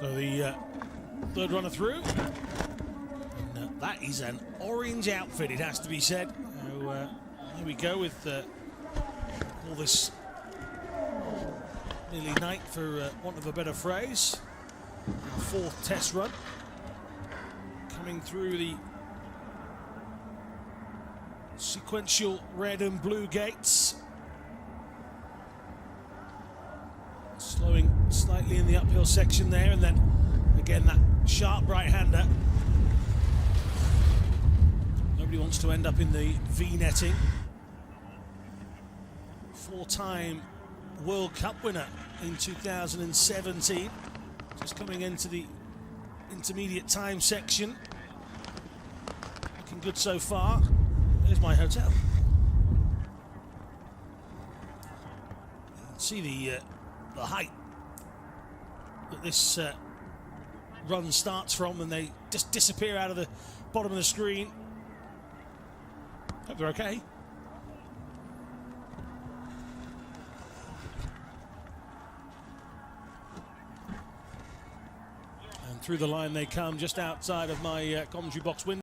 So the third runner through. And that is an orange outfit, it has to be said. So here we go with all this nearly night, for want of a better phrase. Fourth test run. Coming through the sequential red and blue gates. Slowing slightly in the uphill section there, and then again that sharp right-hander. Nobody wants to end up in the V-netting. Four-time World Cup winner in 2017. Just coming into the intermediate time section. Looking good so far. There's my hotel. You can see the height that this run starts from, and they just disappear out of the bottom of the screen. Hope they're okay. And through the line they come, just outside of my commentary box window.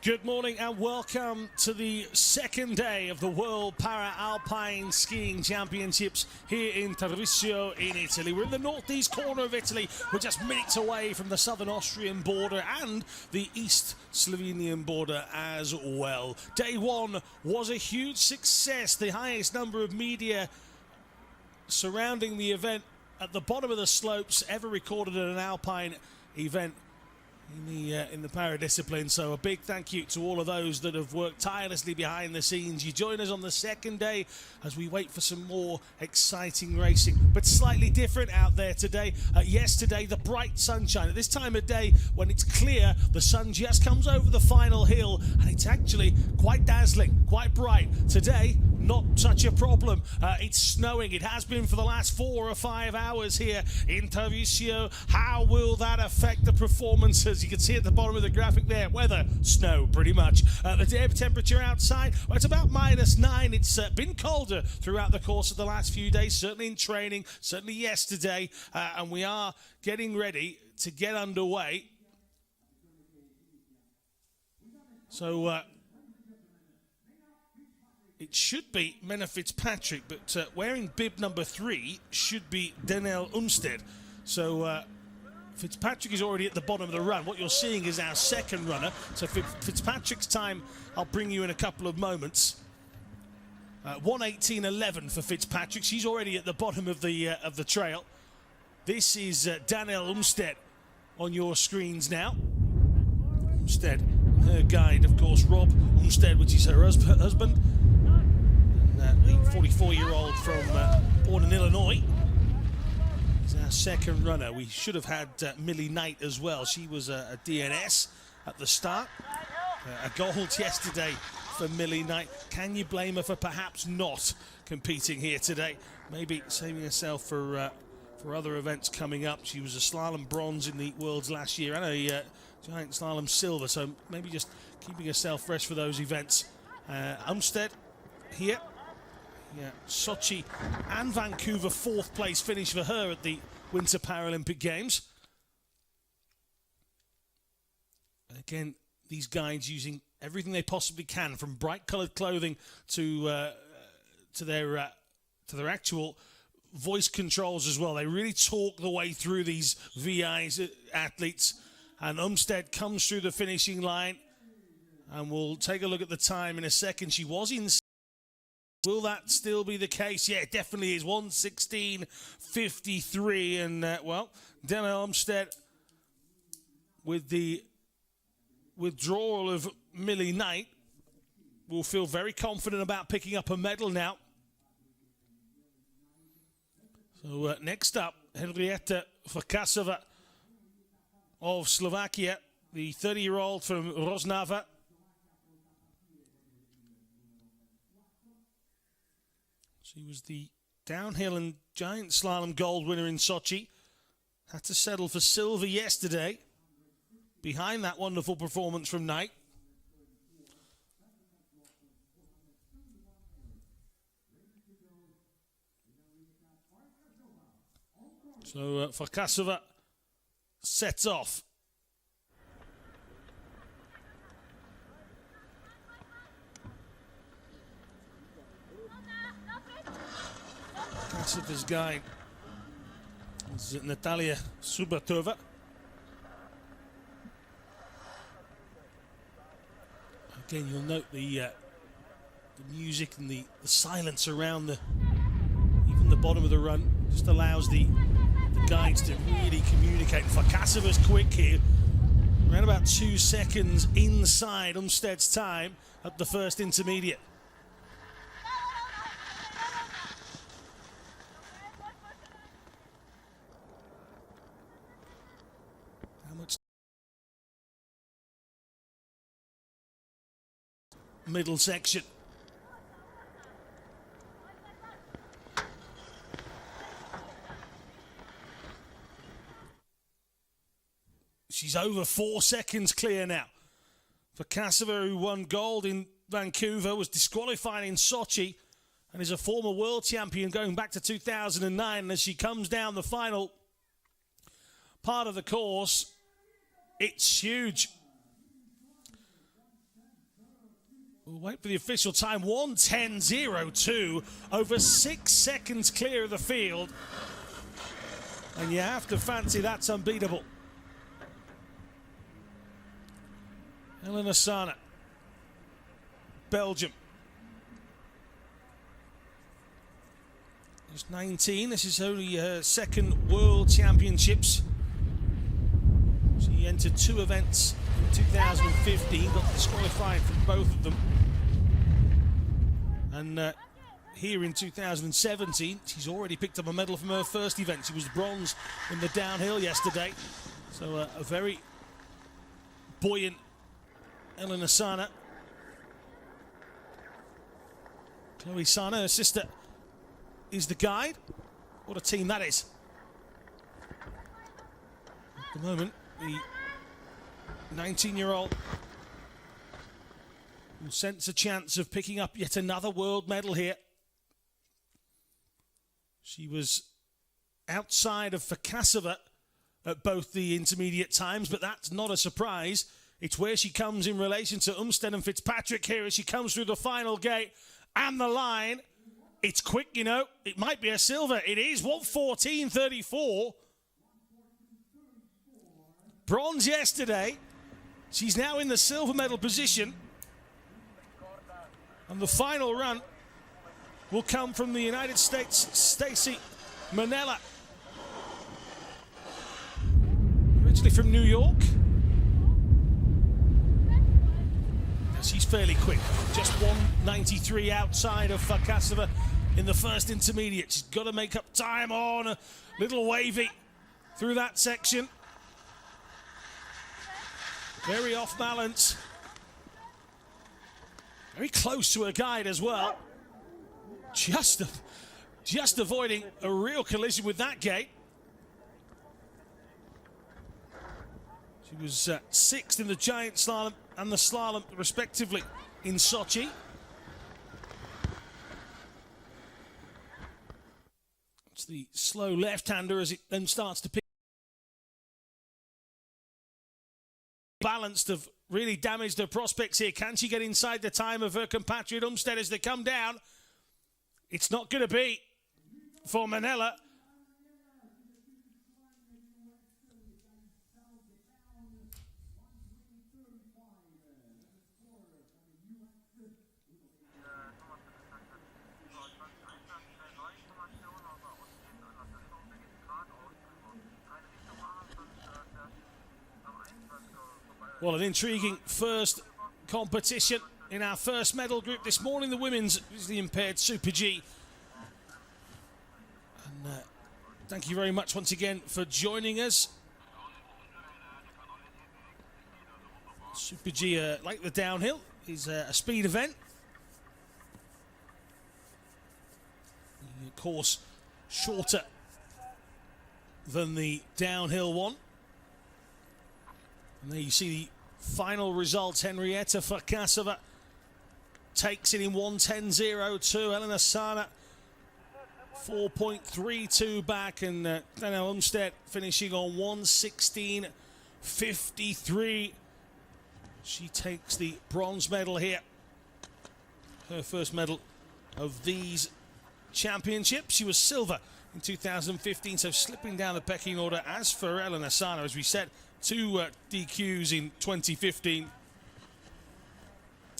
Good morning and welcome to the second day of the World Para-Alpine Skiing Championships here in Tarvisio in Italy. We're in the northeast corner of Italy. We're just minutes away from the southern Austrian border and the east Slovenian border as well. Day one was a huge success. The highest number of media surrounding the event at the bottom of the slopes ever recorded at an Alpine event in the para discipline. So a big thank you to all of those that have worked tirelessly behind the scenes. You join us on the second day as we wait for some more exciting racing, but slightly different out there today. Yesterday, the bright sunshine. At this time of day, when it's clear, the sun just comes over the final hill and it's actually quite dazzling, quite bright. Today, not such a problem. It's snowing. It has been for the last 4 or 5 hours here in Tarvisio. How will that affect the performances? You can see at the bottom of the graphic there, weather, snow pretty much. The air temperature outside, well, it's about -9. It's been colder throughout the course of the last few days, certainly in training, certainly yesterday, and we are getting ready to get underway. So it should be Menna Fitzpatrick, but wearing bib number 3 should be Danelle UMSTEAD. So Fitzpatrick is already at the bottom of the run. What you're seeing is our second runner. So Fitzpatrick's time, I'll bring you in a couple of moments. 1:18.11 for Fitzpatrick. She's already at the bottom of the trail. This is Danelle UMSTEAD on your screens now. UMSTEAD, her guide, of course, Rob UMSTEAD, which is her husband. And the 44-year-old from born in Illinois is our second runner. We should have had Millie Knight as well. She was a DNS at the start. A gold yesterday for Millie Knight. Can you blame her for perhaps not competing here today? Maybe saving herself for other events coming up. She was a slalom bronze in the Worlds last year and a giant slalom silver, so maybe just keeping herself fresh for those events. UMSTEAD here. Yeah, Sochi and Vancouver, 4th place finish for her at the Winter Paralympic Games. Again, these guides using everything they possibly can, from bright coloured clothing to their actual voice controls as well. They really talk the way through these VIs athletes. And UMSTEAD comes through the finishing line, and we'll take a look at the time in a second. She was in. Will that still be the case? Yeah, it definitely is. 1:16.53, and well, Danelle UMSTEAD with the withdrawal of Millie Knight will feel very confident about picking up a medal now. So next up, Henrieta FARKASOVA of Slovakia, the 30-year-old from Rožňava. She was the downhill and giant slalom gold winner in Sochi. Had to settle for silver yesterday, behind that wonderful performance from Knight. So FARKASOVA sets off. FARKASOVA's guide is Natalia Subatova. Again, you'll note the music and the silence around even the bottom of the run just allows the guides to really communicate. FARKASOVA's quick here, around about 2 seconds inside UMSTEAD's time at the first intermediate. How much? Middle section. She's over 4 seconds clear now. FARKASOVA, who won gold in Vancouver, was disqualified in Sochi and is a former world champion going back to 2009. And as she comes down the final part of the course, it's huge. We'll wait for the official time. 1:10.02, over 6 seconds clear of the field. And you have to fancy that's unbeatable. Eleonor, Belgium. She's 19. This is only her second World Championships. She entered 2 events in 2015, got disqualified from both of them. And here in 2017, she's already picked up a medal from her first event. She was bronze in the downhill yesterday. So a very buoyant Eleonor Chloe Sana, her sister, is the guide. What a team that is. At the moment, the 19-year-old will sense a chance of picking up yet another world medal here. She was outside of FARKASOVA at both the intermediate times, but that's not a surprise. It's where she comes in relation to UMSTEAD and Fitzpatrick here as she comes through the final gate and the line. It's quick, you know. It might be a silver. It is 1:14.34. Bronze yesterday. She's now in the silver medal position. And the final run will come from the United States' Stacy Manella. Originally from New York. She's fairly quick, just 1:93 outside of FARKASOVA in the first intermediate. She's got to make up time on a little wavy through that section. Very off balance. Very close to her guide as well. Just avoiding a real collision with that gate. She was sixth in the giant slalom and the slalom, respectively, in Sochi. It's the slow left-hander as it then starts to pick. Balanced have really damaged her prospects here. Can she get inside the time of her compatriot UMSTEAD as they come down? It's not going to be for Manella. Well, an intriguing first competition in our first medal group this morning. The women's is the Impaired Super G. And thank you very much once again for joining us. Super G, like the downhill, is a speed event. Of course, shorter than the downhill one. And there you see the final results. Henrieta FARKASOVA takes it in 1:10.02. Eleonor Sana 4.32 back, and Danelle UMSTEAD finishing on 1:16.53. She takes the bronze medal here. Her first medal of these championships. She was silver in 2015, so slipping down the pecking order as for Eleonor Sana, as we said. 2 DQs in 2015.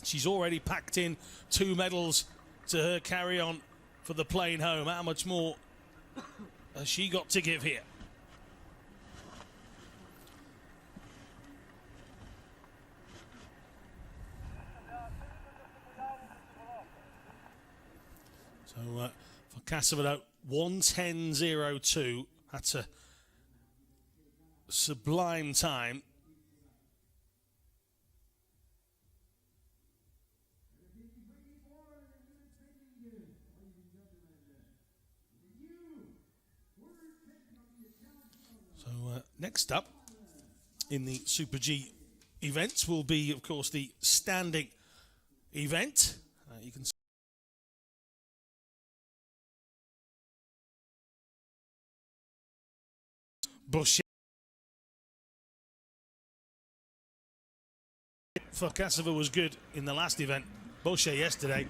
She's already packed in 2 medals to her carry-on for the plane home. How much more has she got to give here? So FARKASOVA 1:10.02. That's a sublime time. So next up in the Super G events will be, of course, the standing event. You can see BOCHET. FARKASOVA was good in the last event. BOCHET yesterday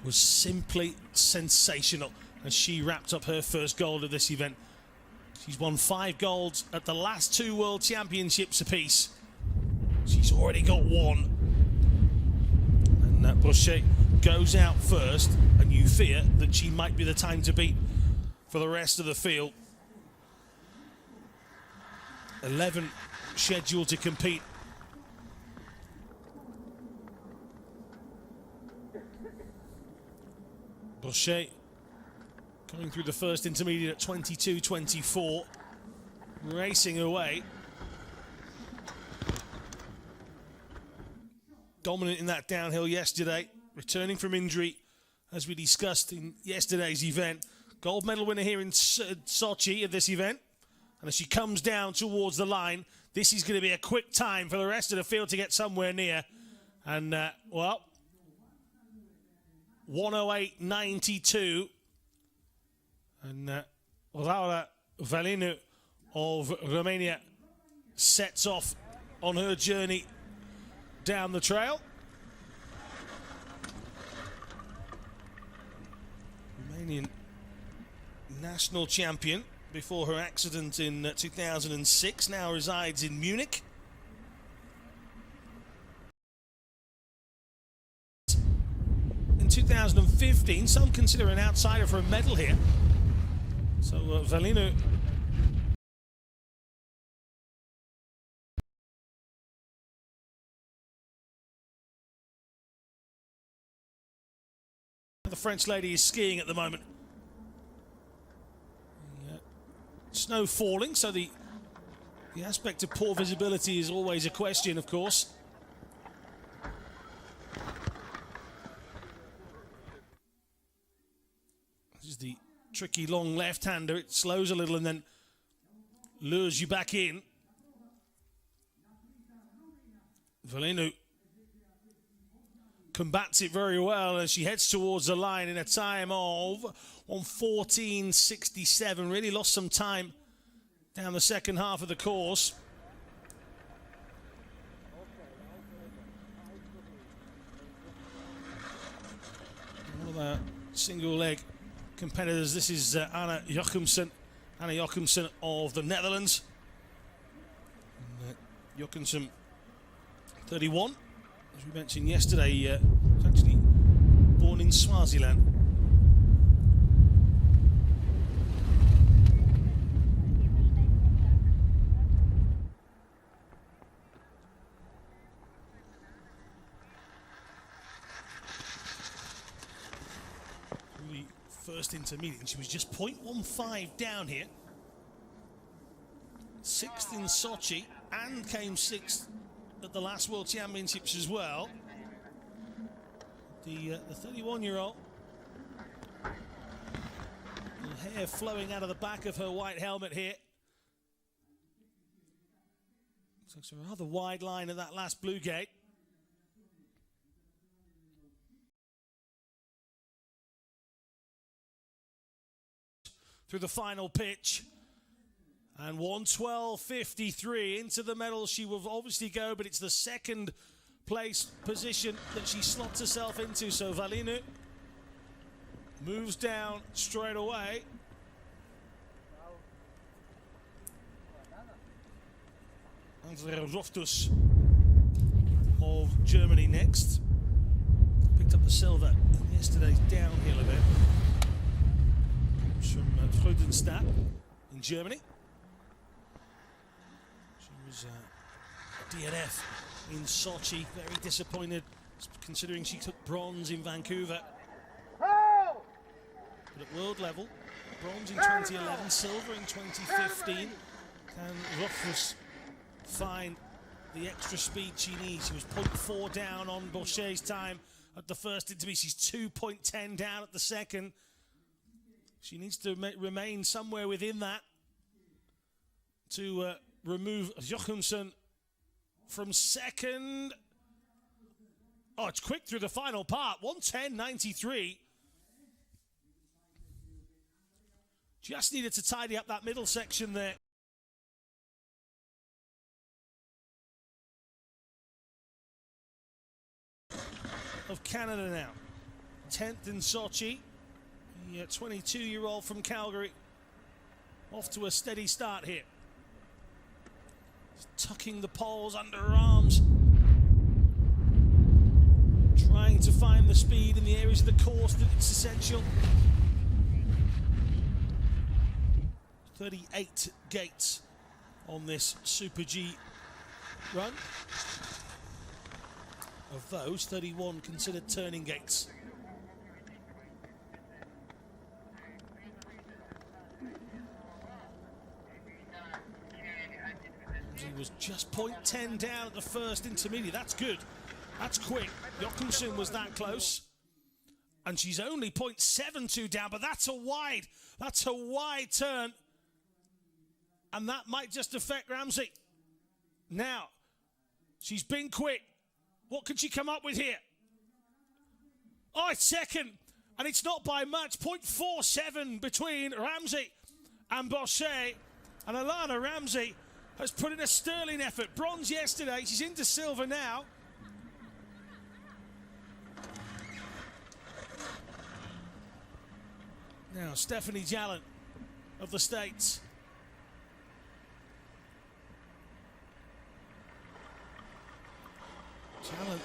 was simply sensational as she wrapped up her first gold of this event. She's won 5 golds at the last 2 World Championships apiece. She's already got 1. And BOCHET goes out first, and you fear that she might be the time to beat for the rest of the field. 11 scheduled to compete. BOCHET coming through the first intermediate at 22.24, racing away. dominant in that downhill yesterday, returning from injury, as we discussed in yesterday's event. Gold medal winner here in Sochi at this event. And as she comes down towards the line, this is going to be a quick time for the rest of the field to get somewhere near. And, well, 108.92. And Laura Valinu of Romania sets off on her journey down the trail. Romanian national champion before her accident in 2006, now resides in Munich. In 2015, some consider an outsider for a medal here. So Valinu the French lady is skiing at the moment. Snow falling, so the aspect of poor visibility is always a question, of course. This is the tricky long left-hander. It slows a little and then lures you back in. Valinu combats it very well as she heads towards the line in a time of 14.67. Really lost some time down the second half of the course. One of our single leg competitors, this is Anna Jochumsen. Anna Jochumsen of the Netherlands. Jochumsen, 31. As we mentioned yesterday, was actually born in Swaziland. The first intermediate, and she was just 0.15 down here. 6th in Sochi, and came 6th at the last World Championships as well. The 31-year-old, hair flowing out of the back of her white helmet here. Looks like a rather wide line at that last blue gate. Through the final pitch. And 112.53 into the medal she will obviously go, but it's the second place position that she slots herself into. So Valinu moves down straight away. Andrea ROTHFUSS of Germany next. Picked up the silver in yesterday's downhill event from Freudenstadt in Germany. DNF in Sochi, very disappointed considering she took bronze in Vancouver. But at world level, bronze in 2011, silver in 2015. Can ROTHFUSS find the extra speed she needs? She was 0.4 down on BOCHET's time at the first intermediate. She's 2.10 down at the second. She needs to remain somewhere within that to remove Jochumsen from second. Oh, it's quick through the final part. 110.93. Just needed to tidy up that middle section there. Of Canada now. 10th in Sochi. The 22-year-old from Calgary. Off to a steady start here. Tucking the poles under her arms. Trying to find the speed in the areas of the course that it's essential. 38 gates on this Super G run. Of those, 31 considered turning gates. He was just 0.10 down at the first intermediate. That's good. That's quick. Jakobsen was that close. And she's only 0.72 down, but that's a wide turn. And that might just affect RAMSAY. Now, she's been quick. What could she come up with here? Oh, it's second. And it's not by much. 0.47 between RAMSAY and BOCHET. And Alana RAMSAY has put in a sterling effort. Bronze yesterday. She's into silver now. Now, Stephanie Jallant of the States. Jallant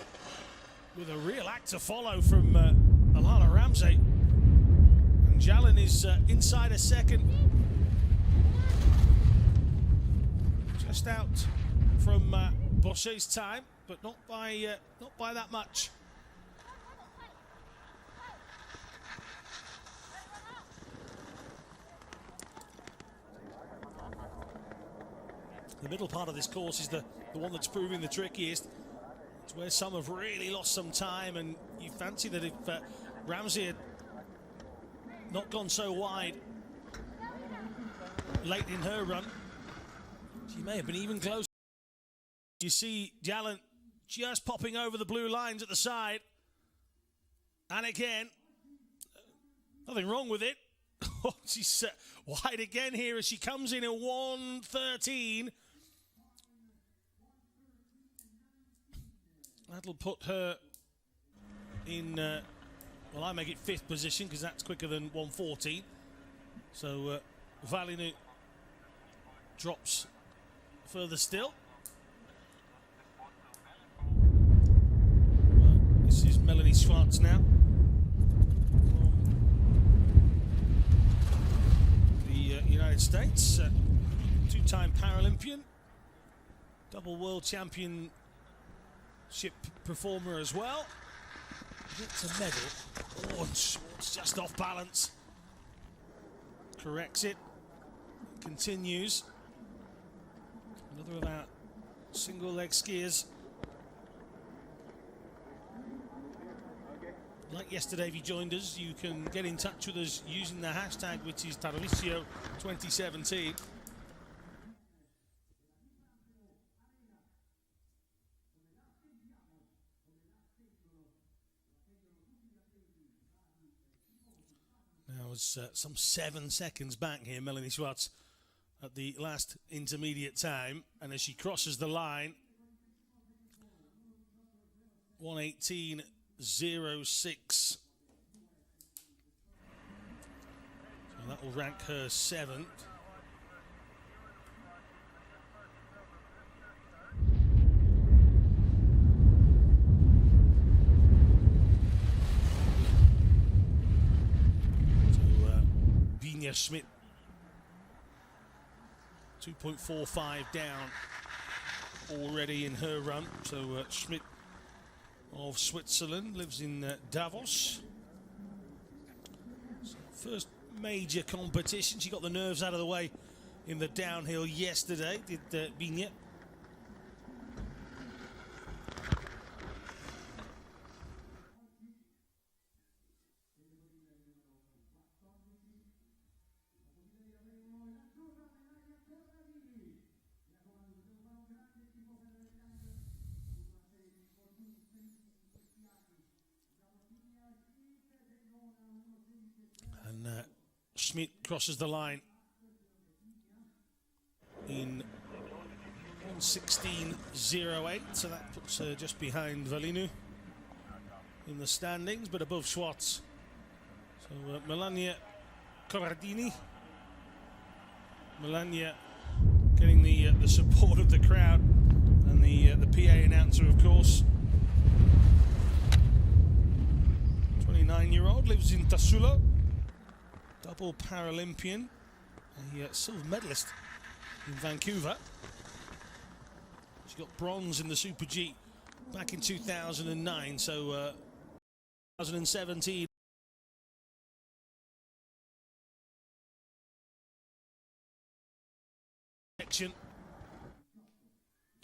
with a real act to follow from Alana RAMSAY. And Jallant is inside a second. Just out from BOCHET's time, but not by that much. The middle part of this course is the one that's proving the trickiest. It's where some have really lost some time, and you fancy that if RAMSAY had not gone so wide late in her run, she may have been even closer. You see Jallant just popping over the blue lines at the side. And again, nothing wrong with it. She's wide again here as she comes in at 1:13. That'll put her in, well, I make it 5th position because that's quicker than 1:14. So Valinu drops further still. This is Melanie Schwartz now. The United States, 2-time Paralympian, double world championship performer as well. Gets a medal. Oh, and Schwartz just off balance. Corrects it. Continues. Another of our single leg skiers. Like yesterday, if you joined us, you can get in touch with us using the hashtag, which is Tarvisio 2017. Now it's some 7 seconds back here, Melanie Schwartz, at the last intermediate time. And as she crosses the line, 1:18.06. So that will rank her 7th. So Schmidt 2.45 down already in her run. So Schmidt of Switzerland lives in Davos. So first major competition. She got the nerves out of the way in the downhill yesterday, did Vigne. Schmidt crosses the line in 1:16.08, so that puts her just behind Valinu in the standings, but above Schwartz. So Melania Corradini. Melania getting the support of the crowd and the PA announcer, of course. 29-year-old, lives in Tassulo. Double Paralympian, a silver medalist in Vancouver. She got bronze in the Super G back in 2009, so 2017.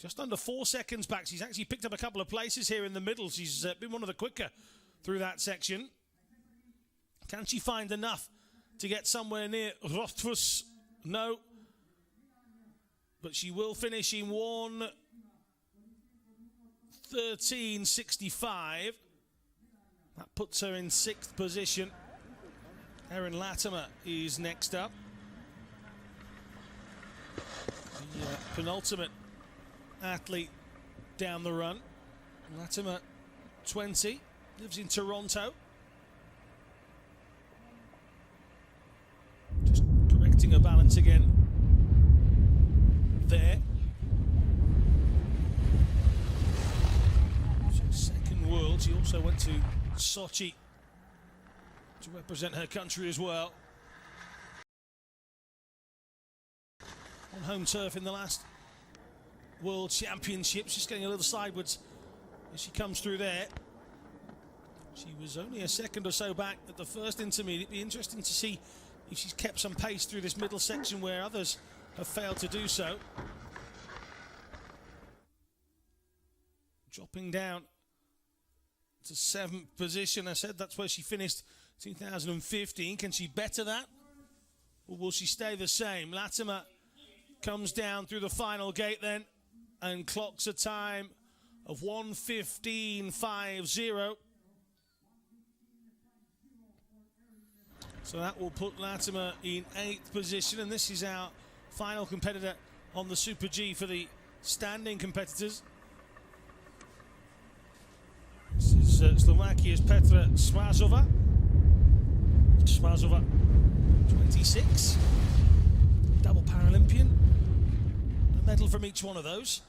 Just under 4 seconds back. She's actually picked up a couple of places here in the middle. She's been one of the quicker through that section. Can she find enough to get somewhere near ROTHFUSS? No. But she will finish in 1:13.65. That puts her in 6th position. Erin Latimer is next up. The penultimate athlete down the run. Latimer, 20, lives in Toronto. Just correcting her balance again there. So second world. She also went to Sochi to represent her country as well. On home turf in the last World Championships, just getting a little sideways as she comes through there. She was only a second or so back at the first intermediate. It'd be interesting to see if she's kept some pace through this middle section where others have failed to do so. Dropping down to 7th position. I said that's where she finished 2015. Can she better that? Or will she stay the same? Latimer comes down through the final gate then and clocks a time of 1:15.50. So that will put Latimer in 8th position, and this is our final competitor on the Super G for the standing competitors. This is Slovakia's Petra Smazova. Smazova, 26. Double Paralympian. A medal from each one of those.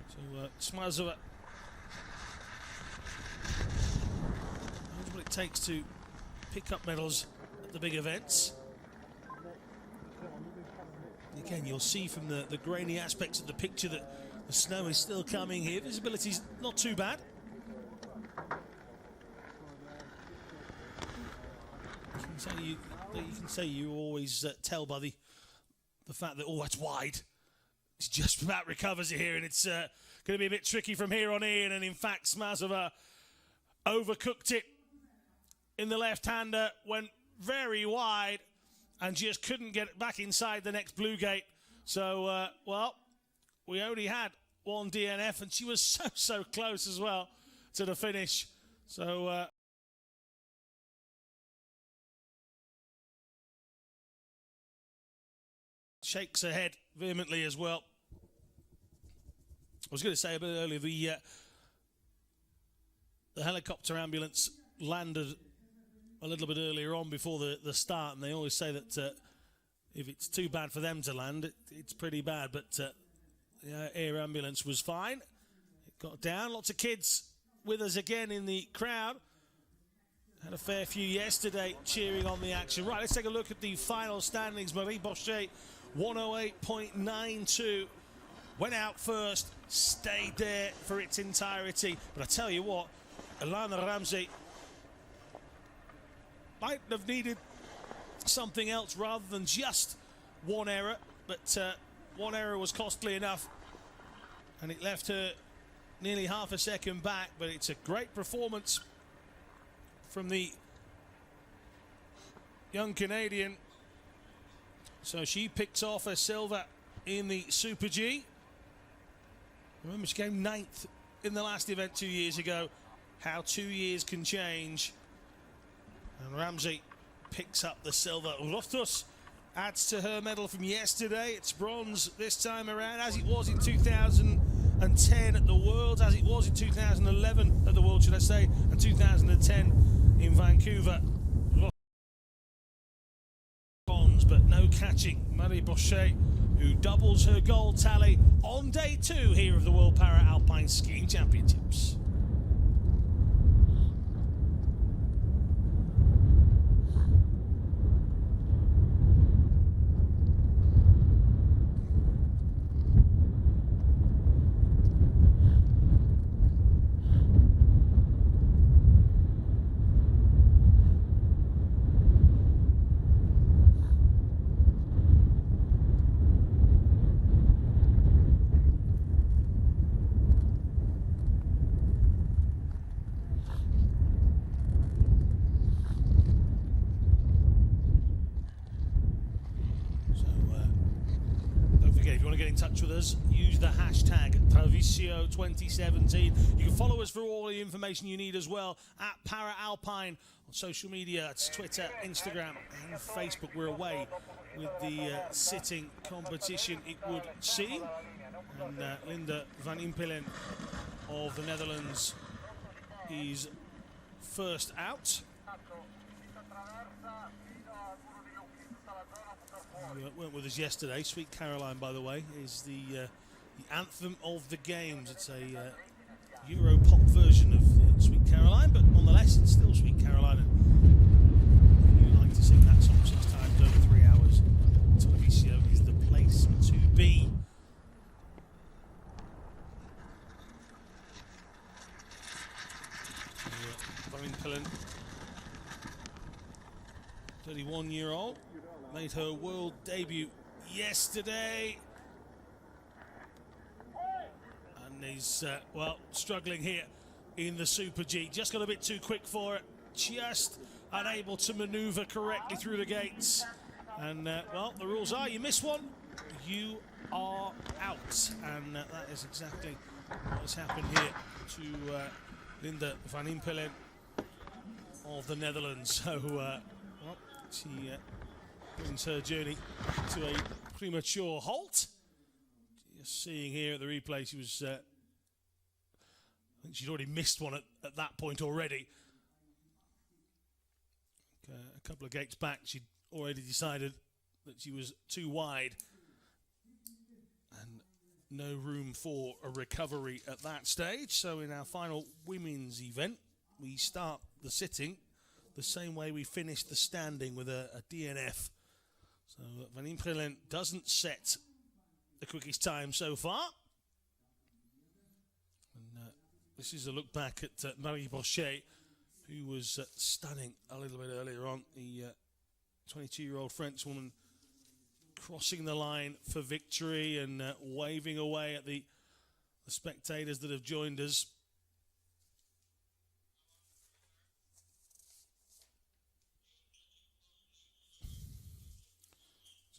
So Smazova knows what it takes to pick up medals at the big events. And again, you'll see from the grainy aspects of the picture that the snow is still coming here. Visibility's not too bad. You can say you always tell by the fact that, oh, that's wide. It's just about recovers it here, and it's going to be a bit tricky from here on in. And in fact, Smazova overcooked it in the left-hander, went very wide, and just couldn't get it back inside the next blue gate. So, well, we only had one DNF, and she was so close as well to the finish. So, shakes her head vehemently as well. I was going to say a bit earlier, the helicopter ambulance landed a little bit earlier on before the start, and they always say that if it's too bad for them to land, it's pretty bad. But the air ambulance was fine. It got down. Lots of kids with us again in the crowd. Had a fair few yesterday cheering on the action. Right, let's take a look at the final standings. Marie Bochet, 108.92. Went out first, stayed there for its entirety. But I tell you what, Alana RAMSAY might have needed something else rather than just one error. But one error was costly enough, and it left her nearly half a second back. But it's a great performance from the young Canadian. So she picks off a silver in the Super G. Remember, she came 9th in the last event 2 years ago. How 2 years can change. And RAMSAY picks up the silver. ROTHFUSS adds to her medal from yesterday. It's bronze this time around, as it was in 2010 at the Worlds, as it was in 2011 at the World, should I say, and 2010 in Vancouver. Bronze, but no catching. Marie Bochet, who doubles her gold tally on day 2 here of the World Para Alpine Skiing Championships. if you want to get in touch with us, use the hashtag Tarvisio2017. You can follow us for all the information you need as well at Alpine on social media. It's Twitter, Instagram, and Facebook. We're away with the sitting competition, it would seem. And Linda van Impelen of the Netherlands is first out. Weren't with us yesterday. Sweet Caroline, by the way, is the anthem of the games. It's a Euro pop version of Sweet Caroline, but nonetheless, it's still Sweet Caroline. And if you like to sing that song 6 times over 3 hours, Tarvisio is the place to be. Van Impelen, 31-year-old. Made her world debut yesterday. And is, well, struggling here in the Super G. Just got a bit too quick for it. Just unable to maneuver correctly through the gates. And, well, the rules are you miss one, you are out. And that is exactly what has happened here to Linda van Impelen of the Netherlands. So, well, she brings her journey to a premature halt. Just seeing here at the replay, she was, I think she'd already missed one at that point already. A couple of gates back, she'd already decided that she was too wide and no room for a recovery at that stage. So in our final women's event, we start the sitting the same way we finished the standing, with a DNF. So Van Impelen doesn't set the quickest time so far. And this is a look back at Marie BOCHET, who was stunning a little bit earlier on. The 22-year-old French woman crossing the line for victory and waving away at the spectators that have joined us.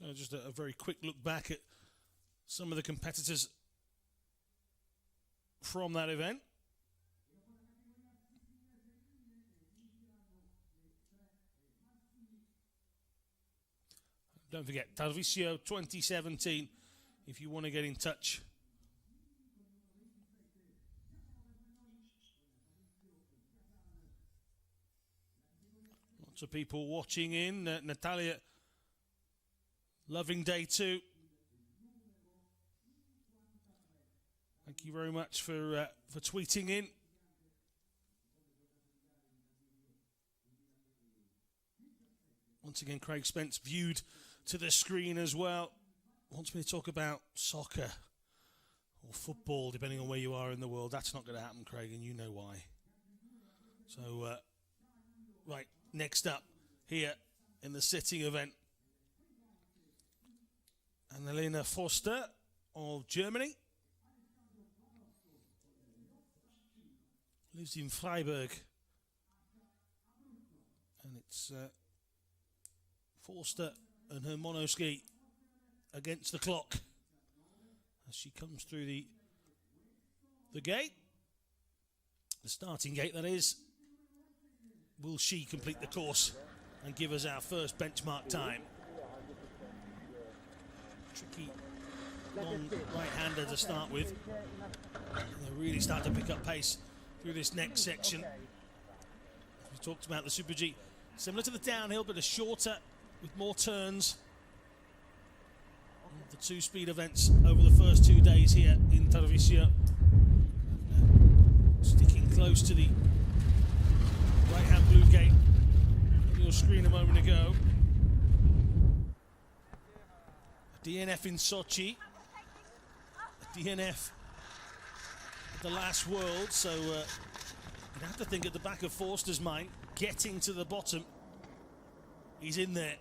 So just a very quick look back at some of the competitors from that event. Don't forget, Tarvisio 2017, if you want to get in touch. Lots of people watching in. Natalia, loving day 2. Thank you very much for tweeting in. Once again, Craig Spence viewed to the screen as well. Wants me to talk about soccer or football, depending on where you are in the world. That's not going to happen, Craig, and you know why. So, right, next up here in the sitting event, Annalena Foster of Germany. Lives in Freiburg. And it's Forster and her monoski against the clock as she comes through the gate, the starting gate that is. Will she complete the course and give us our first benchmark time? Tricky long right-hander to start with. They really start to pick up pace through this next section. We talked about the Super G, similar to the downhill, but a shorter with more turns. The 2 speed events over the first 2 days here in Tarvisio. Sticking close to the right-hand blue gate on your screen a moment ago. A DNF in Sochi. A DNF at the last World, so you'd have to think at the back of Forster's mind, getting to the bottom. He's in there.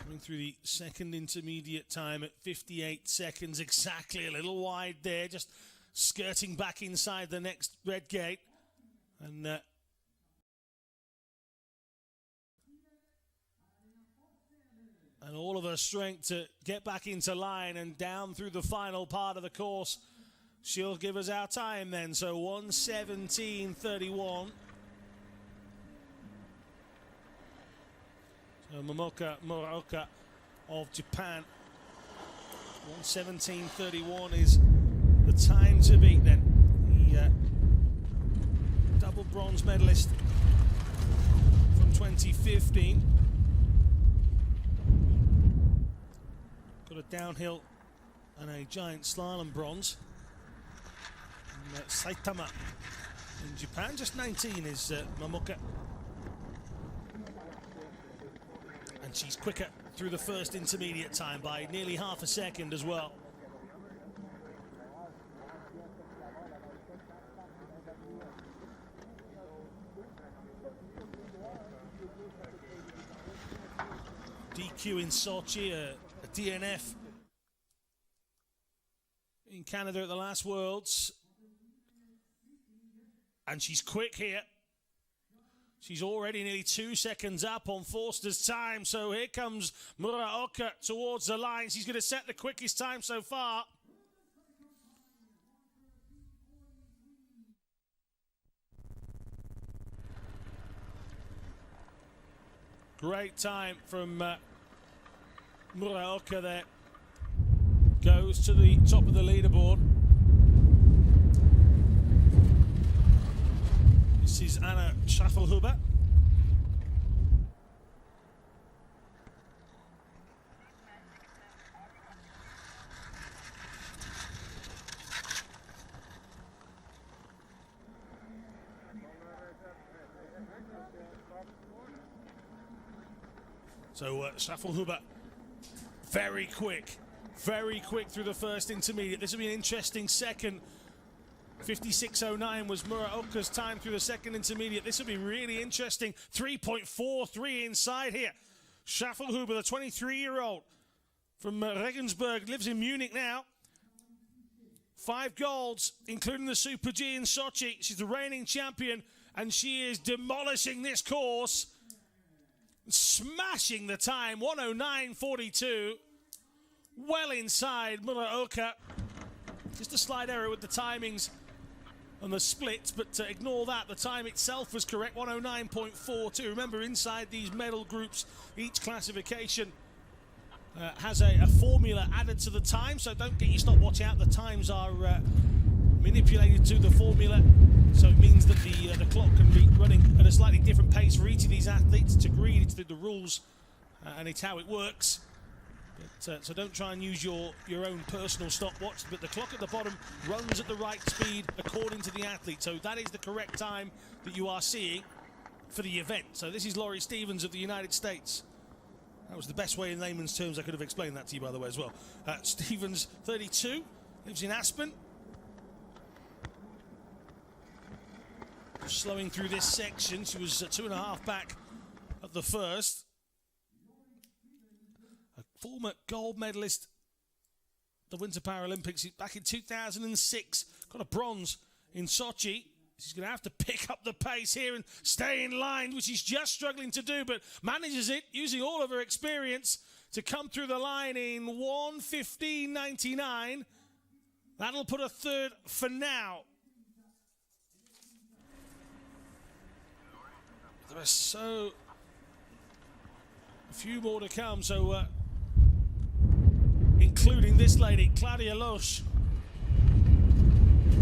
Coming through the second intermediate time at 58 seconds exactly, a little wide there, just skirting back inside the next red gate. And all of her strength to get back into line and down through the final part of the course. She'll give us our time then, so 1:17.31. So MURAOKA of Japan. 1:17.31 is the time to beat then. The double bronze medalist from 2015. Got a downhill and a giant slalom bronze. And, Saitama in Japan, just 19 is Momoka. And she's quicker through the first intermediate time by nearly half a second as well. DQ in Sochi, a DNF in Canada at the last Worlds. And she's quick here. She's already nearly 2 seconds up on Forster's time. So here comes MURAOKA towards the line. She's going to set the quickest time so far. Great time from MURAOKA there. Goes to the top of the leaderboard. This is Anna SCHAFFELHUBER. So SCHAFFELHUBER, very quick through the first intermediate. This will be an interesting second. 56.09 was MURAOKA's time through the second intermediate. This will be really interesting. 3.43 inside here. SCHAFFELHUBER, the 23-year-old from Regensburg, lives in Munich now. 5 golds, including the Super G in Sochi. She's the reigning champion, and she is demolishing this course. Smashing the time, 1:09.42. Well inside MURAOKA. Just a slight error with the timings and the splits, but ignore that. The time itself was correct, 1:09.42. Remember, inside these medal groups, each classification has a formula added to the time, so don't get your stopwatch out. The times are manipulated to the formula, so it means that the clock can be running at a slightly different pace for each of these athletes. It's agreed, it's the rules, and it's how it works. But, so don't try and use your own personal stopwatch, but the clock at the bottom runs at the right speed according to the athlete. So that is the correct time that you are seeing for the event. So this is Laurie Stevens of the United States. That was the best way in layman's terms I could have explained that to you, by the way, as well. Stevens, 32, lives in Aspen. Slowing through this section. She was 2.5 back at the first. A former gold medalist at the Winter Paralympics back in 2006. Got a bronze in Sochi. She's going to have to pick up the pace here and stay in line, which she's just struggling to do, but manages it using all of her experience to come through the line in 1:15.99. That'll put her third for now. There are a few more to come, so including this lady, Claudia LOESCH.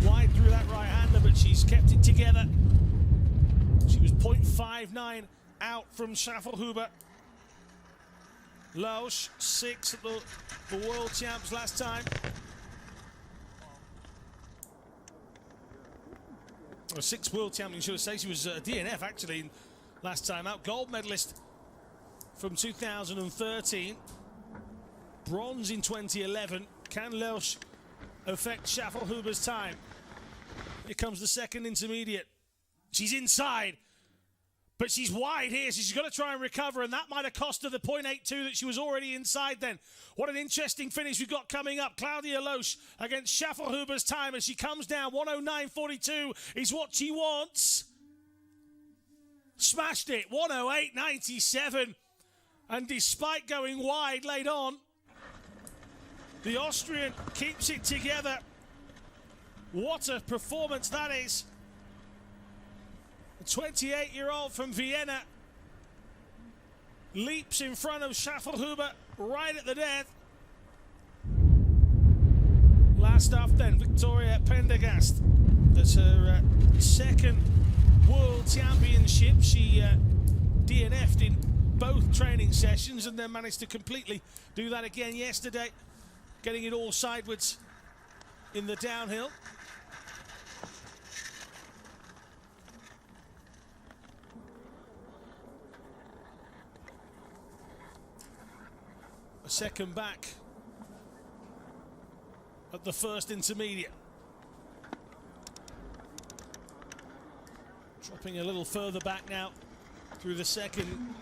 Wide through that right-hander, but she's kept it together. She was 0.59 out from SCHAFFELHUBER. LOESCH, 6 at the World Champs last time. Or 6 World Champion, should I say. She was a DNF, actually, last time out. Gold medalist from 2013. Bronze in 2011. Can LOESCH affect SCHAFFELHUBER's time? Here comes the second intermediate. She's inside. But she's wide here, so she's got to try and recover, and that might have cost her the 0.82 that she was already inside then. What an interesting finish we've got coming up. Claudia LOESCH against SCHAFFELHUBER's time as she comes down. 109.42 is what she wants. Smashed it, 108.97. And despite going wide late on, the Austrian keeps it together. What a performance that is. The 28-year-old from Vienna leaps in front of SCHAFFELHUBER right at the death. Last up then, Victoria Pendergast. That's her second World Championship. She DNF'd in both training sessions and then managed to completely do that again yesterday, getting it all sideways in the downhill. A second back at the first intermediate. Dropping a little further back now through the second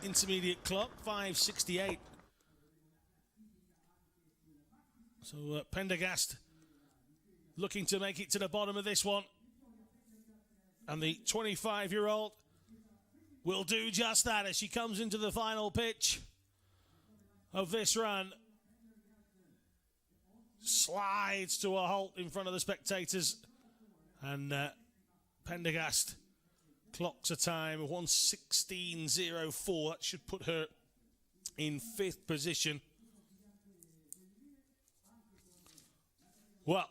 intermediate clock, 5:68. So Pendergast looking to make it to the bottom of this one. And the 25-year-old will do just that as she comes into the final pitch of this run. Slides to a halt in front of the spectators. And Pendergast clocks a time of 1:16.04. That should put her in 5th position. Well,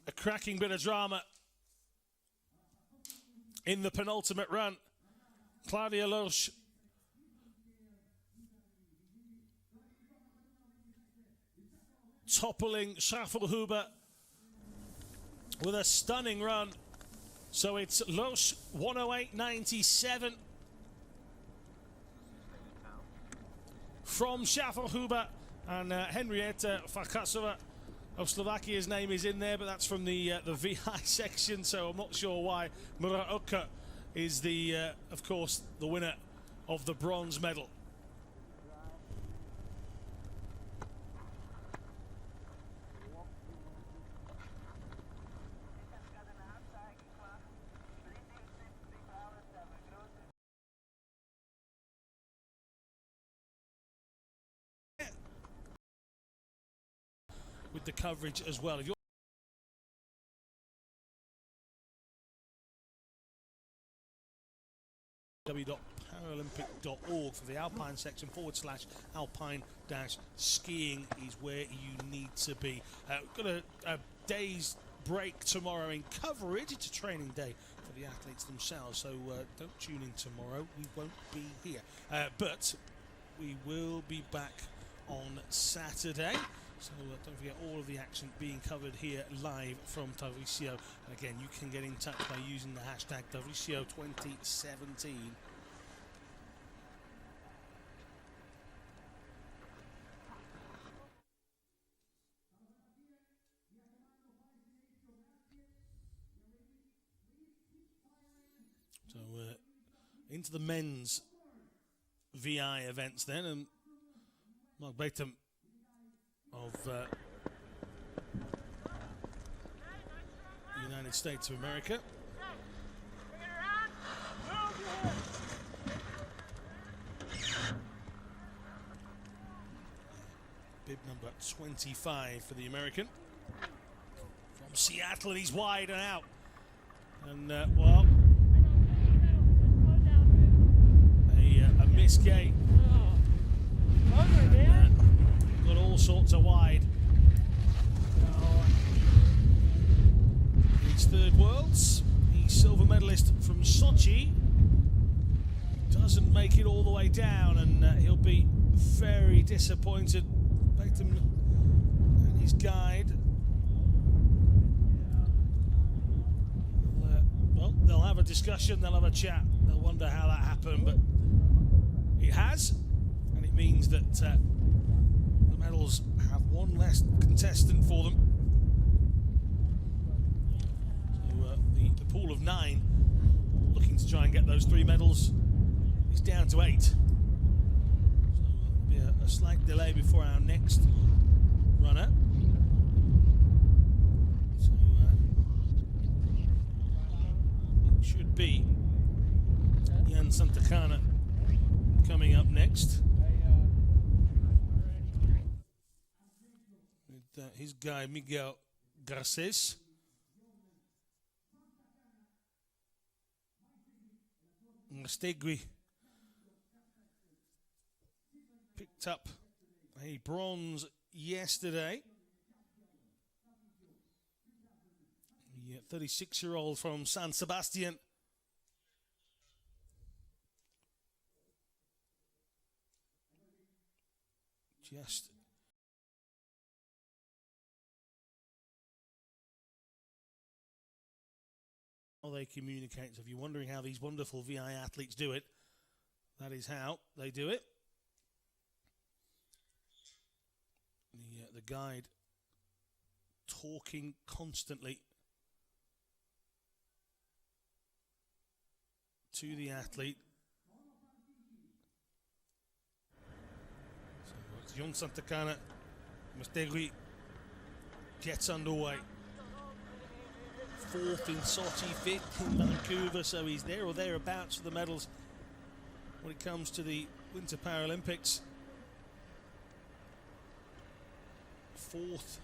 a cracking bit of drama in the penultimate run. Claudia LOESCH toppling SCHAFFELHUBER with a stunning run. So it's LOESCH 108.97 from SCHAFFELHUBER, and Henrieta FARKASOVA of Slovakia's name is in there, but that's from the VI section, so I'm not sure why. MURAOKA is of course, the winner of the bronze medal. With the coverage as well. If you're www.paralympic.org for the Alpine section /Alpine-skiing is where you need to be. We've got a day's break tomorrow in coverage. It's a training day for the athletes themselves, so don't tune in tomorrow. We won't be here. But we will be back on Saturday. So don't forget all of the action being covered here live from Tarvisio. And again, you can get in touch by using the hashtag Tarvisio2017. So into the men's VI events then, and Mark Batum of the United States of America. Bib number 25 for the American. From Seattle, and he's wide and out. And, well, a missed gate. Got all sorts of wide. He's third worlds. He's silver medalist from Sochi. Doesn't make it all the way down, and he'll be very disappointed. Batum and his guide. Well, they'll have a discussion, they'll have a chat, they'll wonder how that happened, but it has, and it means that the medals have one less contestant for them. So the pool of 9 racing to try and get those 3 medals. He's down to 8. So there'll be a slight delay before our next runner. So it should be Jan Santacana coming up next. With his guy Miguel Garces. Stegui picked up a bronze yesterday. The 36-year-old from San Sebastian. Just how they communicate. So if you're wondering how these wonderful VI athletes do it, that is how they do it. The guide talking constantly to the athlete. So it's Jan Santacana. Mastegui gets underway. 4th in Sochi, 5th in Vancouver, so he's there or thereabouts for the medals when it comes to the Winter Paralympics. 4th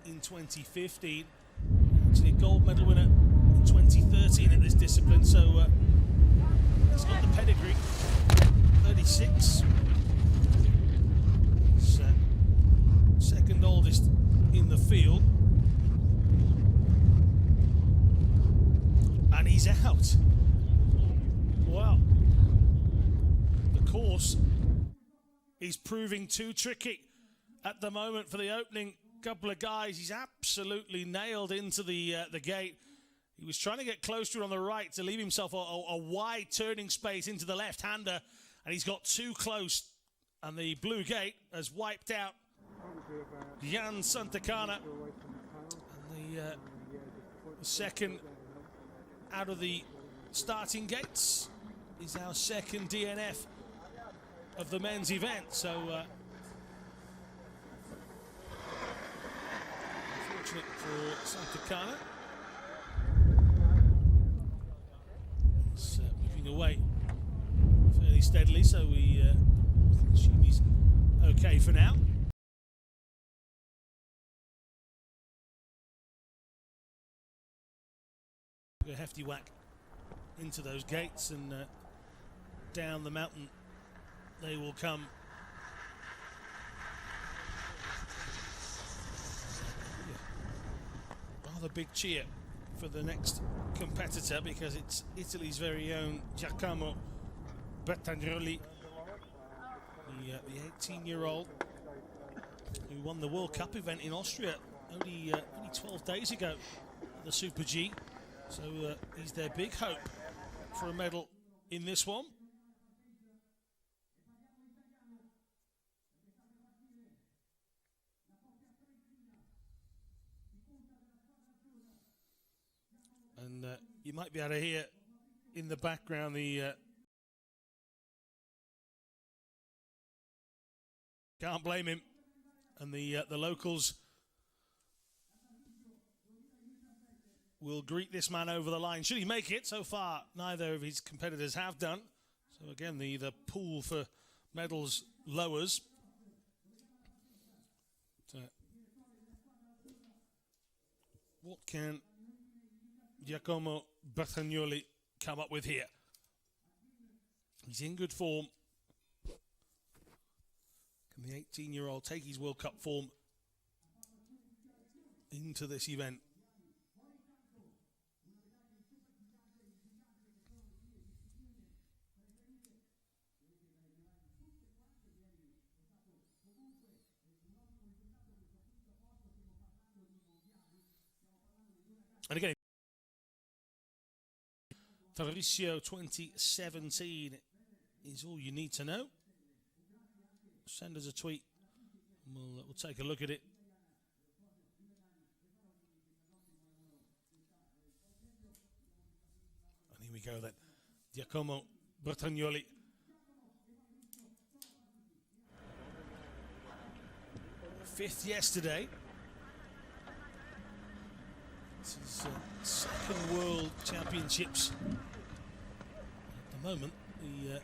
in 2015, actually a gold medal winner in 2013 at this discipline, so he's got the pedigree. 36, he's second oldest in the field. And he's out. Well, the course is proving too tricky at the moment for the opening couple of guys. He's absolutely nailed into the gate. He was trying to get close to it on the right to leave himself a wide turning space into the left-hander, and he's got too close, and the blue gate has wiped out Jan Santacana. And the second out of the starting gates is our second DNF of the men's event. So unfortunate for Santacana. He's moving away fairly steadily, so we assume he's okay for now. A hefty whack into those gates, and down the mountain they will come. Rather big cheer for the next competitor, because it's Italy's very own Giacomo Bertagnolli, the 18-year-old who won the World Cup event in Austria only 12 days ago, the Super G. So he's their big hope for a medal in this one. And you might be able to hear in the background the can't blame him, and the locals will greet this man over the line. Should he make it? So far, neither of his competitors have done. So again, the pool for medals lowers. So what can Giacomo Bertagnolli come up with here? He's in good form. Can the 18-year-old take his World Cup form into this event? And again, Tarvisio 2017 is all you need to know. Send us a tweet, and we'll take a look at it. And here we go then. Giacomo Bertagnolli. Fifth yesterday. This is second World Championships. At the moment, the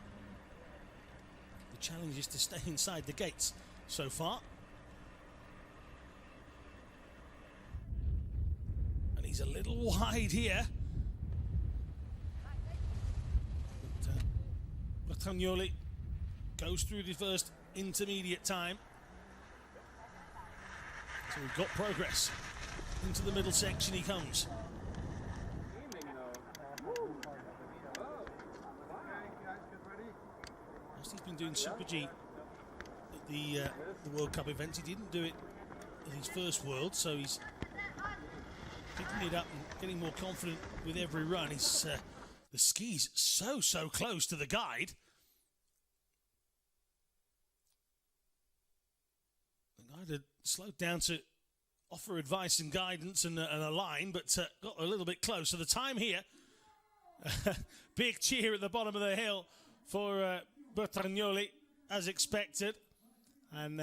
challenge is to stay inside the gates so far. And he's a little wide here. But Bertagnolli goes through the first intermediate time. So we've got progress. Into the middle section he comes. Whilst he's been doing Super G at the World Cup events, he didn't do it at his first World, so he's picking it up and getting more confident with every run. He's the ski's so close to the guide. The guide had slowed down to offer advice and guidance and a line, but got a little bit close. So the time here, big cheer at the bottom of the hill for Bertagnolli, as expected. And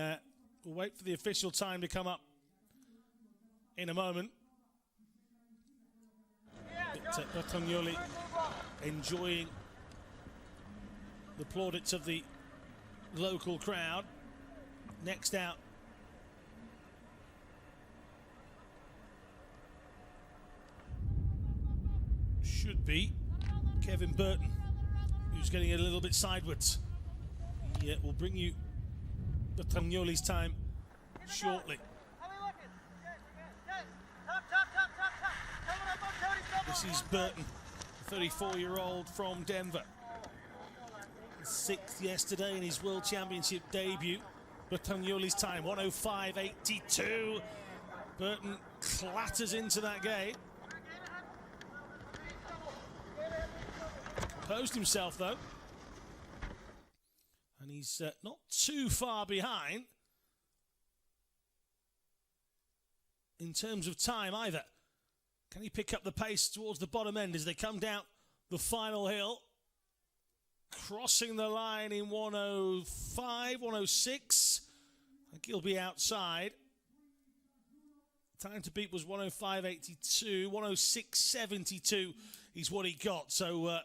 we'll wait for the official time to come up in a moment. But Bertagnolli enjoying the plaudits of the local crowd. Next out, should be Kevin Burton, who's getting a little bit sideways. He will bring you Bertagnolli's time shortly. This is Burton, the 34-year-old from Denver. Sixth yesterday in his World Championship debut. Bertagnolli's time, 105.82. Burton clatters into that gate. Composed himself though, and he's not too far behind in terms of time either. Can he pick up the pace towards the bottom end as they come down the final hill? Crossing the line in 105, 106. I think he'll be outside. Time to beat was 105.82, 106.72 is what he got. So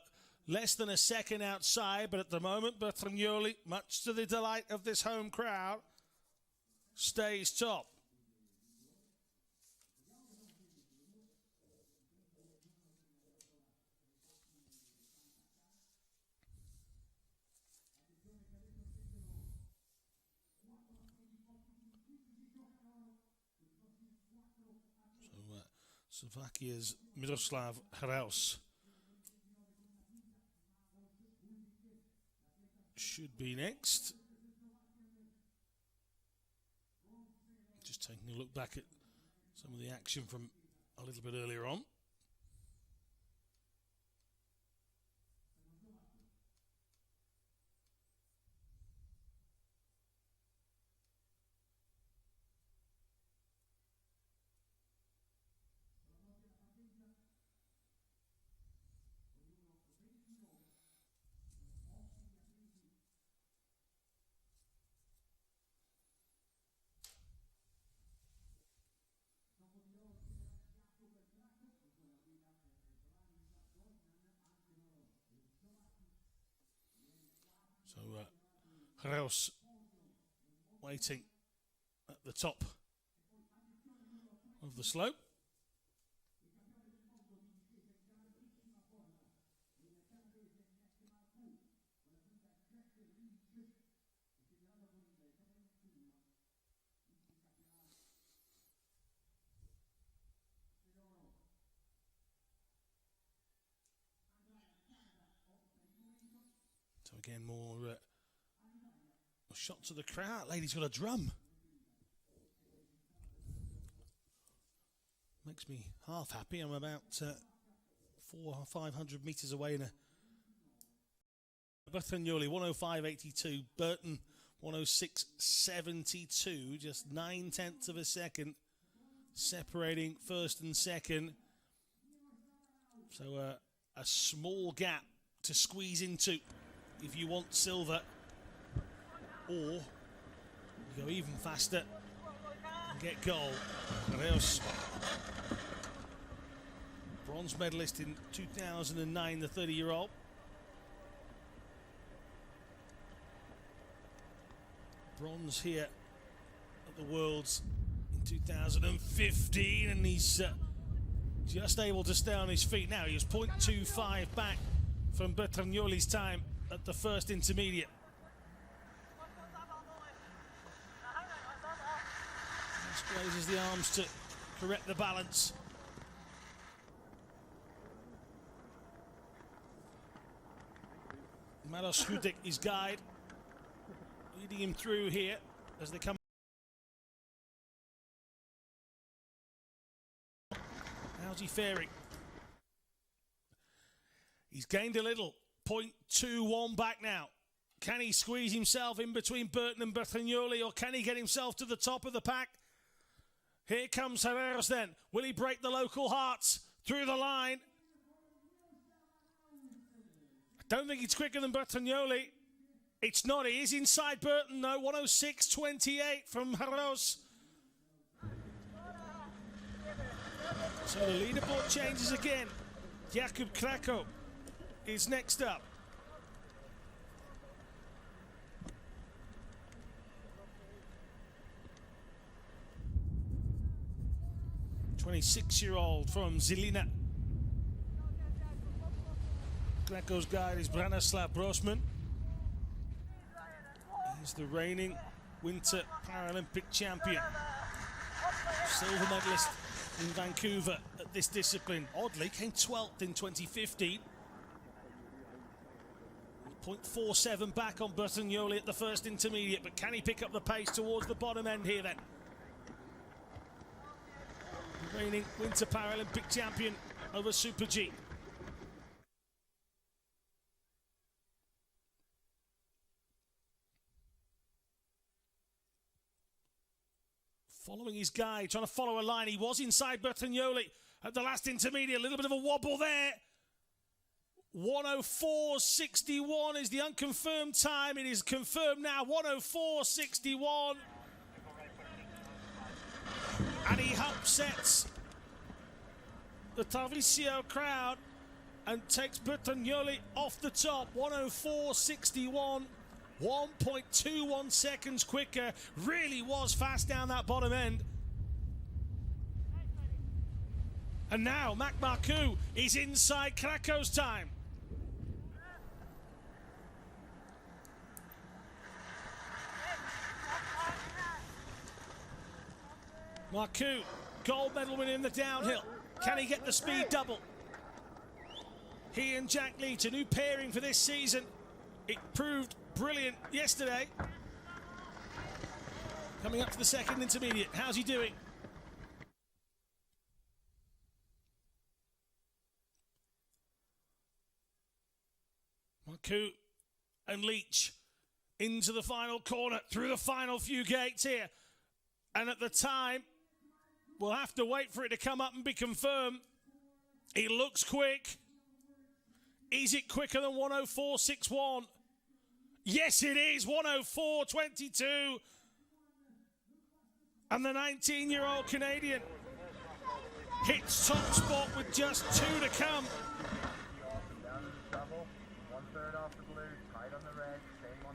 less than a second outside, but at the moment, Bertagnolli, much to the delight of this home crowd, stays top. So, Slovakia's Miroslav Hraus should be next. Just taking a look back at some of the action from a little bit earlier on. So Hraus waiting at the top of the slope. So again, more shot to the crowd. Lady's got a drum. Makes me half happy. I'm about 400 or 500 meters away in a Bertagnolli 105.82, Burton 106.72, just 9/10 of a second separating first and second. So a small gap to squeeze into if you want silver, or you go even faster and get gold. Reus, bronze medalist in 2009, the 30-year-old. Bronze here at the Worlds in 2015, and he's just able to stay on his feet now. He was 0.25 back from Bertagnolli's time at the first intermediate. Just raises the arms to correct the balance. Maros Hudek, his guide, leading him through here as they come. How's he faring? He's gained a little, 0.21 back now. Can he squeeze himself in between Burton and Bertagnolli, or can he get himself to the top of the pack? Here comes Herreras then. Will he break the local hearts through the line? I don't think it's quicker than Bertagnolli. It's not. He is inside Burton though. 106.28 from Herreras. So the leaderboard changes again. Jakub KRAKO is next up. '26-year-old from Žilina. KRAKO's guide is Branislav Brosman. He's the reigning Winter Paralympic champion. Silver medalist in Vancouver at this discipline. Oddly, came 12th in 2015. 0.47 back on Bertagnolli at the first intermediate, but can he pick up the pace towards the bottom end here then? The reigning Winter Paralympic champion over Super G. Following his guide, trying to follow a line. He was inside Bertagnolli at the last intermediate. A little bit of a wobble there. 104.61 is the unconfirmed time. It is confirmed now. 104.61. And he upsets the Tarvisio crowd and takes Bertagnolli off the top. 104.61. 1.21 seconds quicker. Really was fast down that bottom end. And now MARCOUX is inside KRAKO's time. MARCOUX, gold medal winner in the downhill. Can he get the speed double? He and Jack Leach, a new pairing for this season. It proved brilliant yesterday. Coming up to the second intermediate. How's he doing? MARCOUX and Leach into the final corner, through the final few gates here. And at the time, we'll have to wait for it to come up and be confirmed. He looks quick. Is it quicker than 104.61? Yes, it is. 104.22. And the 19-year-old Canadian hits top spot with just 2 to come.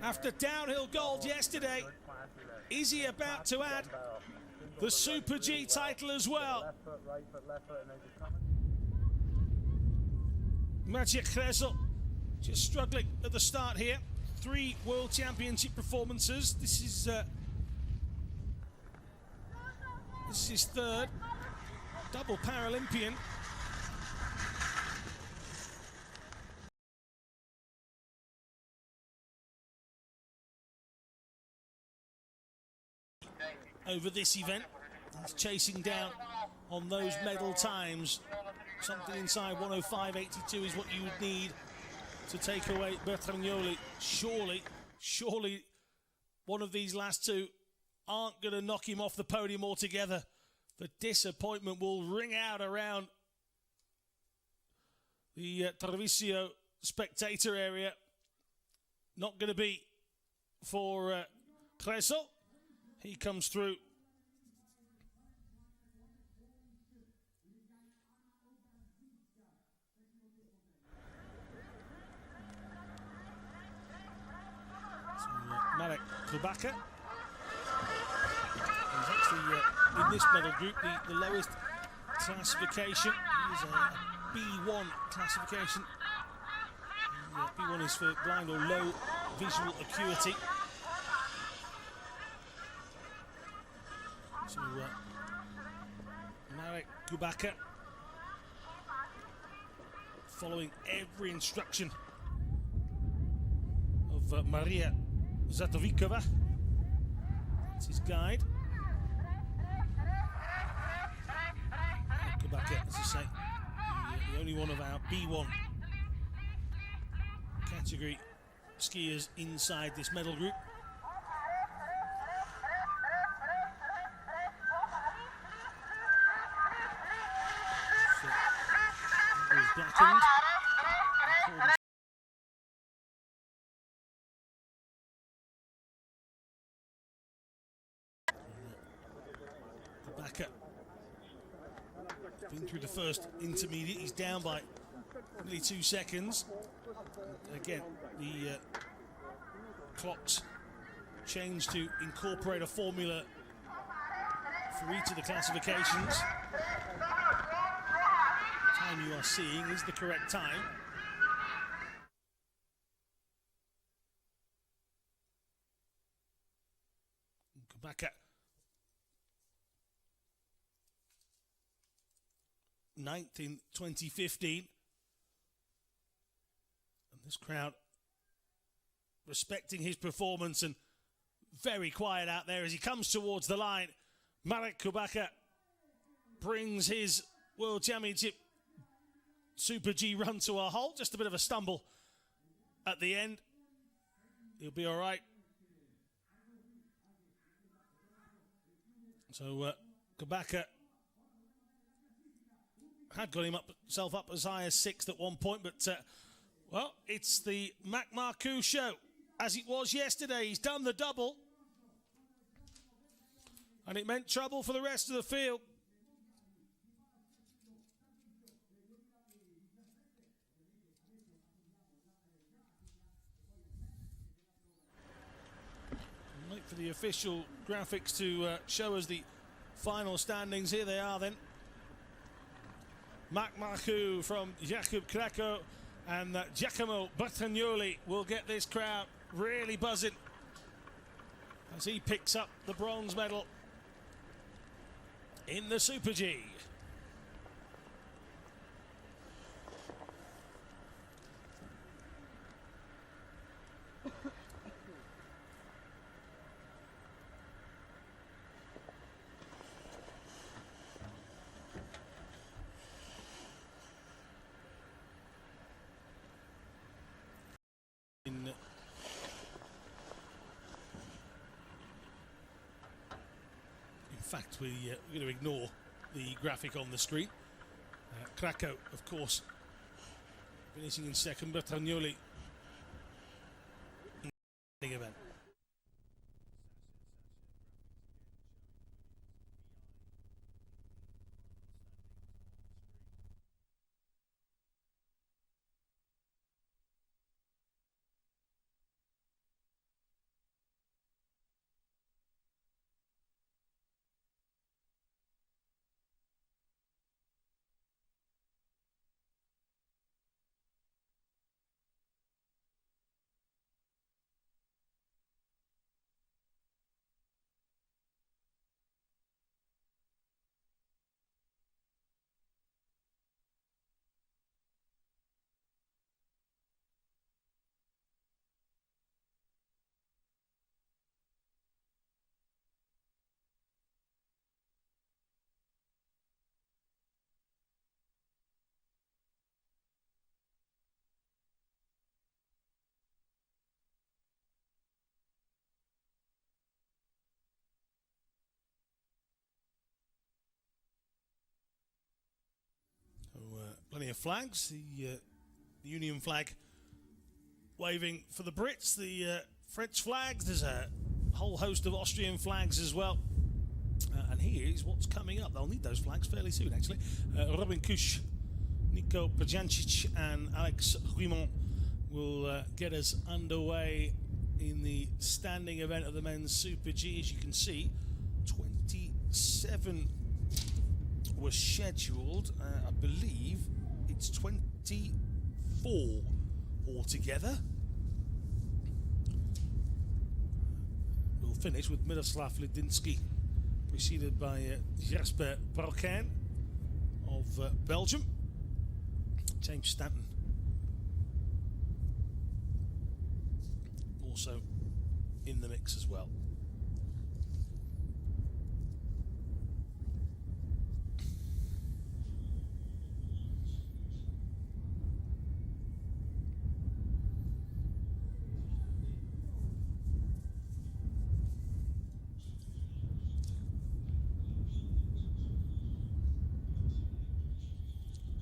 After downhill gold yesterday, is he about to add the Super G title as well? Maciej Kresel just struggling at the start here. 3 World Championship performances. This is his third. Double Paralympian. Over this event, he's chasing down on those medal times. Something inside 105.82 is what you would need to take away Bertagnolli. Surely one of these last two aren't going to knock him off the podium altogether. The disappointment will ring out around the Tarvisio spectator area. Not going to be for Kleso. He comes through. Marek Kubaka. He's actually in this medal group the lowest classification. He's a B1 classification. B1 is for blind or low visual acuity. So Marek Kubaka following every instruction of Maria Zatovikova. That's his guide. Kubaka, as I say, the only one of our B1 category skiers inside this medal group. So, it was blackened. Kubaka been through the first intermediate. He's down by nearly 2 seconds. Again, the clocks changed to incorporate a formula for each of the classifications. The time you are seeing is the correct time. Kubaka, 9th in 2015. And this crowd respecting his performance and very quiet out there as he comes towards the line. Marek Kubaka brings his World Championship Super G run to a halt. Just a bit of a stumble at the end. He'll be all right. So Kubaka had got himself up as high as 6th at one point, but well, it's the Mac MARCOUX show as it was yesterday. He's done the double, and it meant trouble for the rest of the field. Wait for the official graphics to show us the final standings. Here they are then. Mac MARCOUX from Jakub KRAKO and Giacomo Bertagnolli will get this crowd really buzzing as he picks up the bronze medal in the Super G. In fact, we're going to ignore the graphic on the screen. KRAKO, of course, finishing in second. Bertagnolli in the event. Plenty of flags. The Union flag waving for the Brits, the French flags. There's a whole host of Austrian flags as well. And here is what's coming up. They'll need those flags fairly soon, actually. Robin Kusch, Nico Prjancic and Alex Ruimont will get us underway in the standing event of the men's Super G. As you can see, 27 were scheduled. I believe it's 24 altogether. We'll finish with Miroslav Lidinsky, preceded by Jasper Broekhen of Belgium. James Stanton also in the mix as well.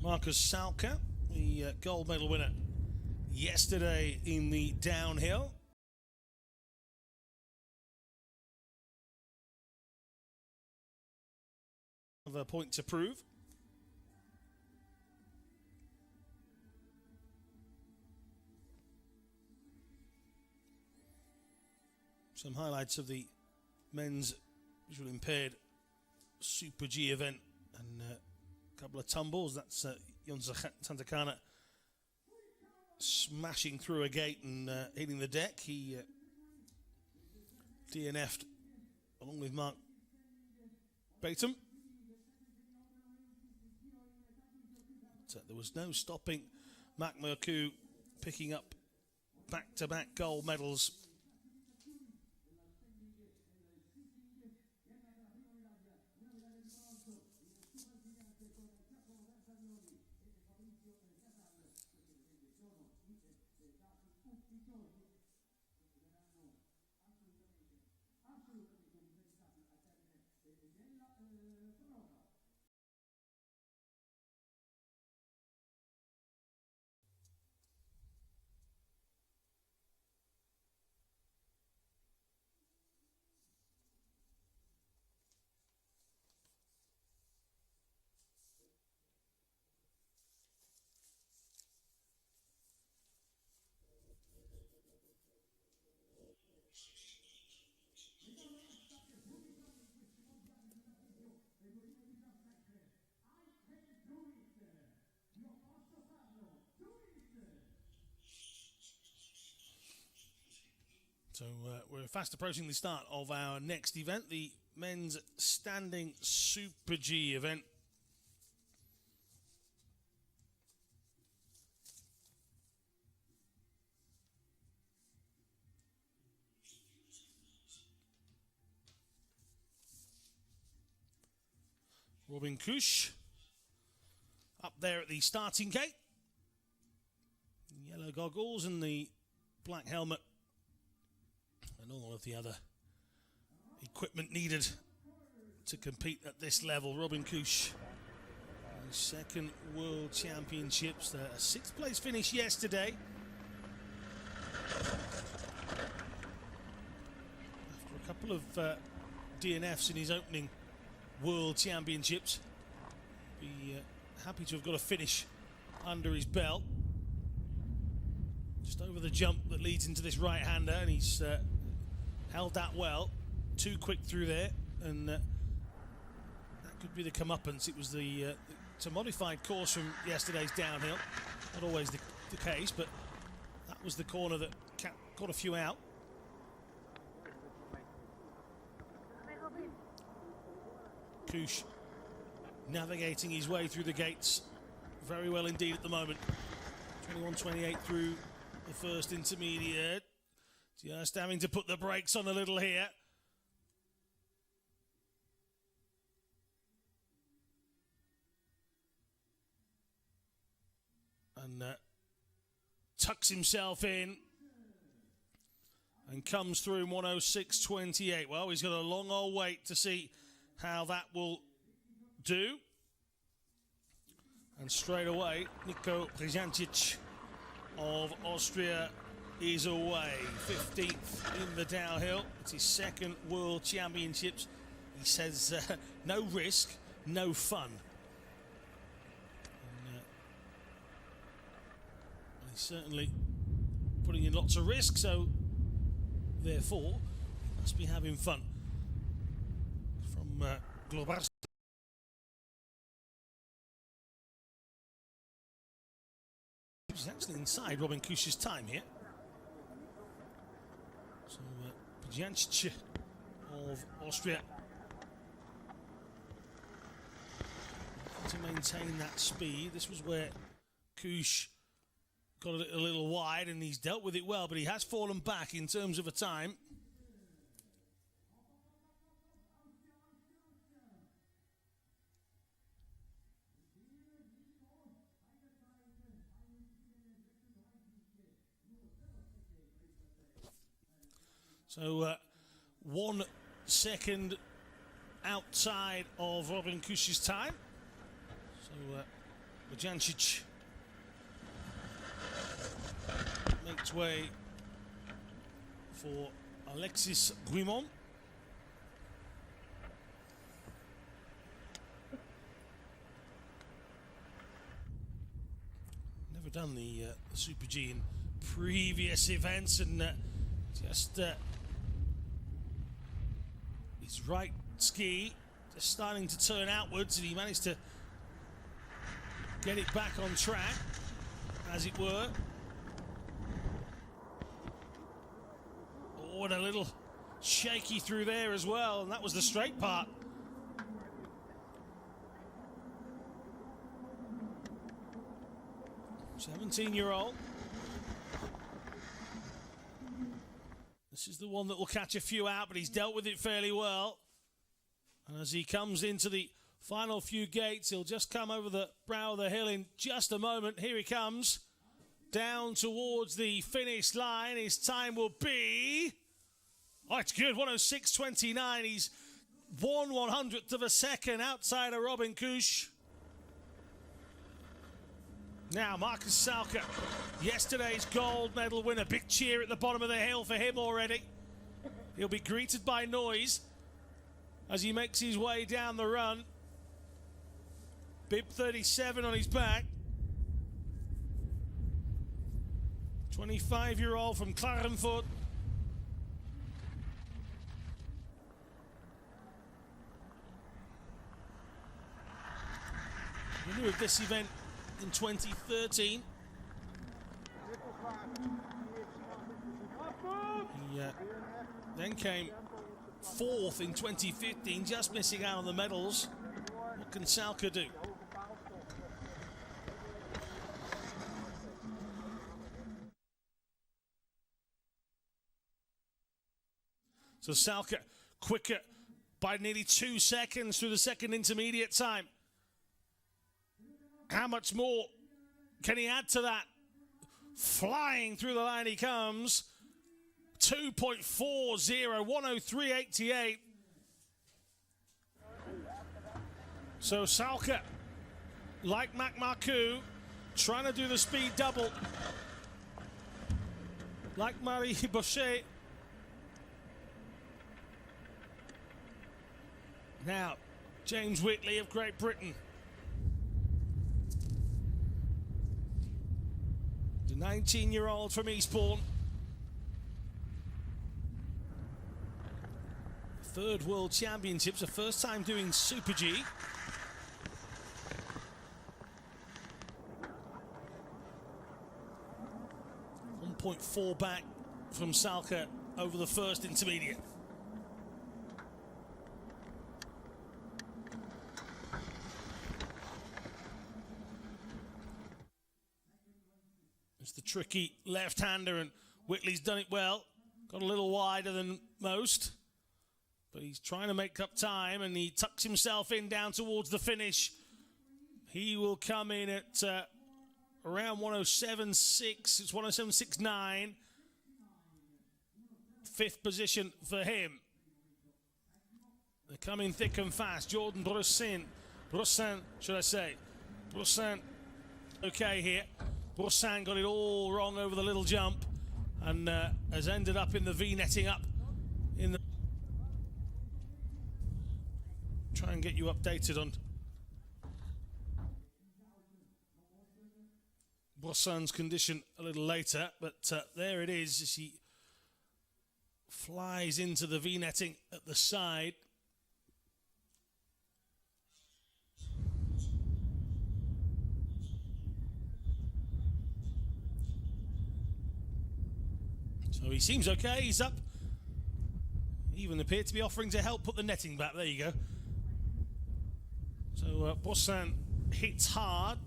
Markus Salccher, the gold medal winner yesterday in the downhill. Have a point to prove. Some highlights of the men's visual impaired Super G event, and a couple of tumbles. That's Jonsa Tantakana smashing through a gate and hitting the deck. He DNF'd along with Mark Batum. There was no stopping MARCOUX picking up back-to-back gold medals. So we're fast approaching the start of our next event, the men's standing Super G event. Robin Kusch up there at the starting gate. Yellow goggles and the black helmet, and all of the other equipment needed to compete at this level. Robin Kusch, second World Championships, a sixth place finish yesterday. After a couple of DNFs in his opening World Championships, be happy to have got a finish under his belt. Just over the jump that leads into this right-hander, and he's held that well. Too quick through there, and that could be the comeuppance. It was it's a modified course from yesterday's downhill. Not always the case, but that was the corner that got a few out. Kusch navigating his way through the gates very well indeed at the moment. 21.28 through the first intermediate. Just having to put the brakes on a little here. And tucks himself in and comes through in 106.28. Well, he's got a long old wait to see how that will do. And straight away, Nico Prjancic of Austria is away. 15th in the downhill. It's his second World Championships. He says no risk, no fun. And, he's certainly putting in lots of risk, so therefore he must be having fun. From Globarski. He's actually inside Robin Kusch's time here. So Pjancic of Austria to maintain that speed. This was where Kusch got a little wide, and he's dealt with it well, but he has fallen back in terms of a time. So 1 second outside of Robin Kusch's time. So Pjancic makes way for Alexis Guimont. Never done the Super G in previous events, and just his right ski just starting to turn outwards, and he managed to get it back on track, as it were. Oh, and a little shaky through there as well, and that was the straight part. "17-year-old. This is the one that will catch a few out, but he's dealt with it fairly well. And as he comes into the final few gates, he'll just come over the brow of the hill in just a moment. Here he comes, down towards the finish line. His time will be... Oh, it's good, 1:06.29. He's 1/100th of a second outside of Robin Kusch. Now, Markus Salcher, yesterday's gold medal winner. Big cheer at the bottom of the hill for him already. He'll be greeted by noise as he makes his way down the run. Bib 37 on his back. 25-year-old from Klagenfurt. Winner of this event in 2013. He then came 4th in 2015, just missing out on the medals. What can Salcher do? So Salcher quicker by nearly 2 seconds through the second intermediate time. How much more can he add to that? Flying through the line he comes. 2.40, 1:03.88. So Salcher, like MARCOUX, trying to do the speed double. Like Marie Bochet. Now, James Whitley of Great Britain. The 19-year-old from Eastbourne. Third World Championships, the first time doing Super G. .4 back from Salcher over the first intermediate. It's the tricky left-hander, and Whitley's done it well. Got a little wider than most, but he's trying to make up time, and he tucks himself in down towards the finish. He will come in at around 1:07.6. It's 1:07.69. Fifth position for him. They're coming thick and fast. Jordan Brossin, should I say. Brossin, okay here. Brossin got it all wrong over the little jump. and has ended up in the V-netting up in the... Try and get you updated on Brossan's condition a little later, but there it is as he flies into the V-netting at the side. So he seems okay, he's up. Even appeared to be offering to help put the netting back. There you go. So Brossan hits hard,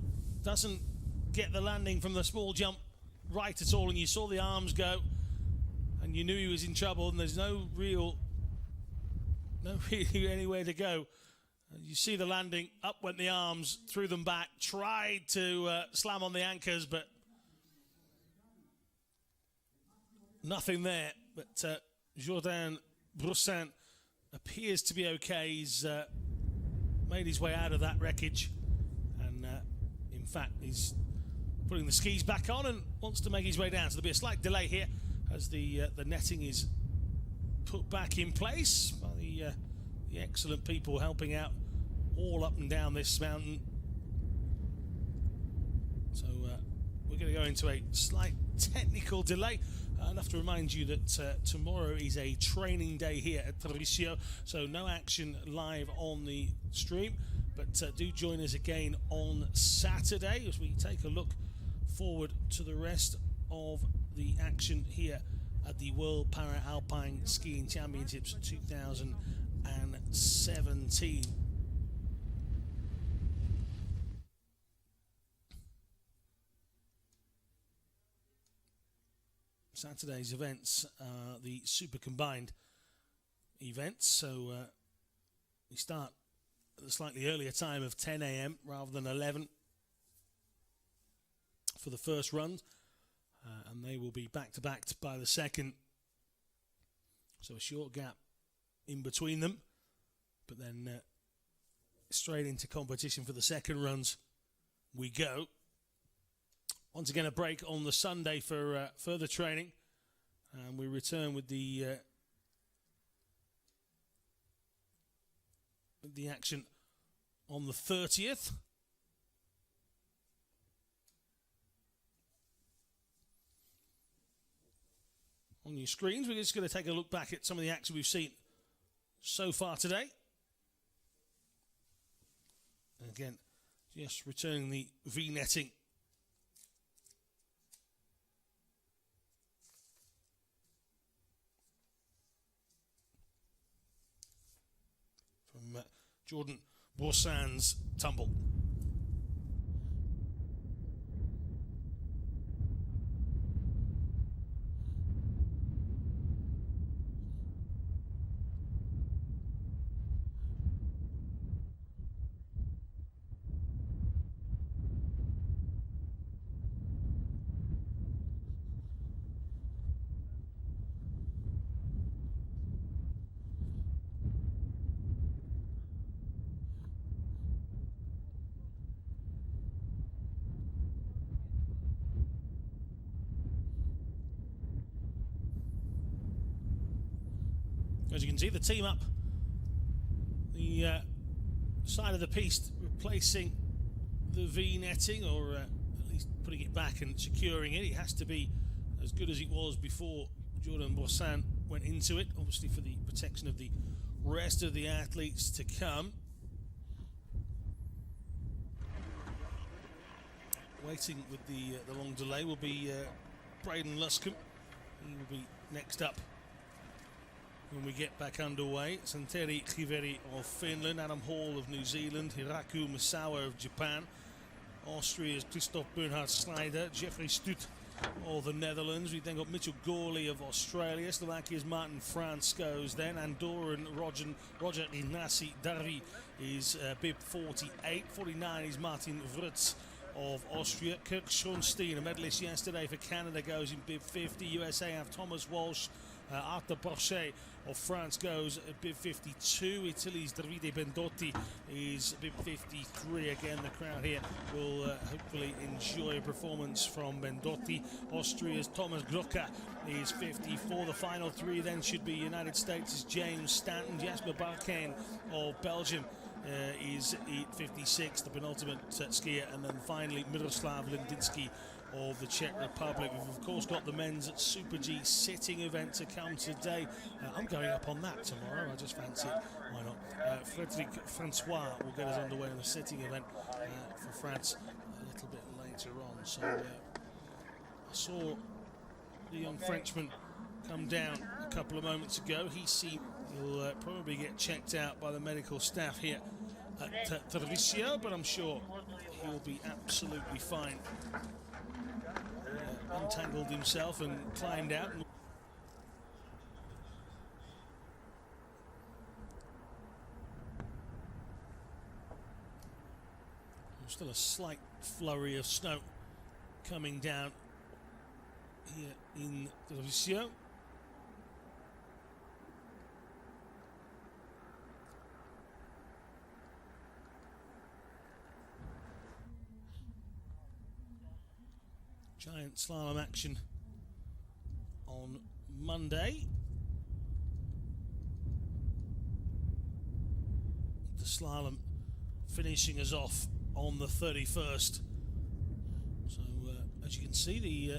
doesn't get the landing from the small jump right at all, and you saw the arms go, and you knew he was in trouble, and there's no really anywhere to go. You see the landing, up went the arms, threw them back, tried to slam on the anchors, but nothing there. But Jordan Brossan appears to be okay. He's made his way out of that wreckage, and in fact he's putting the skis back on and wants to make his way down. So there'll be a slight delay here as the netting is put back in place by the excellent people helping out all up and down this mountain. So we're going to go into a slight technical delay. Enough to remind you that tomorrow is a training day here at Tarvisio, so no action live on the stream, but do join us again on Saturday as we take a look forward to the rest of the action here at the World Para Alpine Skiing Championships 2017. Saturday's events are the super combined events, so we start at a slightly earlier time of 10 AM rather than 11 for the first run, and they will be back-to-back by the second, so a short gap in between them, but then straight into competition for the second runs we go. Once again, a break on the Sunday for further training, and we return with the action on the 30th. On your screens, we're just going to take a look back at some of the action we've seen so far today. And again, just returning the V-netting. From Jordan Brossan's tumble. As you can see, the team up the side of the piste, replacing the V-netting, or at least putting it back and securing it. It has to be as good as it was before Jordan Brossan went into it, obviously for the protection of the rest of the athletes to come. Waiting with the long delay will be Braden Luscombe. He will be next up when we get back underway. Santeri Chiveri of Finland, Adam Hall of New Zealand, Hiraku Misawa of Japan, Austria's Christoph Bernhard Snyder, Jeffrey Stutt of the Netherlands. We've then got Mitchell Gawley of Australia, Slovakia's Martin Franz goes then, Andorran Roger Ignasi Darvi is bib 48, 49 is Martin Vrutz of Austria. Kirk Schonstein, a medalist yesterday for Canada, goes in bib 50. USA have Thomas Walsh After BOCHET of France goes a bib 52, Italy's Davide Bendotti is bib 53. Again, the crowd here will hopefully enjoy a performance from Bendotti. Austria's Thomas Grocka is 54. The final three then should be United States' James Stanton. Jasper Barkane of Belgium is 56, the penultimate skier, and then finally Miroslav Lindinsky of the Czech Republic. We've of course got the men's Super G sitting event to come today. I'm going up on that tomorrow, I just fancy it, why not. Frederic Francois will get us underway on the sitting event for France a little bit later on. So I saw the young Frenchman come down a couple of moments ago. He'll probably get checked out by the medical staff here at Tarvisio, but I'm sure he'll be absolutely fine. Untangled himself and climbed out. Still a slight flurry of snow coming down here in Tarvisio. Giant slalom action on Monday. The slalom finishing us off on the 31st. So as you can see,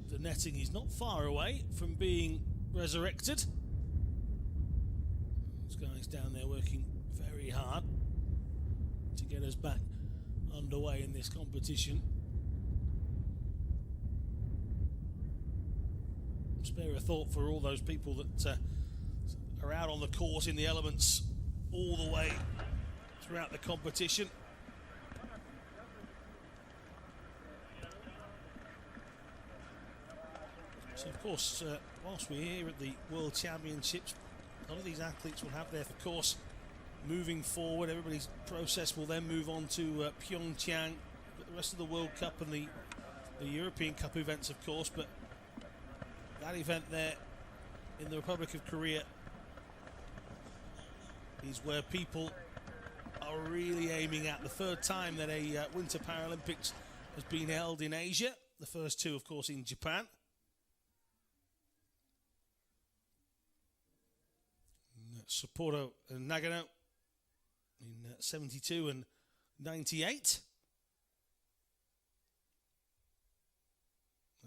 the netting is not far away from being resurrected. Those guys down there working very hard to get us back underway in this competition. Spare a thought for all those people that are out on the course in the elements all the way throughout the competition. So of course, whilst we're here at the World Championships, a lot of these athletes will have their course moving forward. Everybody's process will then move on to Pyeongchang, the rest of the World Cup and the European Cup events, of course, but that event there in the Republic of Korea is where people are really aiming at. The third time that a Winter Paralympics has been held in Asia. The first two, of course, in Japan. Sapporo and Nagano in 72 and 98.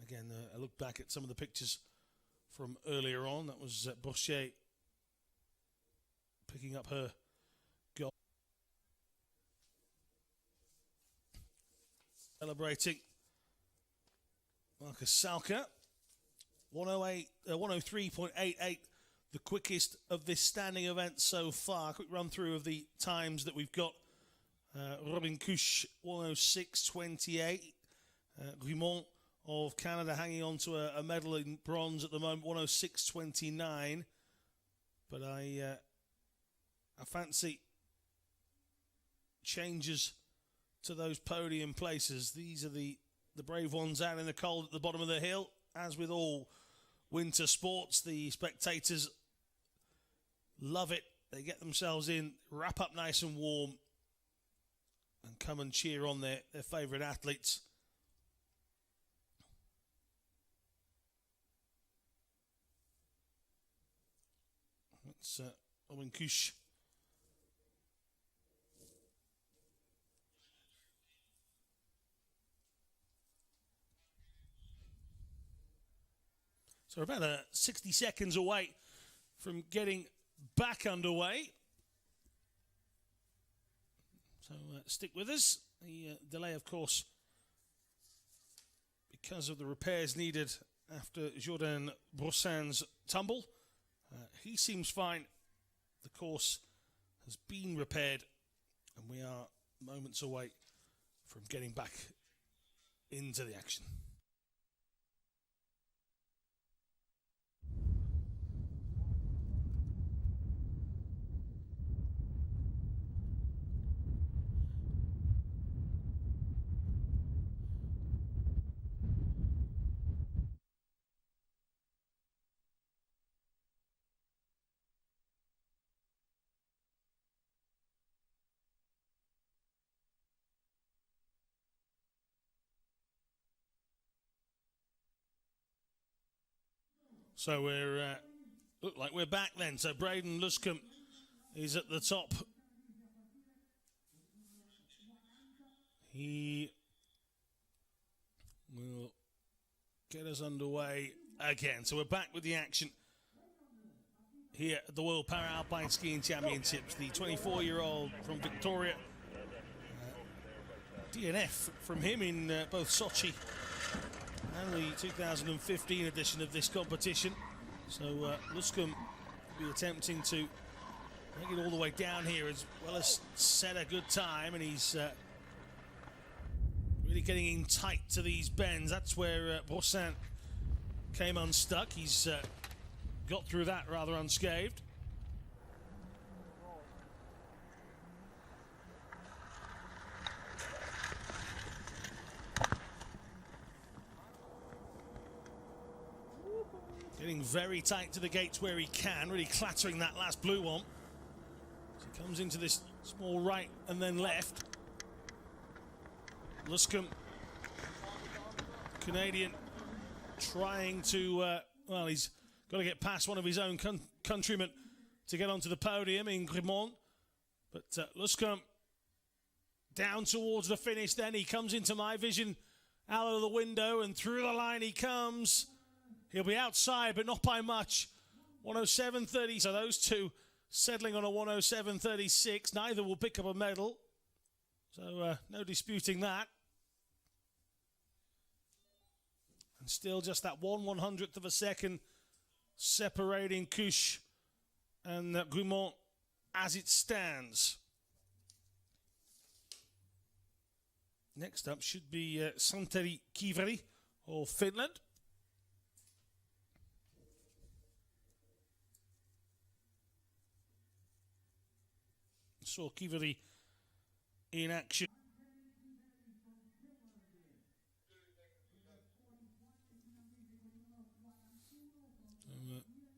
Again, I look back at some of the pictures from earlier on. That was BOCHET picking up her goal. Celebrating Markus Salka. 103.88, the quickest of this standing event so far. Quick run through of the times that we've got. Robin Kusch, 106.28. Guimont of Canada hanging on to a medal in bronze at the moment, 106.29. But I fancy changes to those podium places. These are the brave ones out in the cold at the bottom of the hill. As with all winter sports, the spectators love it. They get themselves in, wrap up nice and warm, and come and cheer on their favourite athletes. That's Owen Kusch. So we're about 60 seconds away from getting back underway. So stick with us. The delay, of course, because of the repairs needed after Jordan Brossin's tumble. He seems fine. The course has been repaired, and we are moments away from getting back into the action. So we're look like we're back then. So Braden Luscombe is at the top. He will get us underway again. So we're back with the action here at the World Para Alpine Skiing Championships. The 24-year-old from Victoria. DNF from him in both Sochi and the 2015 edition of this competition. So Luscombe will be attempting to make it all the way down here as well as set a good time, and he's really getting in tight to these bends. That's where Brossin came unstuck. He's got through that rather unscathed. Getting very tight to the gates where he can, really clattering that last blue one. So he comes into this small right and then left. Luscombe, Canadian, trying to, well, he's got to get past one of his own countrymen to get onto the podium in Grimont. But Luscombe down towards the finish then. He comes into my vision out of the window and through the line he comes. He'll be outside, but not by much. 107.30, so those two settling on a 107.36. Neither will pick up a medal. So no disputing that. And still just that 1/100th of a second separating Cuche and Grimont as it stands. Next up should be Santeri Kiveri of Finland. Saw Kiveri in action.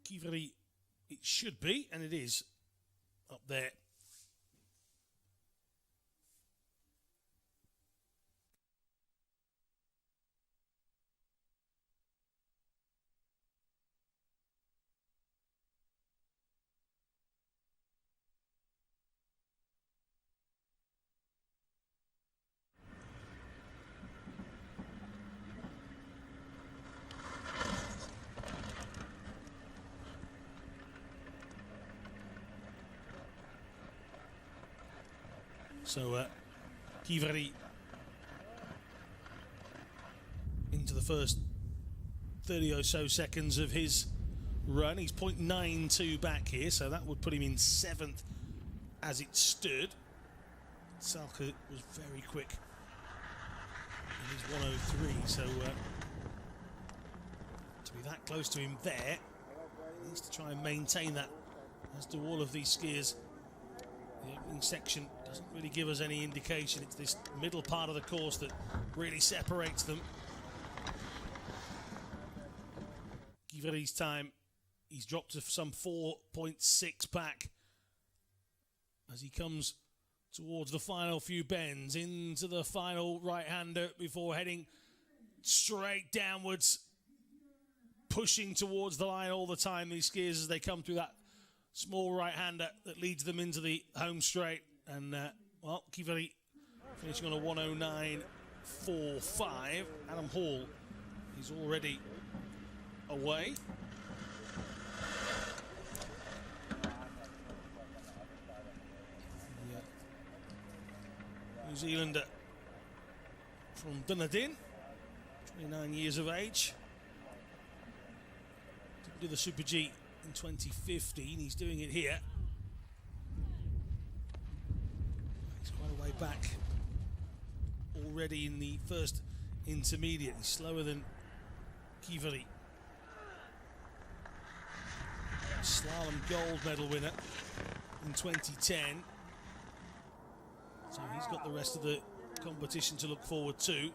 Kiveri, it should be, and it is up there. So Kiveri into the first 30 or so seconds of his run. He's 0.92 back here, so that would put him in 7th as it stood. SALCHER was very quick in his 103, so to be that close to him there, he needs to try and maintain that, as do all of these skiers. The opening section doesn't really give us any indication. It's this middle part of the course that really separates them. Kiveri's time, he's dropped to some 4.6 back as he comes towards the final few bends into the final right-hander before heading straight downwards, pushing towards the line all the time, these skiers, as they come through that small right-hander that leads them into the home straight. And, well, Kiveri finishing on a 109.45. Adam Hall is already away. New Zealander from Dunedin, 29 years of age. Didn't do the Super G in 2015, he's doing it here. He's quite a way back already in the first intermediate. He's slower than Kiveri. Slalom gold medal winner in 2010. So he's got the rest of the competition to look forward to.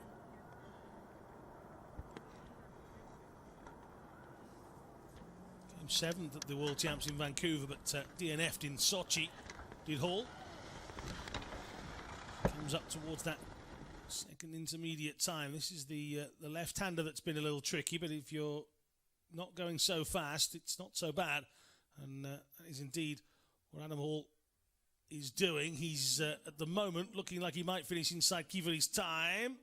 Came 7th at the World Champs in Vancouver, but DNF'd in Sochi, did Hall. Comes up towards that second intermediate time. This is the left-hander that's been a little tricky, but if you're not going so fast. It's not so bad. And that is indeed what Adam Hall is doing. He's, at the moment, looking like he might finish inside Kivari's time.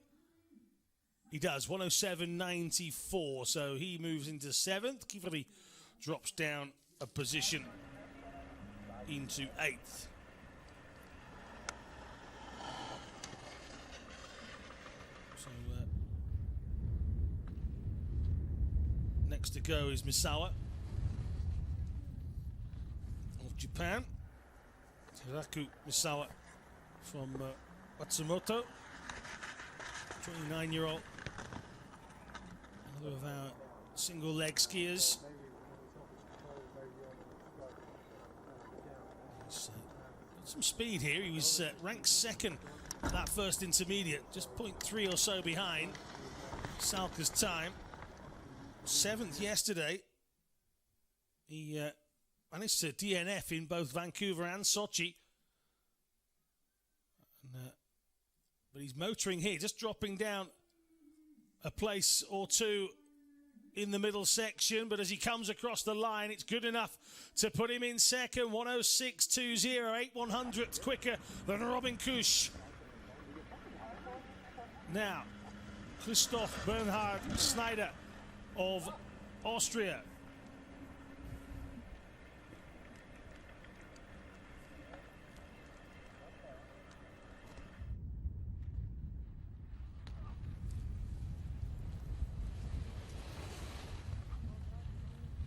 He does, 107.94. So he moves into 7th. Kivari drops down a position into 8th. So next to go is Misawa of Japan. KRAKO Misawa from Matsumoto, 29-year-old. Another of our single leg skiers. He's got some speed here. He was ranked 2nd at that first intermediate, just 0.3 or so behind Salcher's time. 7th yesterday. He managed to DNF in both Vancouver and Sochi. And, but he's motoring here, just dropping down a place or two in the middle section. But as he comes across the line, it's good enough to put him in 2nd. 106.20, 8/100ths quicker than Robin Kusch. Now, Christoph Bernhard Schneider of Austria.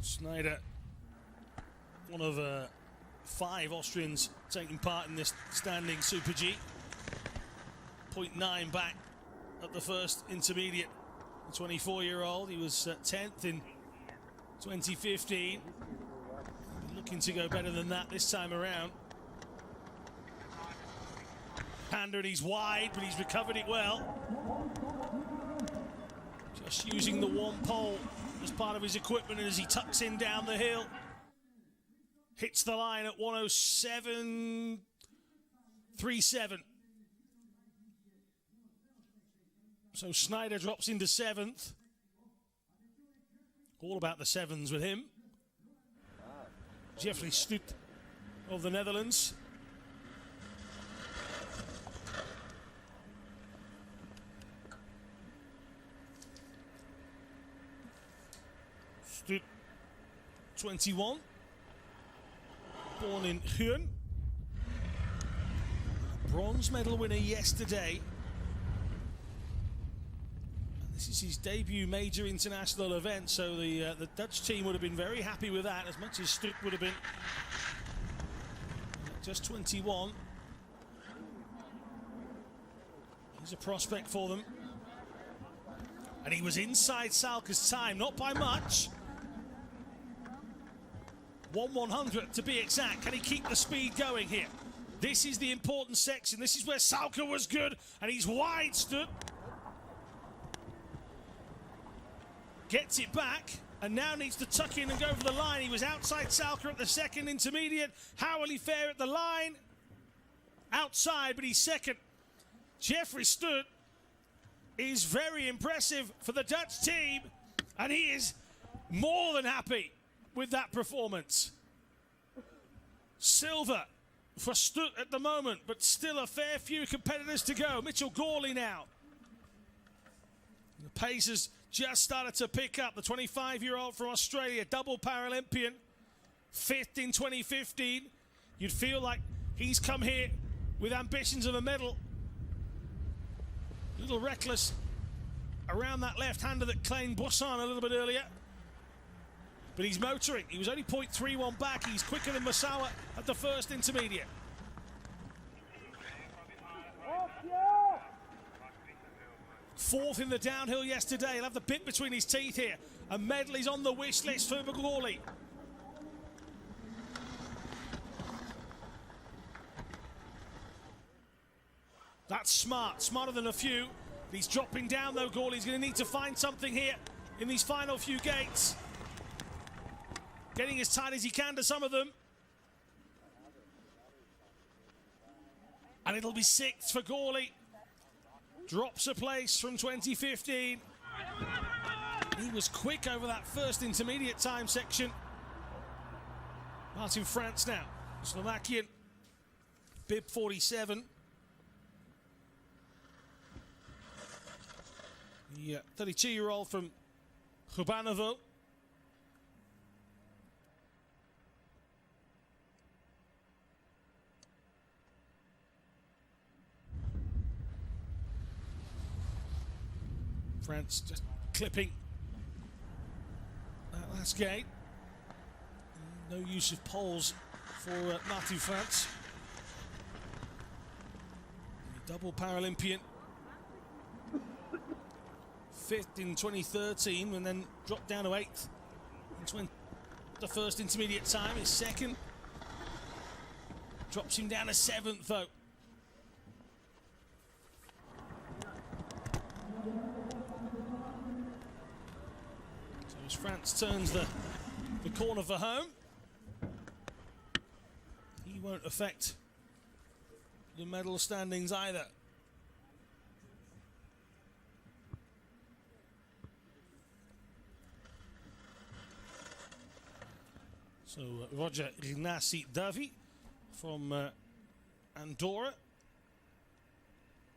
Schneider, one of 5 Austrians taking part in this standing Super G. 0.9 back at the first intermediate. The 24-year-old, he was 10th in 2015. Looking to go better than that this time around. Panda, and he's wide, but he's recovered it well. Just using the one pole as part of his equipment, and as he tucks in down the hill, hits the line at 107.37. So Schneider drops into 7th. All about the 7s with him. Jeffrey Stoet of the Netherlands. Stoet, 21. Born in Huon. Bronze medal winner yesterday. This is his debut major international event, so the Dutch team would have been very happy with that, as much as Stoet would have been. Just 21. He's a prospect for them. And he was inside Salcher's time, not by much. 1/100th to be exact. Can he keep the speed going here? This is the important section. This is where Salcher was good, and he's wide, Stoet. Gets it back, and now needs to tuck in and go for the line. He was outside Salcher at the second intermediate. How will he fare at the line? Outside, but he's 2nd. Jeffrey Stoet is very impressive for the Dutch team, and he is more than happy with that performance. Silver for Stoet at the moment, but still a fair few competitors to go. Mitchell Gawley now. The pace has just started to pick up. The 25-year-old from Australia, double Paralympian, 5th in 2015. You'd feel like he's come here with ambitions of a medal. A little reckless around that left-hander that claimed Boisson a little bit earlier. But he's motoring. He was only 0.31 back. He's quicker than Misawa at the first intermediate. Fourth in the downhill yesterday. He'll have the bit between his teeth here. A medal is on the wish list for Gawley. That's smart, smarter than a few. He's dropping down though, Gawley. He's going to need to find something here in these final few gates. Getting as tight as he can to some of them. And it'll be 6th for Gawley. Drops a place from 2015. He was quick over that first intermediate time section. Martin France now, Slovakian, bib 47. The 32-year-old from Hubanovo. France just clipping that last gate. No use of poles for Martin France. The double Paralympian. Fifth in 2013 and then dropped down to 8th in the first intermediate time. His second drops him down to 7th though. So as France turns the corner for home, he won't affect the medal standings either. So Roger Ignasi Davi from Andorra,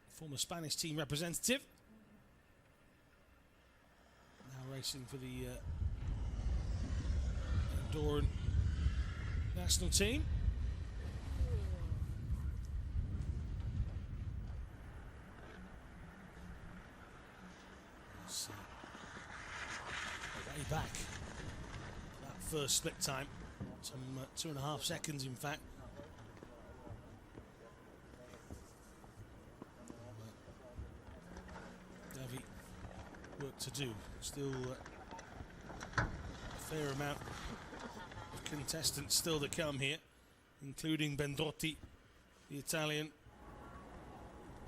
former Spanish team representative, now racing for the Andorran national team. So, way back, that first split time. Some 2.5 seconds, in fact. Davi, work to do. Still a fair amount of contestants still to come here, including Bendrotti, the Italian,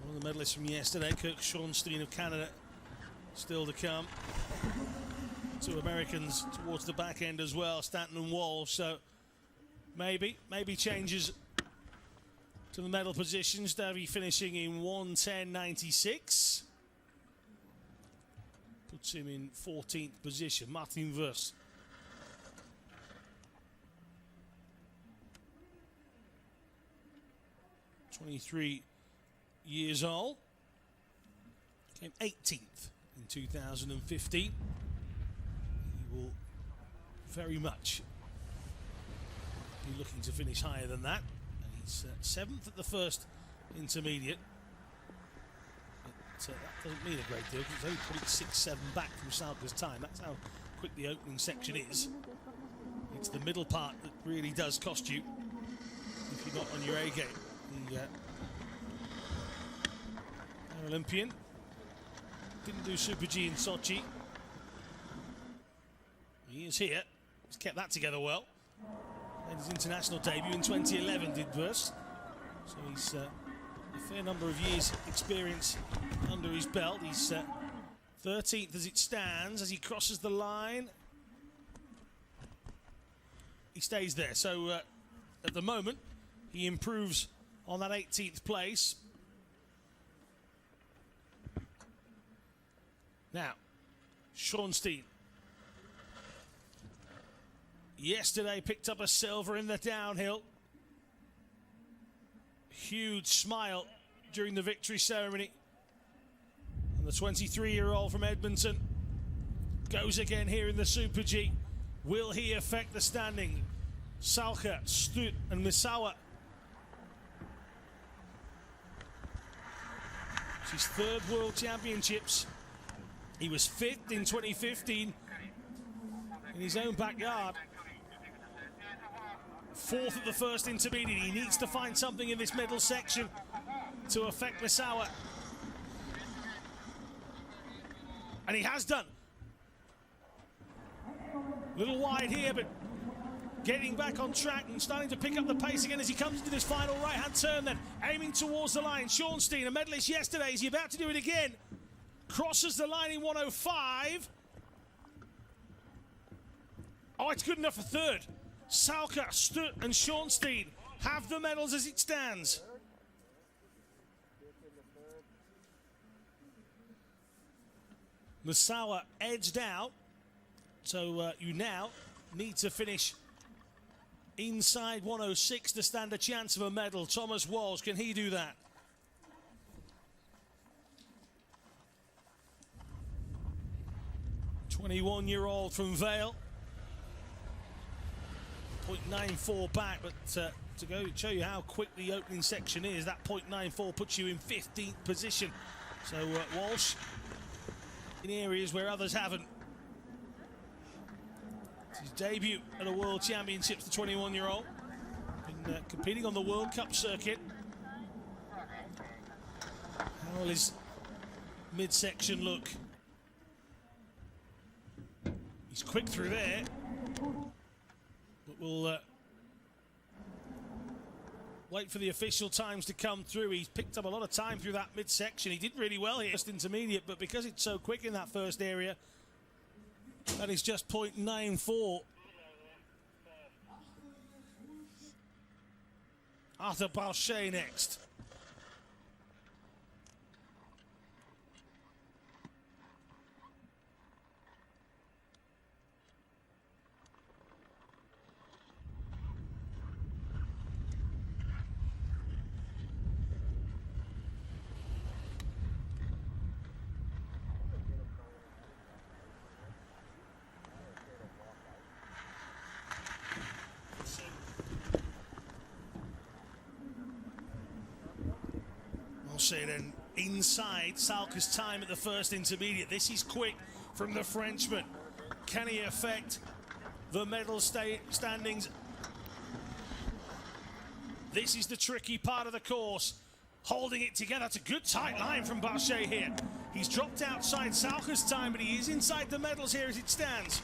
one of the medalists from yesterday, Kirk Schornstein of Canada, still to come. 2 Americans towards the back end as well, Stanton and Walsh. So maybe changes to the medal positions. Davi finishing in 1:10.96. Puts him in 14th position. Martin Vers. (23 years old). Came 18th in 2015. Will very much be looking to finish higher than that, and he's 7th at the first intermediate. But that doesn't mean a great deal because he's only 0.67 back from Salcher's time. That's how quick the opening section is. It's the middle part that really does cost you if you're not on your A game. The Paralympian didn't do Super G in Sochi. He is here. He's kept that together well. Made his international debut in 2011, did Vers. So he's a fair number of years' experience under his belt. He's 13th as it stands. As he crosses the line, he stays there. So at the moment, he improves on that 18th place. Now, Schornstein. Yesterday picked up a silver in the downhill. Huge smile during the victory ceremony. And the 23-year-old from Edmonton goes again here in the Super G. Will he affect the standing? Salcher, Stut and Misawa. It's his 3rd World Championships. He was 5th in 2015 in his own backyard. 4th at the first intermediate. He needs to find something in this middle section to affect Misawa. And he has done. A little wide here, but getting back on track and starting to pick up the pace again as he comes into this final right-hand turn then. Aiming towards the line. Schornstein, a medalist yesterday. Is he about to do it again? Crosses the line in 1:05. Oh, it's good enough for 3rd. Salcher, Stut and Schornstein have the medals as it stands. Misawa edged out. So you now need to finish inside 106 to stand a chance of a medal. Thomas Walsh, can he do that? '21-year-old from Vale. 0.94 back, but to go show you how quick the opening section is, that 0.94 puts you in 15th position. So Walsh in areas where others haven't. It's his debut at a World Championships, the 21-year-old. Been competing on the World Cup circuit. How will his midsection look? He's quick through there, but we'll wait for the official times to come through. He's picked up a lot of time through that midsection. He did really well here, just intermediate, but because it's so quick in that first area, that is just 0.94. Arthur Balchet next. Then inside Salcher's time at the first intermediate. This is quick from the Frenchman. Can he affect the medal standings? This is the tricky part of the course. Holding it together. It's a good tight line from Balchet here. He's dropped outside Salcher's time, but he is inside the medals here as it stands.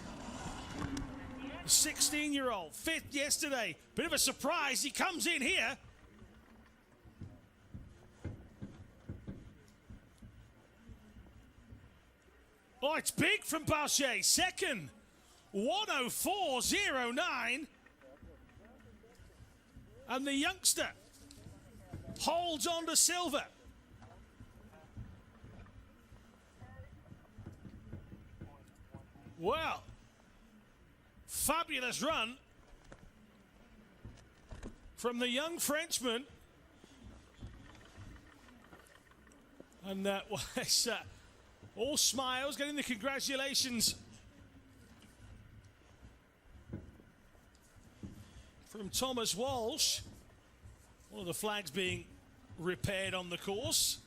16-year-old, fifth yesterday. Bit of a surprise. He comes in here. Oh, it's big from Balchet. Second, 104.09. And the youngster holds on to silver. Well, fabulous run from the young Frenchman. And it's all smiles, getting the congratulations from Thomas Walsh. One of the flags being repaired on the course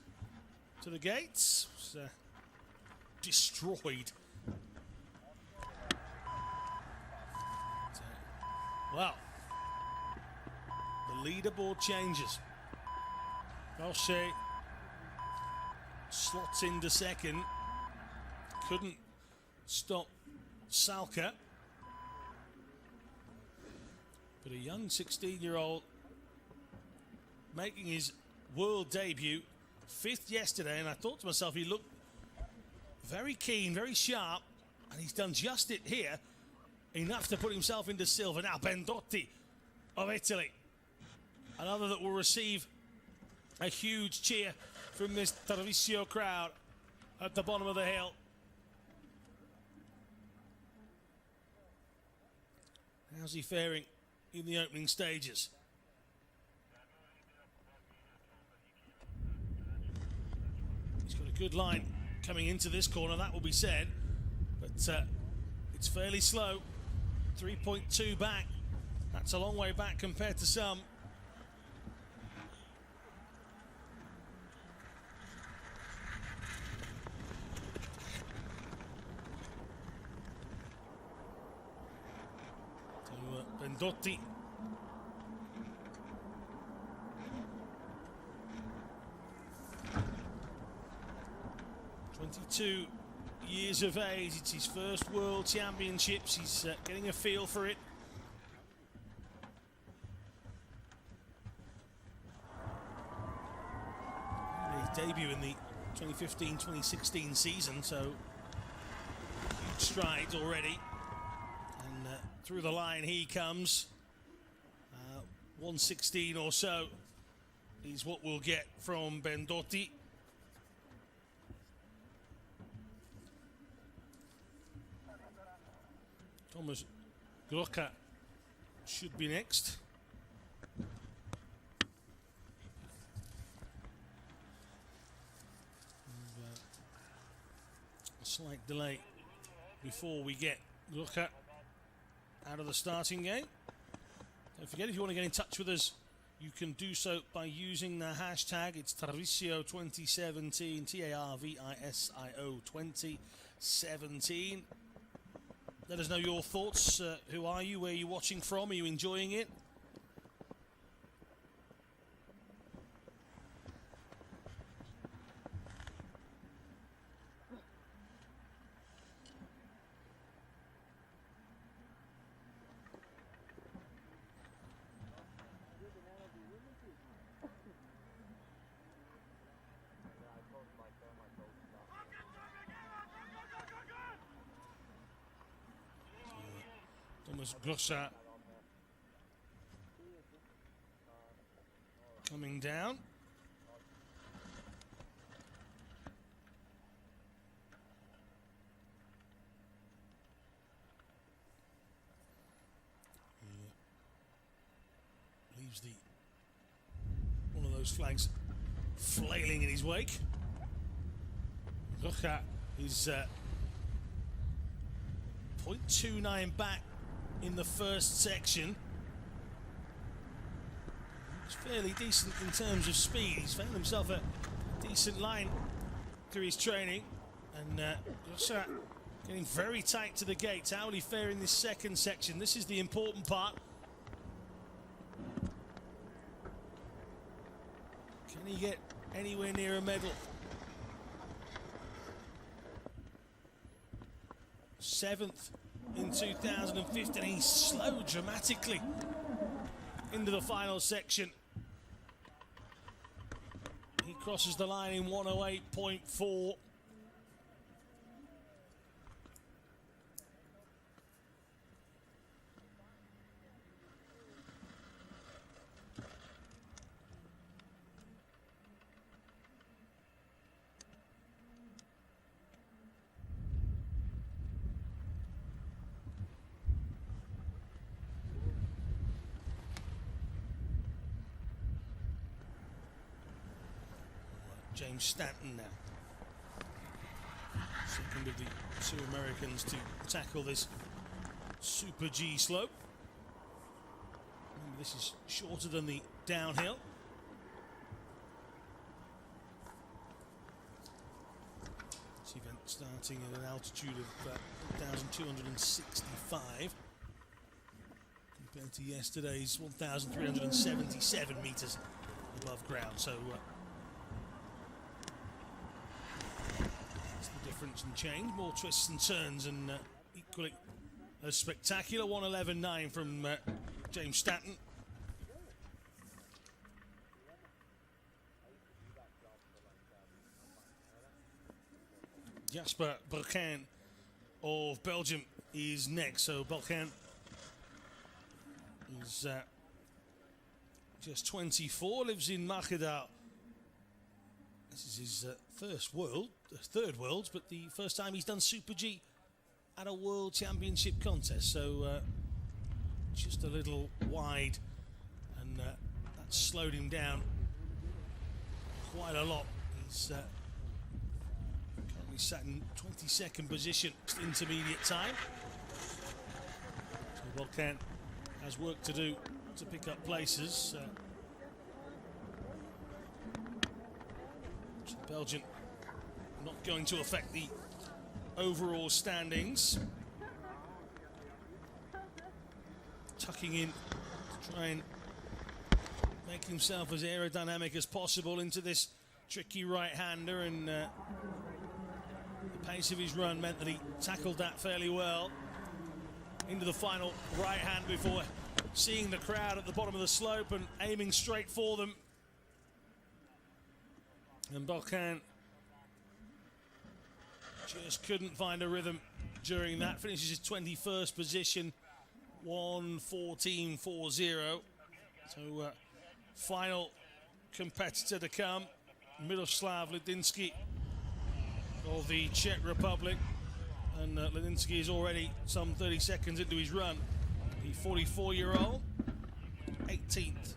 to the gates. It's, destroyed. Well, the leaderboard changes. Balchet slots into second. Couldn't stop Salcher. But a young 16-year-old making his world debut, fifth yesterday, and I thought to myself, he looked very keen, very sharp, and he's done just it here, enough to put himself into silver. Now Bendotti of Italy, another that will receive a huge cheer from this Tarvisio crowd at the bottom of the hill. How's he faring in the opening stages? He's got a good line coming into this corner, that will be said, but it's fairly slow. 3.2 back. That's a long way back compared to some. Bendotti. "22 years of age, it's his first World Championships. He's getting a feel for it. His debut in the 2015-2016 season, so huge strides already. And through the line he comes. 116 or so is what we'll get from Bendotti. Thomas KRAKO should be next. A slight delay before we get KRAKO out of the starting game. Don't forget, if you want to get in touch with us, you can do so by using the hashtag. It's Tarvisio 2017, Tarvisio 2017. Let us know your thoughts. Who are you? Where are you watching from? Are you enjoying it? Thomas KRAKO coming down. Leaves one of those flags flailing in his wake. KRAKO is 0.29 back in the first section. It's fairly decent in terms of speed. He's found himself a decent line through his training, and KRAKO getting very tight to the gates. How will he fare in this second section? This is the important part. Can he get anywhere near a medal? 7th in 2015. He's slowed dramatically into the final section. He crosses the line in 108.4. James Stanton now. Second of the two Americans to tackle this Super G slope. Remember, this is shorter than the downhill. This event starting at an altitude of 1,265 compared to yesterday's 1,377 meters above ground. So difference and change, more twists and turns, and equally a spectacular 1:11.9 from James Stanton. Jasper Belgium of Belgium is next. So Belgium is just 24, lives in Marcadal. This is his third Worlds, but the first time he's done Super G at a World Championship contest. So just a little wide, and that slowed him down quite a lot. He's currently sat in 22nd position, intermediate time. So Belgium has work to do to pick up places. Belgium not going to affect the overall standings. Tucking in to try and make himself as aerodynamic as possible into this tricky right-hander, and the pace of his run meant that he tackled that fairly well into the final right-hand before seeing the crowd at the bottom of the slope and aiming straight for them. And Belgium just couldn't find a rhythm during that. Finishes his 21st position, 1:14.40. So final competitor to come, Miroslav Lidinsky of the Czech Republic. and Ladinsky is already some 30 seconds into his run. The 44-year-old, 18th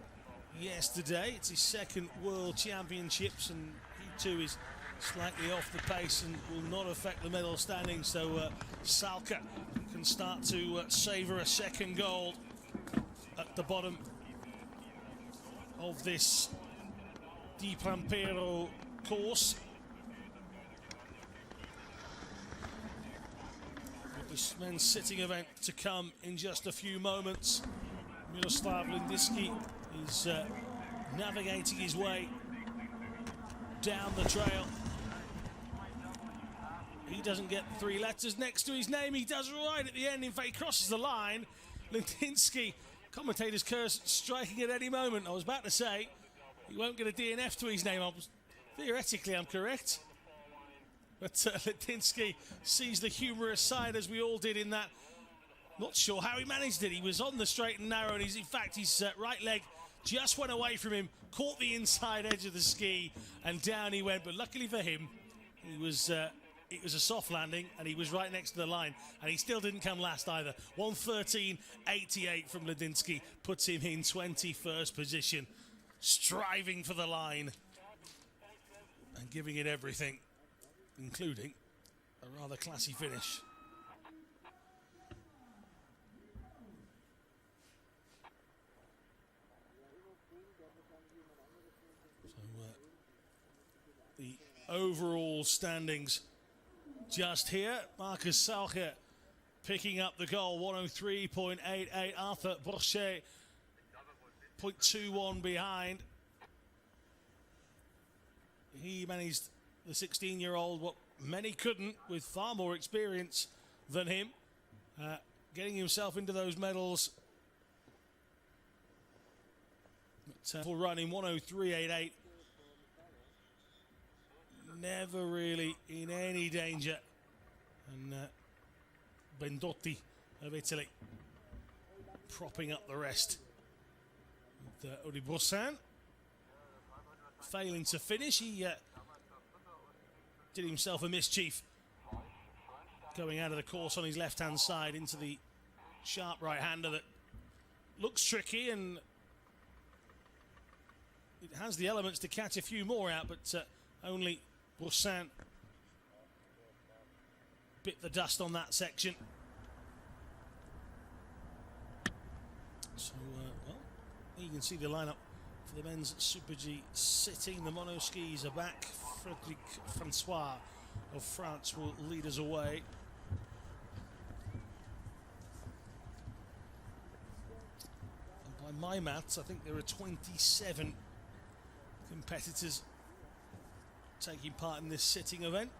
yesterday. It's his second World Championships, and he too is slightly off the pace and will not affect the medal standing. So SALCHER can start to savour a second gold at the bottom of this Di Pampero course. With this men's sitting event to come in just a few moments. Miroslav Ladinsky is navigating his way down the trail. He doesn't get 3 letters next to his name. He does right at the end. In fact, he crosses the line. Ladinsky, commentators curse, striking at any moment. I was about to say he won't get a DNF to his name. Theoretically, I'm correct. But Ladinsky sees the humorous side, as we all did in that. Not sure how he managed it. He was on the straight and narrow, and in fact, his right leg just went away from him, caught the inside edge of the ski, and down he went. But luckily for him, it was a soft landing, and he was right next to the line, and he still didn't come last either. 1:13.88 from Ladinsky puts him in 21st position, striving for the line and giving it everything, including a rather classy finish. The overall standings just here. Markus SALCHER picking up the goal, 103.88. Arthur Bochet, 0.21 behind. He managed, the 16-year-old, what many couldn't, with far more experience than him, getting himself into those medals. Full run in 103.88. Never really in any danger. And Bendotti of Italy propping up the rest. Odi Brossan failing to finish. He did himself a mischief going out of the course on his left-hand side into the sharp right-hander that looks tricky, and it has the elements to catch a few more out, but only Brossan bit the dust on that section. So, well, you can see the lineup for the men's Super G sitting. The mono skis are back. Frédéric Francois of France will lead us away. And by my maths, I think there are 27 competitors taking part in this sitting event.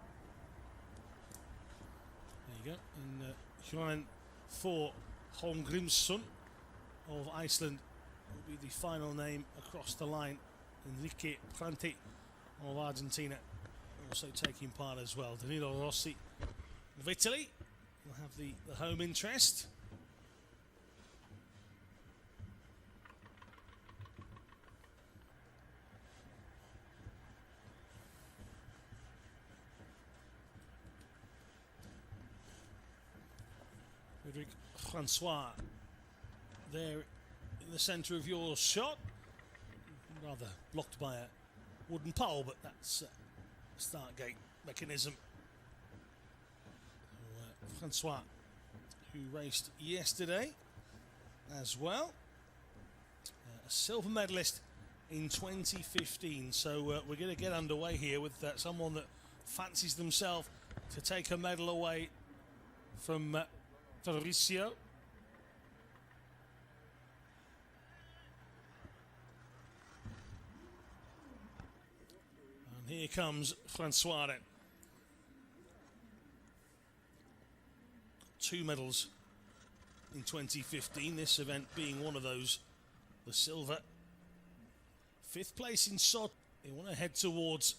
There you go. And Hjoen for Holmgrimsson of Iceland will be the final name across the line. Enrique Franti of Argentina also taking part as well. Danilo Rossi of Italy will have the home interest. Frédéric Francois there in the centre of your shot, rather blocked by a wooden pole, but that's a start gate mechanism. So, Francois, who raced yesterday as well, a silver medalist in 2015. So we're going to get underway here with someone that fancies themselves to take a medal away from Tarvisio. And here comes Francois then. 2 medals in 2015, this event being one of those, the silver. 5th place in Sochi. They want to head towards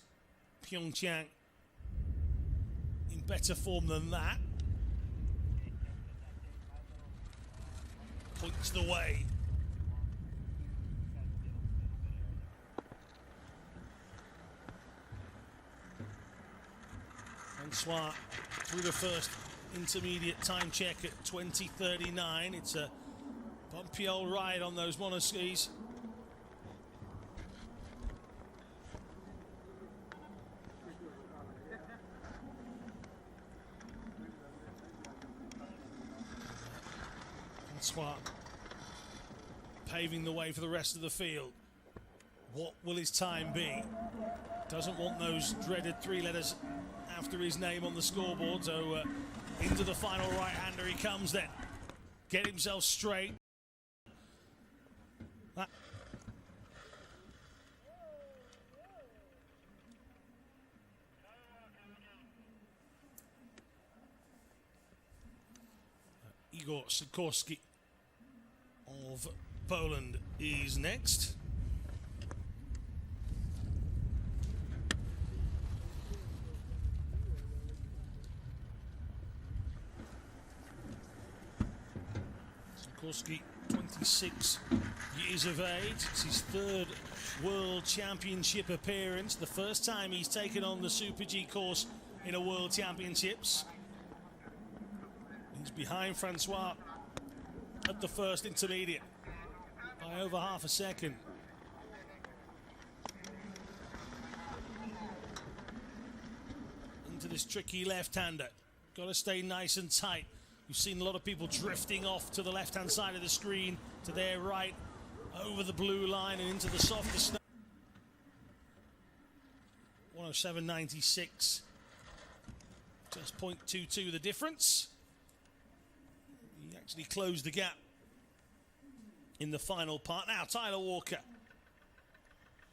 Pyeongchang in better form than that. Points the way. Francois through the first intermediate time check at 20:39. It's a bumpy old ride on those monoskis. Francois paving the way for the rest of the field. What will his time be? Doesn't want those dreaded 3 letters after his name on the scoreboard, so into the final right-hander he comes then. Get himself straight. Igor Sikorski of Poland is next. Sikorski, 26 years of age. It's his 3rd World Championship appearance. The first time he's taken on the Super G course in a World Championships. He's behind Francois at the first intermediate by over half a second. Into this tricky left-hander. Got to stay nice and tight. You've seen a lot of people drifting off to the left-hand side of the screen, to their right, over the blue line and into the softer snow. 107.96. Just 0.22 the difference. He actually closed the gap in the final part. Now Tyler Walker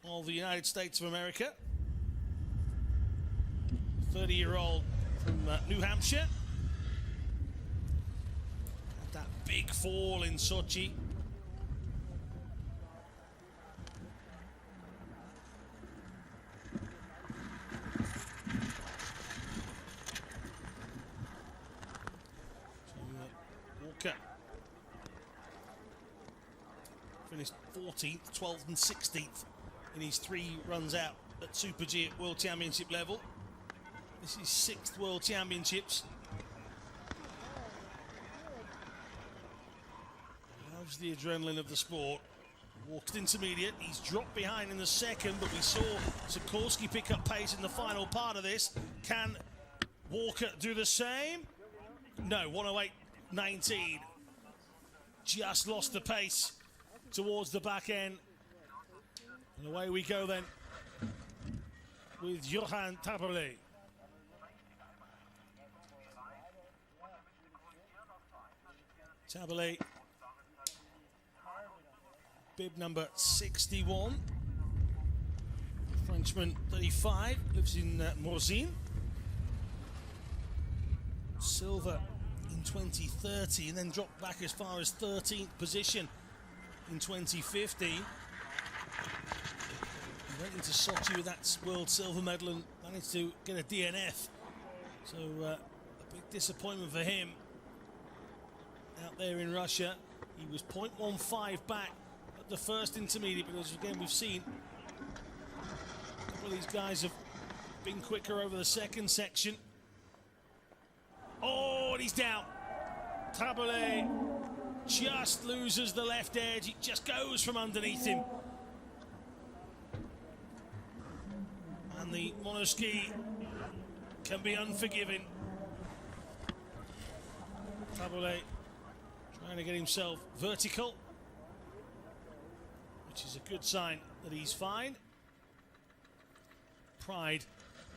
of the United States of America. 30-year-old from New Hampshire. Had that big fall in Sochi. Walker finished 14th, 12th and 16th in his 3 runs out at Super G at World Championship level. This is 6th World Championships. Loves the adrenaline of the sport. Walked intermediate, he's dropped behind in the second, but we saw Sikorski pick up pace in the final part of this. Can Walker do the same? No, 108.19. Just lost the pace towards the back end. And away we go then with Johan Taberle. Taberle, bib number 61. Frenchman, 35, lives in Morzine. Silver in 2030 and then dropped back as far as 13th position in 2015. He went into Sochi with that world silver medal and managed to get a DNF. So a big disappointment for him out there in Russia. He was 0.15 back at the first intermediate, but as again we've seen, a couple of these guys have been quicker over the second section. Oh, and he's down. Taberle just loses the left edge. It just goes from underneath him. And the monoski can be unforgiving. Taberle trying to get himself vertical, which is a good sign that he's fine. Pride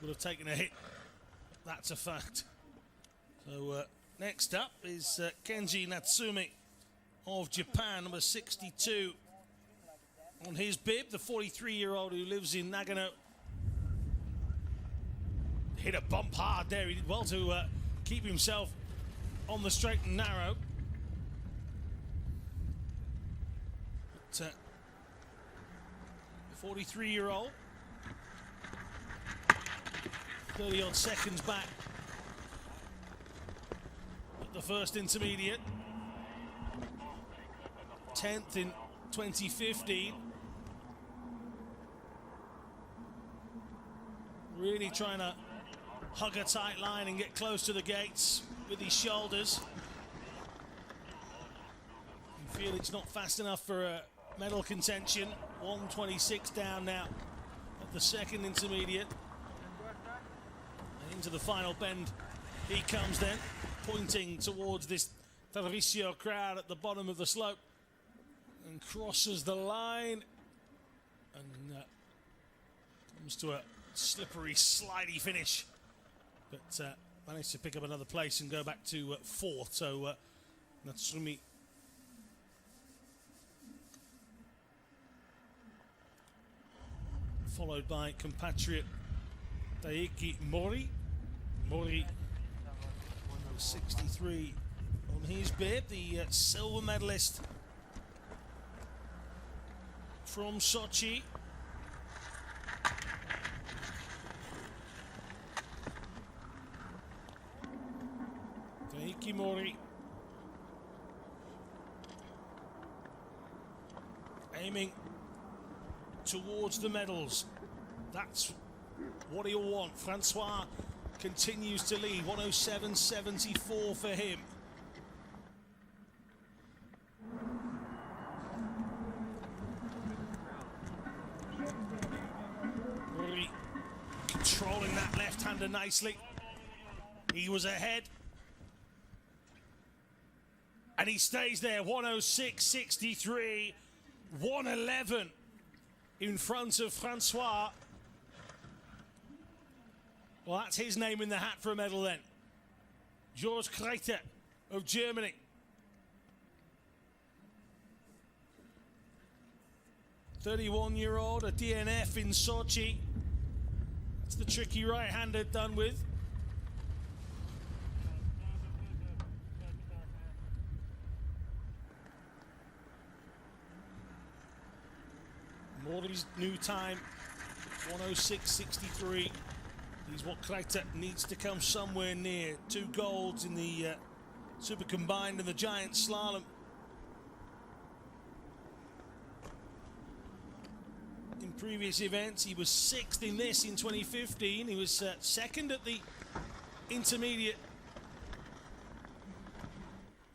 would have taken a hit. That's a fact. So next up is Kenji Natsumi of Japan, number 62 on his bib, the 43-year-old who lives in Nagano. Hit a bump hard there. He did well to keep himself on the straight and narrow. But 43-year-old, 30-odd seconds back at the first intermediate. 10th in 2015. Really trying to hug a tight line and get close to the gates with his shoulders. You feel it's not fast enough for a medal contention. 126 down now at the second intermediate. And into the final bend he comes then, pointing towards this Tarvisio crowd at the bottom of the slope. And crosses the line. And comes to a slippery, slidey finish. But managed to pick up another place and go back to fourth. So Natsumi followed by compatriot Taiki Mori. Mori 63 on his bib, the silver medalist from Sochi. Taiki Mori aiming towards the medals. That's what he'll want. Francois continues to lead, 107.74 for him. Mori controlling that left-hander nicely. He was ahead. And he stays there, 106.63, 111 in front of Francois. Well, that's his name in the hat for a medal then. George Kreiter of Germany. .31-year-old, a DNF in Sochi. That's the tricky right-hander done with. Mori's new time, 106.63. Is what Kreiter needs to come somewhere near. 2 golds in the super combined and the giant slalom. In previous events, he was 6th in this in 2015. He was 2nd at the intermediate.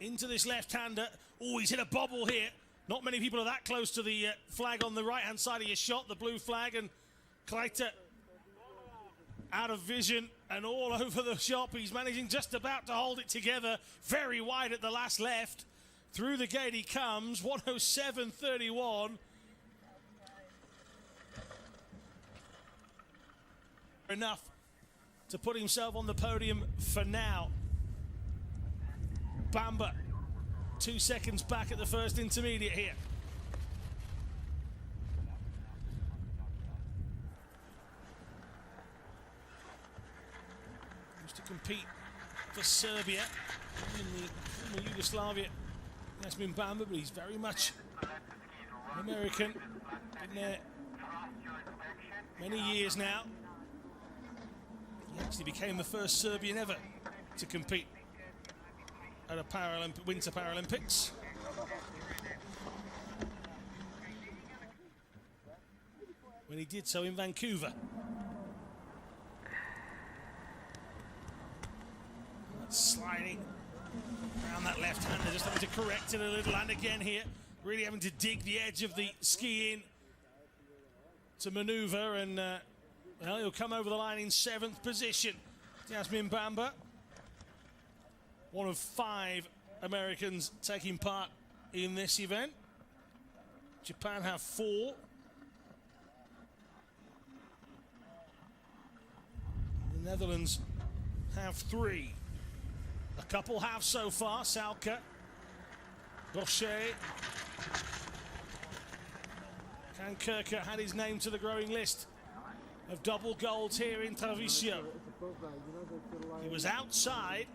Into this left-hander. Oh, he's hit a bobble here. Not many people are that close to the flag on the right-hand side of your shot, the blue flag, and Kreiter out of vision and all over the shop. He's managing just about to hold it together. Very wide at the last left. Through the gate he comes, 107.31. Enough to put himself on the podium for now. Bamba, 2 seconds back at the first intermediate here. Compete for Serbia in the former Yugoslavia. Jasmin Bamba, but he's very much American. Been there many years now. He actually became the first Serbian ever to compete at a Winter Paralympics. When he did so in Vancouver. Sliding around that left-hander, just having to correct it a little, and again here, really having to dig the edge of the ski in to maneuver, and well, he'll come over the line in 7th position. Jasmin Bamba, one of 5 Americans taking part in this event. Japan have 4. The Netherlands have 3. A couple have so far, SALCHER, BOCHET. Can KURKA had his name to the growing list of double golds here in Tarvisio. He was outside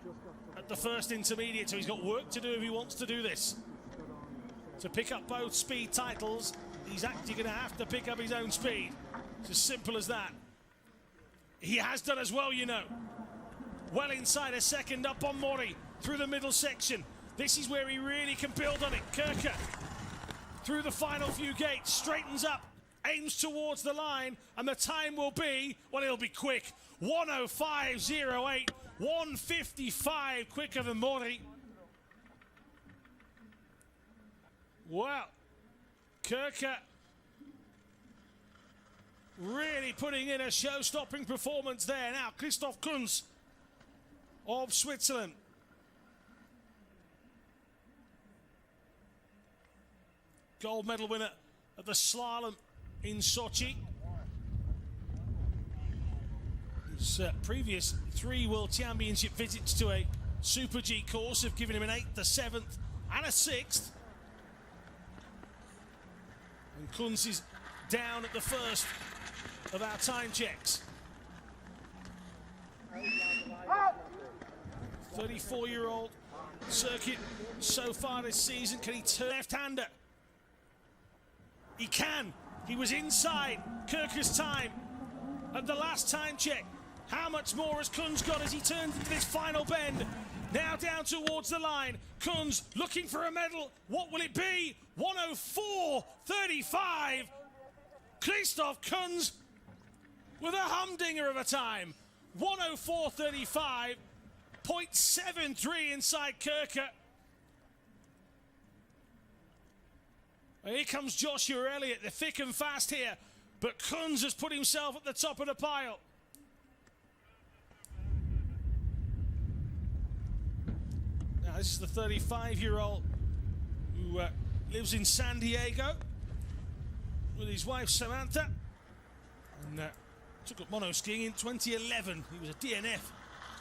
at the first intermediate, so he's got work to do if he wants to do this. To pick up both speed titles, he's actually going to have to pick up his own speed. It's as simple as that. He has done as well, you know. Well inside a second up on Mori through the middle section. This is where he really can build on it. KURKA through the final few gates, straightens up, aims towards the line, and the time will be, well, it'll be quick. 105.08, 1:55 quicker than Mori. Wow. KURKA really putting in a show-stopping performance there. Now, Christoph KUNZ of Switzerland. Gold medal winner at the slalom in Sochi. His previous 3 World Championship visits to a Super G course have given him an 8th, a 7th and a 6th. And KUNZ is down at the first of our time checks. 34-year-old circuit so far this season. Can he turn left-hander? He can. He was inside KURKA's time at the last time check. How much more has KUNZ got as he turns into this final bend? Now down towards the line. KUNZ looking for a medal. What will it be? 1:04.35. Christoph KUNZ with a humdinger of a time. 1:04.35. 0.73 inside KURKA. And here comes Joshua Elliott. They're thick and fast here. But KUNZ has put himself at the top of the pile. Now, this is the 35-year-old who lives in San Diego with his wife Samantha. And took up mono skiing in 2011. He was a DNF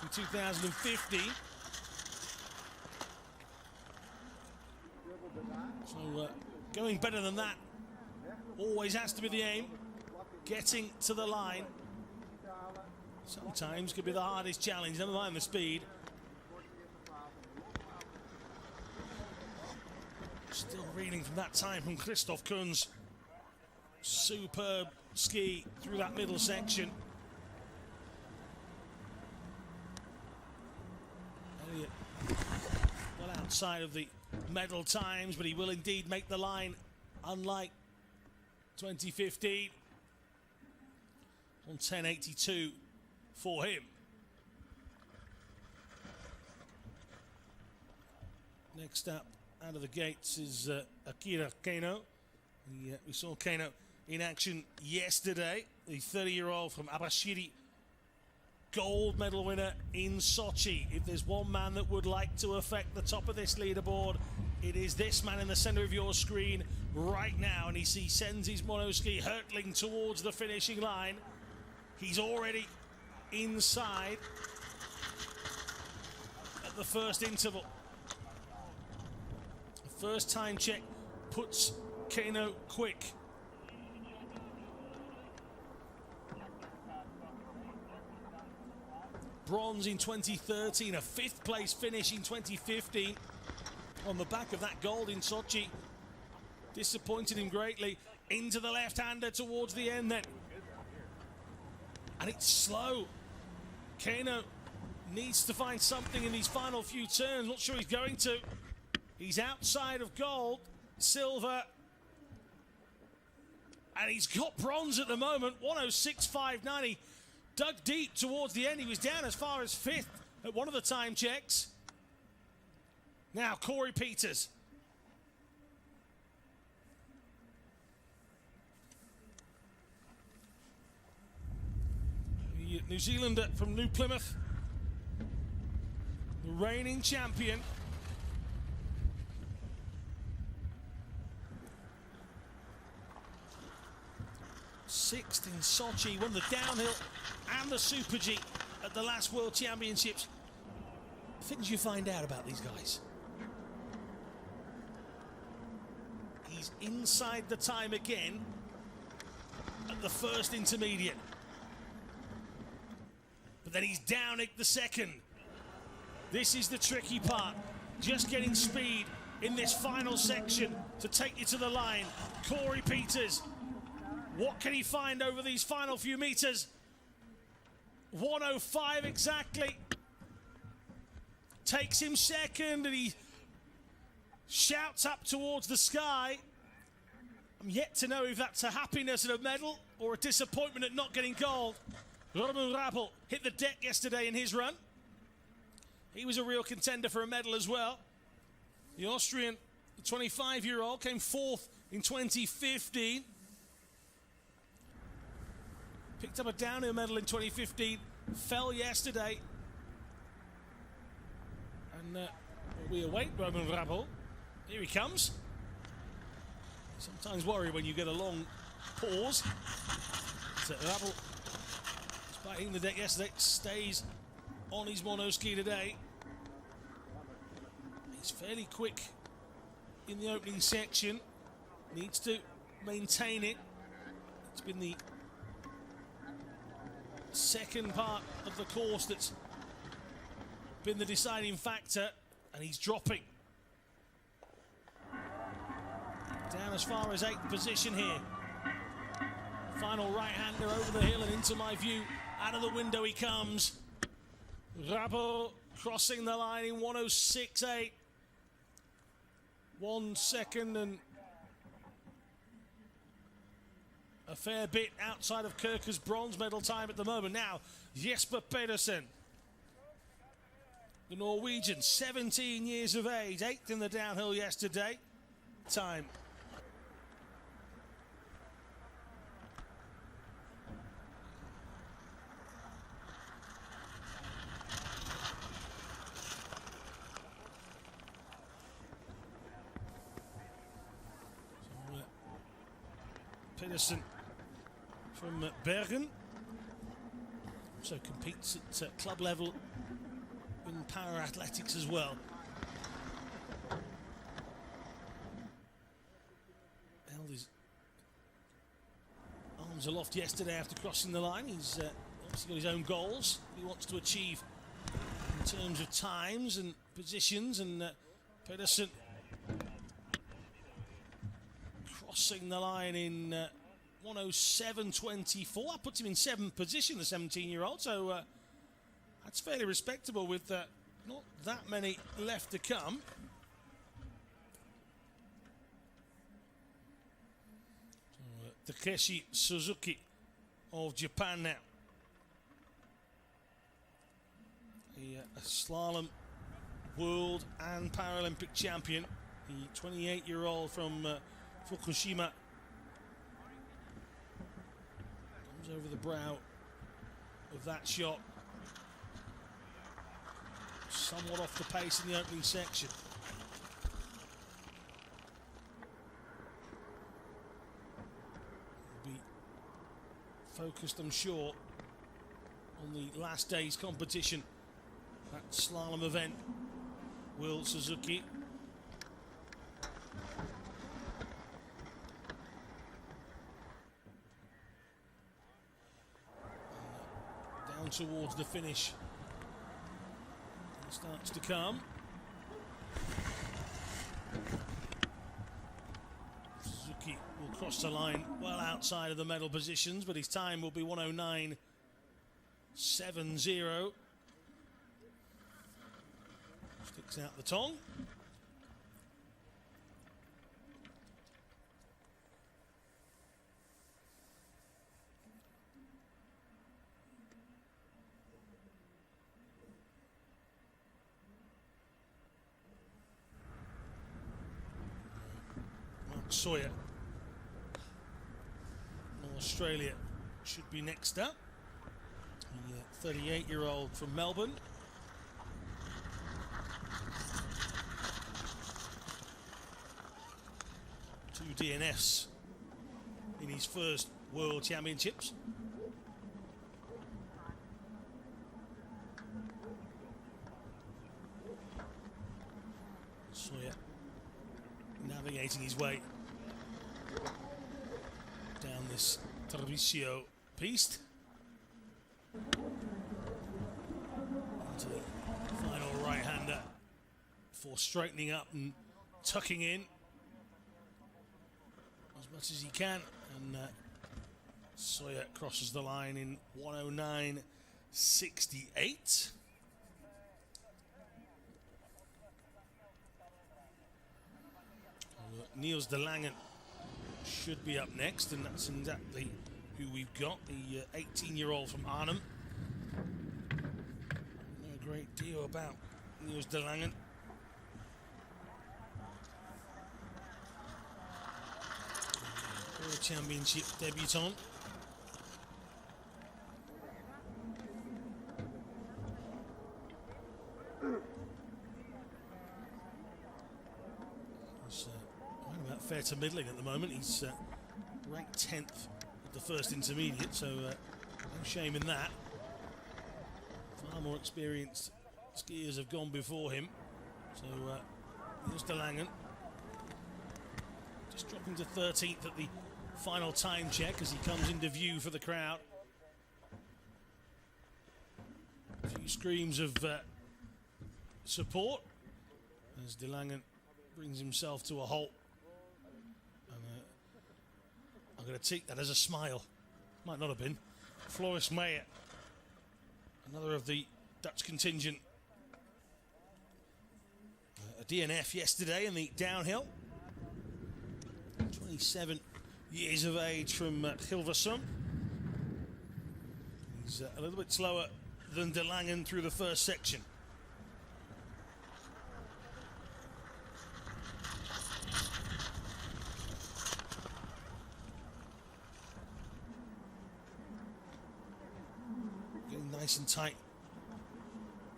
in 2015. So going better than that always has to be the aim. Getting to the line sometimes could be the hardest challenge, never mind the speed. Still reeling from that time from Christoph KUNZ. Superb ski through that middle section. Elliott well outside of the medal times, but he will indeed make the line, unlike 2015. On 10.82 for him. Next up out of the gates is Akira Kano. We saw Kano in action yesterday. The 30-year-old from Abashiri, gold medal winner in Sochi. If there's one man that would like to affect the top of this leaderboard, it is this man in the center of your screen right now. And he sends his monoski hurtling towards the finishing line. He's already inside at the first interval. The first time check puts Kano quick. Bronze in 2013, a 5th place finish in 2015 on the back of that gold in Sochi. Disappointed him greatly. Into the left-hander towards the end then. And it's slow. Kano needs to find something in these final few turns. Not sure he's going to. He's outside of gold, silver, and he's got bronze at the moment. 1:06.59. He dug deep towards the end. He was down as far as 5th at one of the time checks. Now Corey Peters. The New Zealander from New Plymouth, the reigning champion. Sixth in Sochi, won the downhill and the Super G at the last World Championships. Things you find out about these guys. He's inside the time again at the first intermediate. But then he's down at the second. This is the tricky part. Just getting speed in this final section to take you to the line. Corey Peters. What can he find over these final few meters? 1:05 exactly. Takes him second and he shouts up towards the sky. I'm yet to know if that's a happiness at a medal or a disappointment at not getting gold. Roman Rappel hit the deck yesterday in his run. He was a real contender for a medal as well. The Austrian, the 25-year-old, came fourth in 2015. Picked up a downhill medal in 2015. Fell yesterday. And we await Roman Vrabel. Here he comes. Sometimes worry when you get a long pause. So Vrabel, despite hitting the deck yesterday, stays on his monoski today. He's fairly quick in the opening section. Needs to maintain it. It's been the second part of the course that's been the deciding factor, and he's dropping. Down as far as 8th position here. Final right-hander over the hill and into my view. Out of the window he comes. Vrabel crossing the line in 1:06.8. 1 second and a fair bit outside of KURKA's bronze medal time at the moment. Now, Jesper Pedersen, the Norwegian, 17 years of age, 8th in the downhill yesterday. Time. Pedersen from Bergen, also competes at club level in para athletics as well. Held his arms aloft yesterday after crossing the line. He's obviously got his own goals he wants to achieve in terms of times and positions, and Pedersen crossing the line in 1:07.24. That puts him in 7th position, the 17-year-old, so that's fairly respectable with not that many left to come. So, Takeshi Suzuki of Japan now. A slalom world and Paralympic champion. The 28-year-old from Fukushima comes over the brow of that shot. Somewhat off the pace in the opening section. Will be focused, I'm sure, on the last day's competition. That slalom event. Will Suzuki. Down towards the finish. It starts to come. Suzuki will cross the line well outside of the medal positions, but his time will be 1:09.70. Sticks out the tongue. Sawyer, Australia, should be next up. The 38-year-old from Melbourne. Two DNFs in his first World Championships. Sawyer navigating his way down this Tarvisio piste onto the final right-hander for straightening up and tucking in as much as he can, and Sawyer crosses the line in 1:09.68. Niels de Langen should be up next, and that's exactly who we've got, the 18-year-old from Arnhem. Know a great deal about Here's De Langen. World Championship debutant. He's right about fair to middling at the moment. He's ranked 10th at the first intermediate, so no shame in that. Far more experienced skiers have gone before him. So here's De Langen. Just dropping to 13th at the final time check as he comes into view for the crowd. A few screams of support as De Langen brings himself to a halt. And, I'm going to take that as a smile. Might not have been. Floris Meyer, another of the Dutch contingent. A DNF yesterday in the downhill. 27 years of age from Hilversum. He's a little bit slower than De Langen through the first section. Getting nice and tight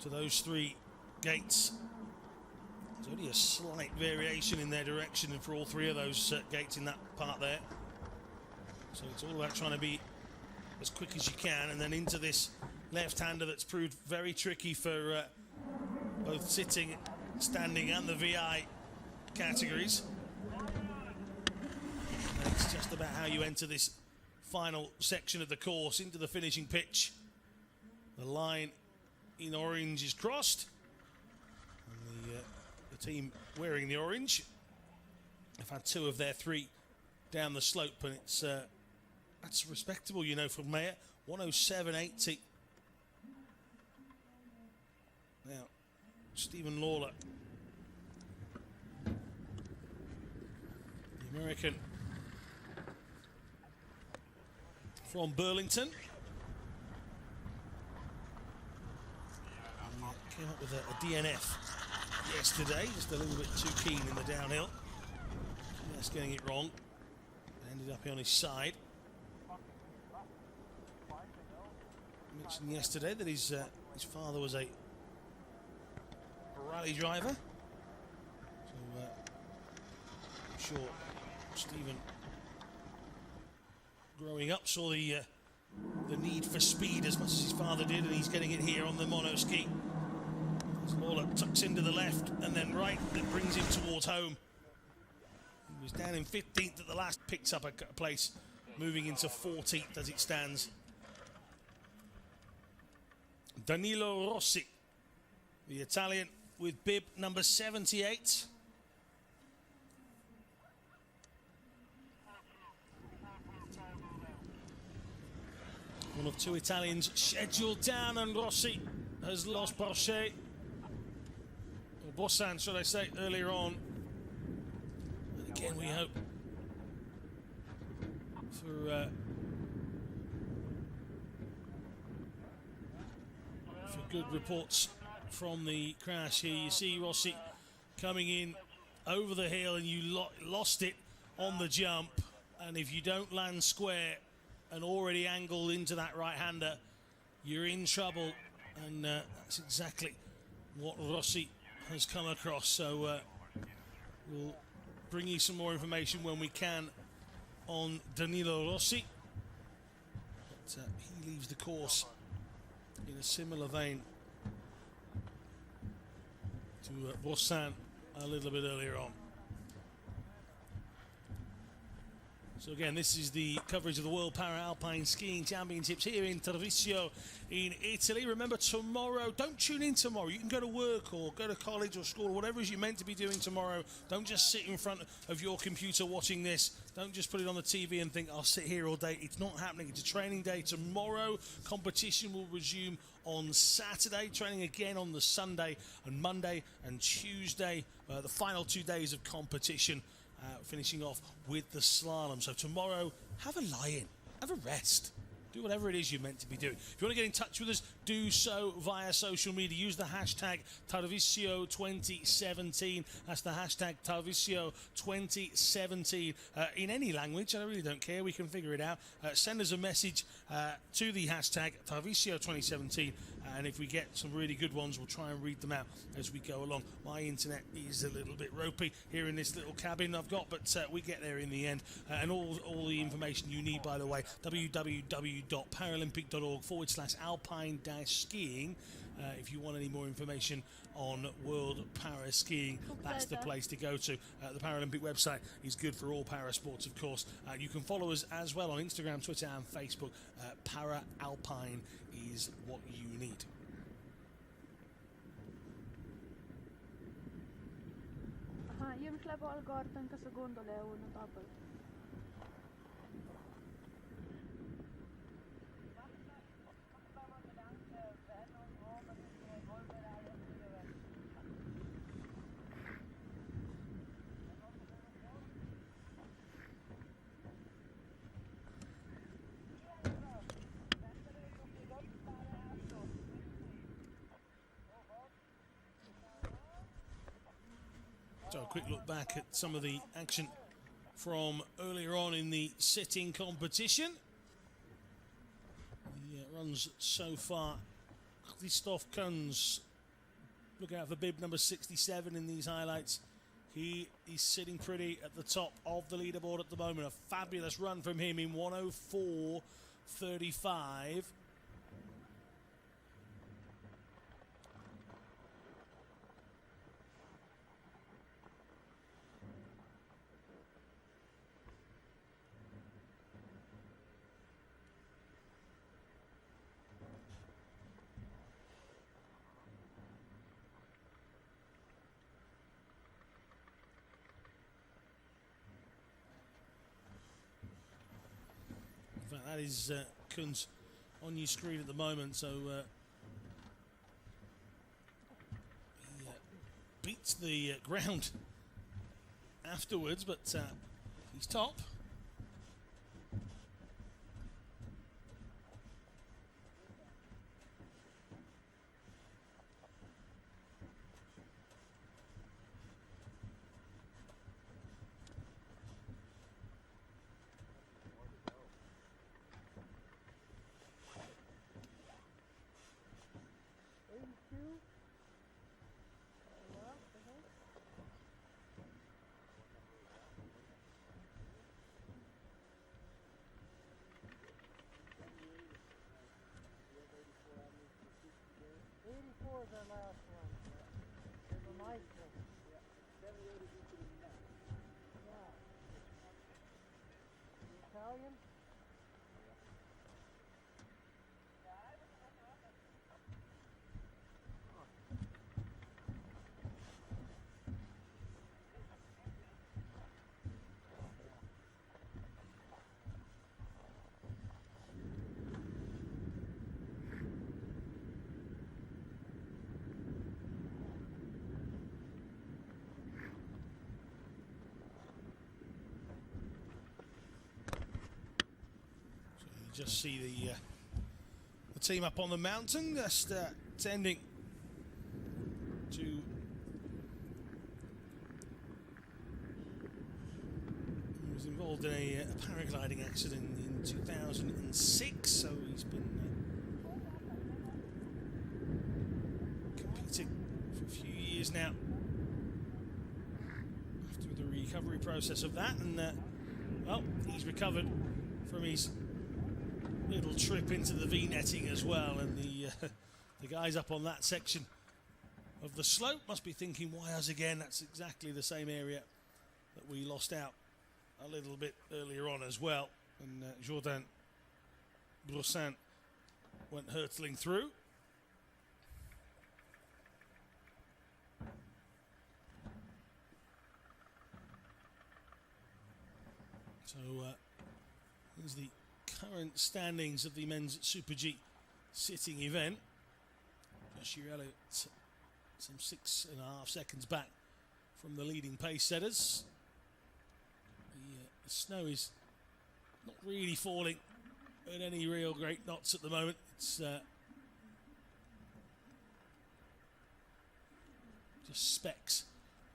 to those three gates. There's only a slight variation in their direction and for all three of those gates in that part there. So it's all about trying to be as quick as you can, and then into this left-hander that's proved very tricky for both sitting, standing and the VI categories. And it's just about how you enter this final section of the course into the finishing pitch. The line in orange is crossed. The team wearing the orange have had two of their three down the slope, and it's that's respectable, you know, from Meyer. 107.80. Now, Stephen Lawler, the American from Burlington, came up with a DNF yesterday, just a little bit too keen in the downhill. Just getting it wrong. Ended up on his side. I mentioned yesterday that his father was a rally driver. So I'm sure Stephen, growing up, saw the need for speed as much as his father did, and he's getting it here on the mono ski. Lawler tucks into the left and then right, that brings him towards home. He was down in 15th at the last, picks up a place, moving into 14th as it stands. Danilo Rossi, the Italian with bib number 78. One of two Italians scheduled down, and Rossi has lost BOCHET. Bossan, should I say, earlier on. And again, we hope for good reports from the crash here. You see Rossi coming in over the hill, and you lost it on the jump. And if you don't land square and already angled into that right-hander, you're in trouble. And that's exactly what Rossi has come across. So we'll bring you some more information when we can on Danilo Rossi. But he leaves the course in a similar vein to Bossan a little bit earlier on. So again, this is the coverage of the World Para-Alpine Skiing Championships here in Tarvisio in Italy. Remember, tomorrow, don't tune in tomorrow. You can go to work or go to college or school, or whatever it is you're meant to be doing tomorrow. Don't just sit in front of your computer watching this. Don't just put it on the TV and think, I'll sit here all day. It's not happening. It's a training day tomorrow. Competition will resume on Saturday. Training again on the Sunday and Monday and Tuesday. The final 2 days of competition. Finishing off with the slalom. So tomorrow, have a lie-in, have a rest. do whatever it is you're meant to be doing. If you want to get in touch with us, do so via social media. Use the hashtag Tarvisio2017. That's the hashtag Tarvisio2017 in any language. I really don't care. We can figure it out. Send us a message to the hashtag Tarvisio2017, and if we get some really good ones, we'll try and read them out as we go along. My internet is a little bit ropey here in this little cabin I've got, but we get there in the end. And all the information you need, by the way, www.paralympic.org/alpine-skiing. If you want any more information on World Para Skiing, that's the place to go to. The Paralympic website is good for all para sports, of course. You can follow us as well on Instagram, Twitter and Facebook. Para Alpine is what you need. Io mi klepo al gard anche sa gondola e uno tapal. So a quick look back at some of the action from earlier on in the sitting competition. The runs so far, Christoph KUNZ, look out for bib number 67 in these highlights. He is sitting pretty at the top of the leaderboard at the moment. A fabulous run from him in 104.35. That is KUNZ on your screen at the moment, so he beats the ground afterwards, but he's top. Our last one. It was a nice one. Yeah. 78 is equal to that. Yeah. The Italian? Just see the team up on the mountain, just tending to he was involved in a paragliding accident in 2006, so he's been competing for a few years now after the recovery process of that, and well, he's recovered from his little trip into the V-netting as well, and the guys up on that section of the slope must be thinking, why us again? That's exactly the same area that we lost out a little bit earlier on as well, and Jordan Brossin went hurtling through. So here's the current standings of the men's Super G sitting event. Shirelli some 6.5 seconds back from the leading pace setters. The snow is not really falling at any real great knots at the moment. It's just specks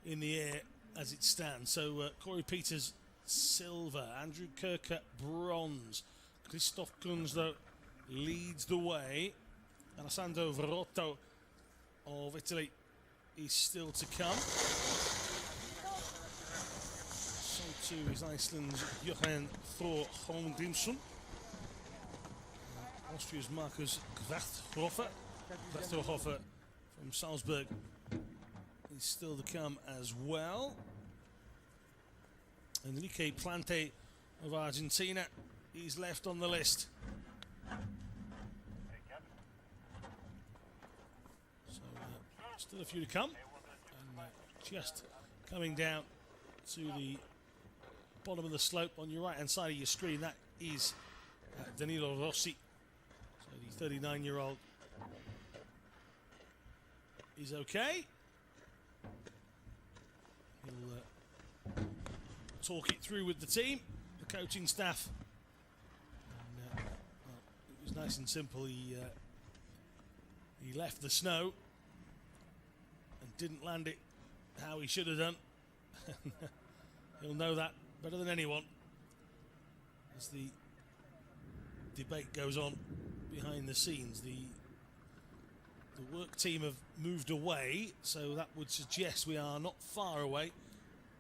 in the air as it stands. So Corey Peters, silver. Andrew KURKA, bronze. Christoph KUNZ, though, leads the way. Alessandro Verotto of Italy is still to come. So too is Iceland's Johan Thor Holmgrimsson. Austria's Markus Grachterhofer from Salzburg is still to come as well. Enrique Plante of Argentina is left on the list. So still a few to come, and just coming down to the bottom of the slope on your right hand side of your screen, that is Danilo Rossi. So the 39-year-old is okay. He'll talk it through with the team, the coaching staff. And, well, it was nice and simple. He left the snow and didn't land it how he should have done. He'll know that better than anyone as the debate goes on behind the scenes. The work team have moved away, so that would suggest we are not far away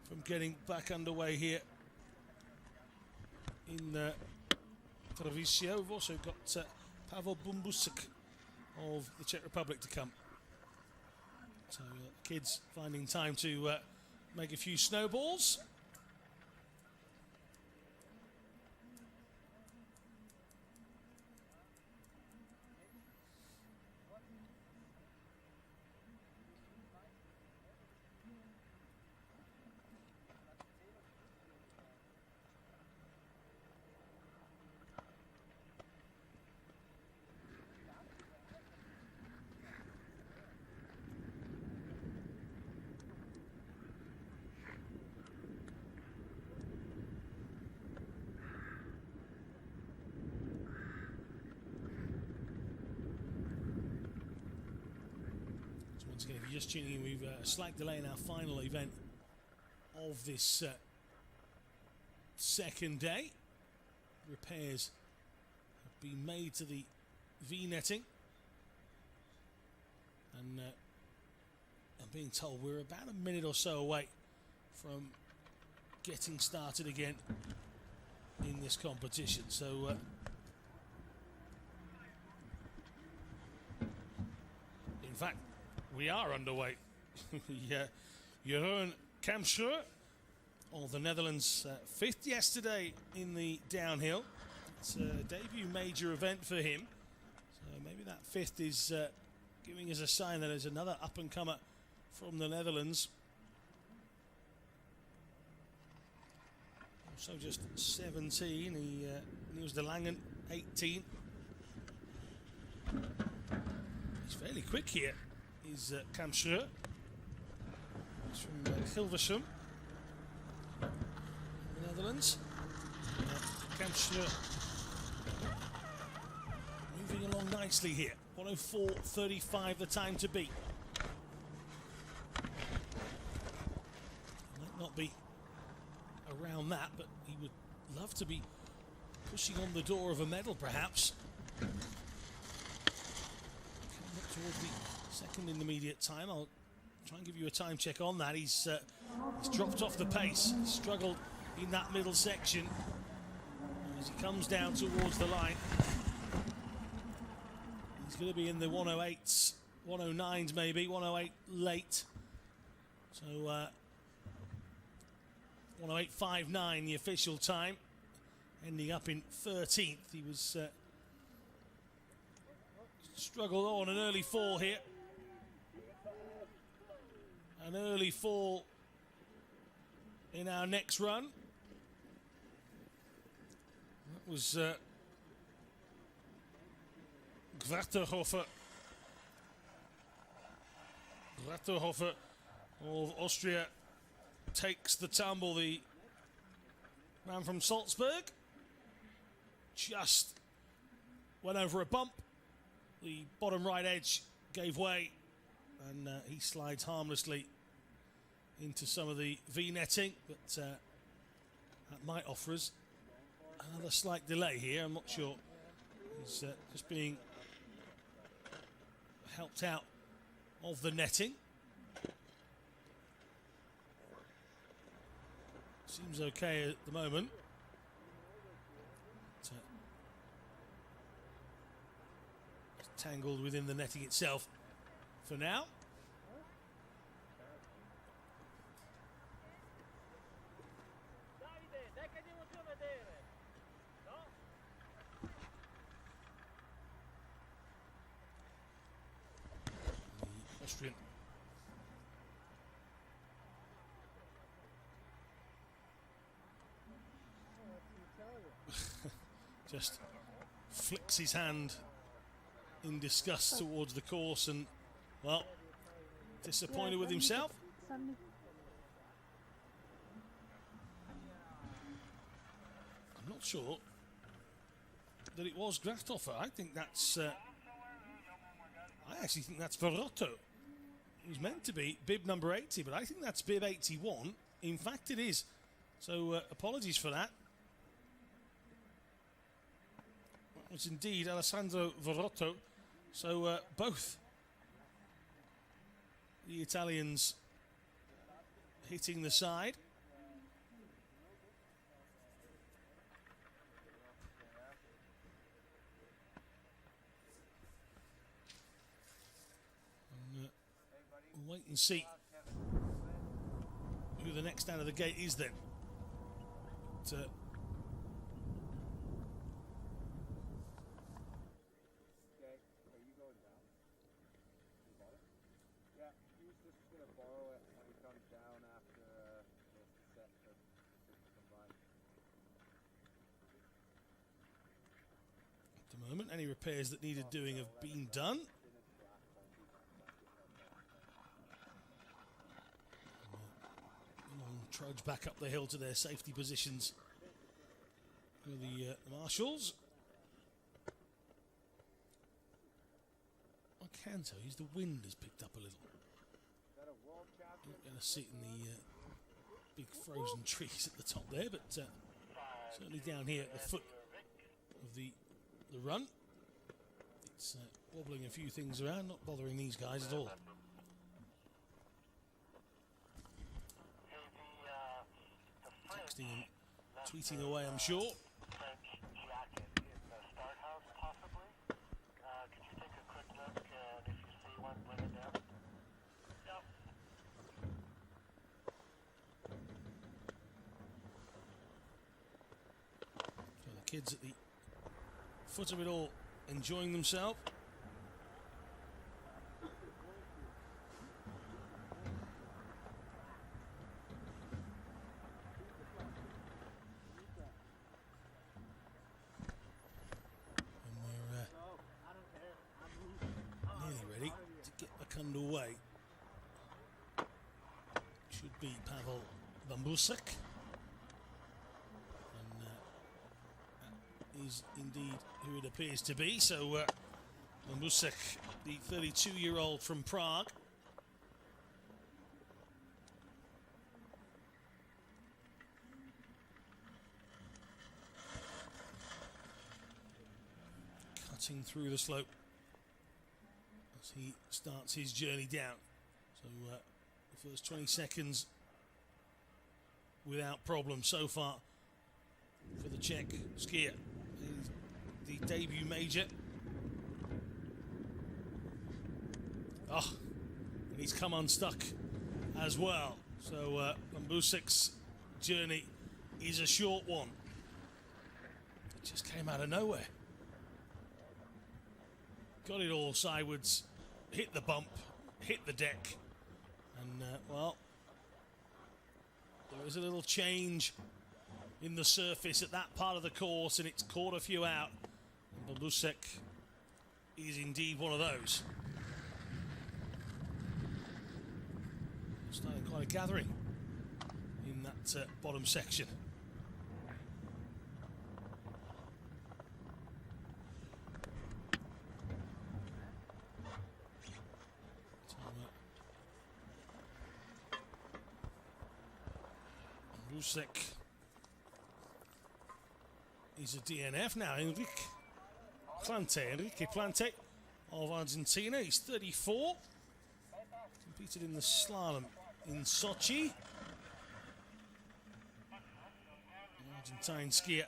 from getting back underway here in Tarvisio. We've also got Pavel Bumbusek of the Czech Republic to come. So kids finding time to make a few snowballs. If you're just tuning in, we've a slight delay in our final event of this second day. Repairs have been made to the V-netting, and I'm being told we're about a minute or so away from getting started again in this competition. So in fact, we are underway. Jeroen Kamschur of the Netherlands, fifth yesterday in the downhill. It's a debut major event for him. So maybe that fifth is giving us a sign that there's another up-and-comer from the Netherlands. Also just 17, Niels de Langen, 18. He's fairly quick here. Is Kamschur. He's from Hilversum, the Netherlands. Kamschur moving along nicely here. 104.35 the time to beat. Might not be around that, but he would love to be pushing on the door of a medal, perhaps. Coming up towards the second intermediate time. I'll try and give you a time check on that. He's dropped off the pace. He struggled in that middle section as he comes down towards the line. He's going to be in the 108s, 109s maybe, 108 late. So 108.59 the official time, ending up in 13th. He was struggled on an early fall here. An early fall in our next run. That was Grachterhofer of Austria takes the tumble. The man from Salzburg just went over a bump. The bottom right edge gave way, and he slides harmlessly into some of the V-netting, but that might offer us another slight delay here. I'm not sure. He's just being helped out of the netting. Seems okay at the moment. But, tangled within the netting itself for now. The Austrian just flicks his hand in disgust towards the course and, well, disappointed with himself. Sunny. I'm not sure that it was Christoph. I think that's I actually think that's Verotto. He's meant to be bib number 80, but I think that's bib 81. In fact, it is. So apologies for that. It was indeed Alessandro Verotto. So both the Italians hitting the side. And, we'll wait and see who the next out of the gate is then. But, moment. Any repairs that needed doing have been done. Long trudge back up the hill to their safety positions for the marshals. I can tell you the wind has picked up a little. You're not going to sit in the big frozen trees at the top there, but certainly down here at the foot of the run, it's wobbling a few things around, not bothering these guys at all. Texting and tweeting away, I'm sure. So the kids at the foot of it all, enjoying themselves. And we're nearly ready to get back underway. Should be Pavel Bambusek. Is indeed who it appears to be. So Bambusek, the 32-year-old from Prague, cutting through the slope as he starts his journey down. So the first 20 seconds without problem so far for the Czech skier. The debut major. Oh, and he's come unstuck as well. So Bambusek's journey is a short one. It just came out of nowhere. Got it all sidewards, hit the bump, hit the deck, and well, there was a little change in the surface at that part of the course, and it's caught a few out. And Bambusek is indeed one of those. Starting quite a gathering in that bottom section. Rusek is a DNF now. Enrique Plante of Argentina. He's 34. Competed in the slalom in Sochi. Argentine skier.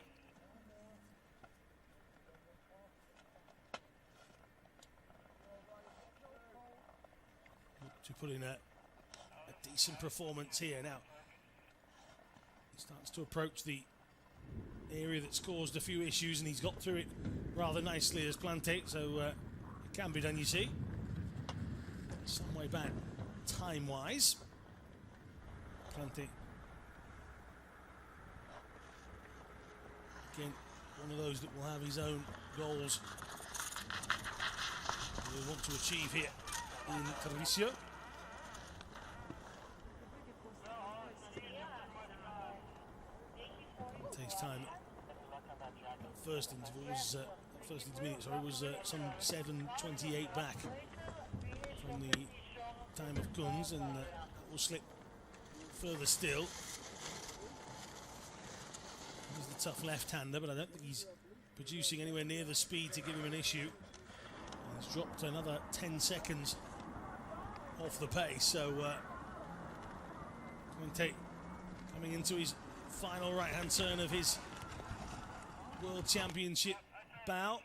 Look to put in a decent performance here now. He starts to approach the area that's caused a few issues, and he's got through it rather nicely as Plante, so it can be done, you see. Some way back time-wise. Plante, again, one of those that will have his own goals he'll want to achieve here in Tarvisio. Plante's time first interval was first intermediate, sorry, was some 7:28 back from the time of KUNZ, and that will slip further still. He's the tough left-hander, but I don't think he's producing anywhere near the speed to give him an issue. And he's dropped another 10 seconds off the pace, so coming into his final right-hand turn of his World Championship bout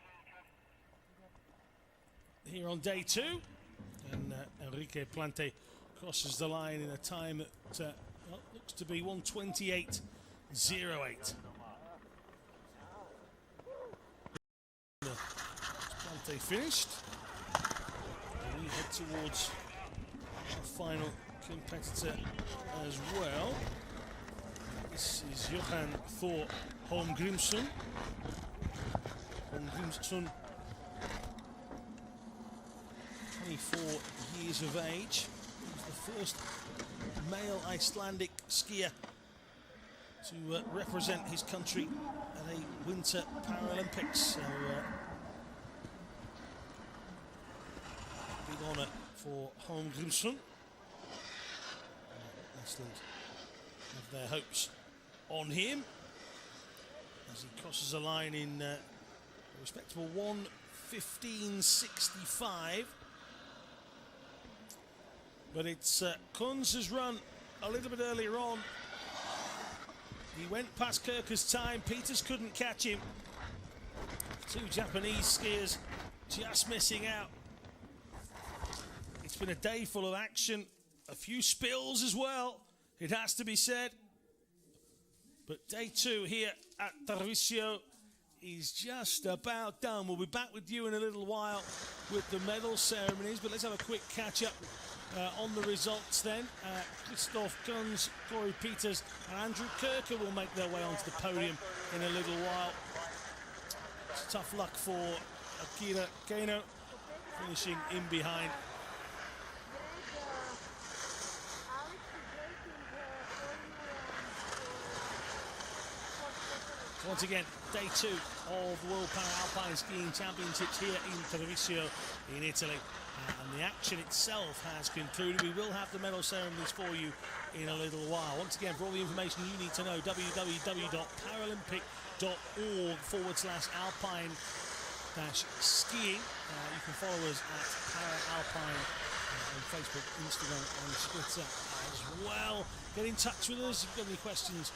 here on day 2, and Enrique Plante crosses the line in a time that looks to be 1:28.08. Plante finished, and we head towards our final competitor as well. This is Johan Thor Holmgrimsson. 24 years of age. He's the first male Icelandic skier to represent his country at a Winter Paralympics. So, big honour for Holmgrimsson. Iceland have their hopes on him as he crosses a line in a respectable 1:15.65. But it's KUNZ's run a little bit earlier on. He went past KURKA's time. Peters couldn't catch him. 2 Japanese skiers just missing out. It's been a day full of action. A few spills as well, it has to be said. But day 2 here at Tarvisio is just about done. We'll be back with you in a little while with the medal ceremonies, but let's have a quick catch up on the results then. Christoph, KUNZ, Corey Peters and Andrew KURKA will make their way onto the podium in a little while. It's tough luck for Akira Kano, finishing in behind. Once again, day 2 of the World Para-Alpine Skiing Championships here in Tarvisio in Italy. And the action itself has concluded. We will have the medal ceremonies for you in a little while. Once again, for all the information you need to know, www.paralympic.org/alpine-skiing. You can follow us at Para-Alpine on Facebook, Instagram and Twitter as well. Get in touch with us if you've got any questions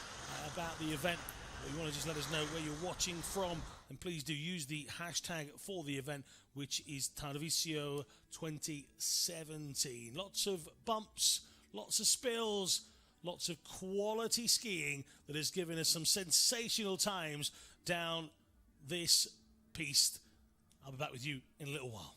about the event. Or you want to just let us know where you're watching from, and please do use the hashtag for the event, which is Tarvisio 2017. Lots of bumps, lots of spills, lots of quality skiing that has given us some sensational times down this piste. I'll be back with you in a little while.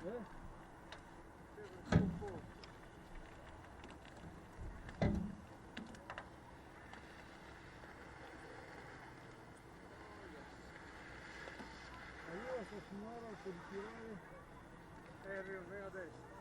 Eh? 724. Aiuta sta signora a ritirare e riavere a destra.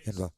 Hienoa.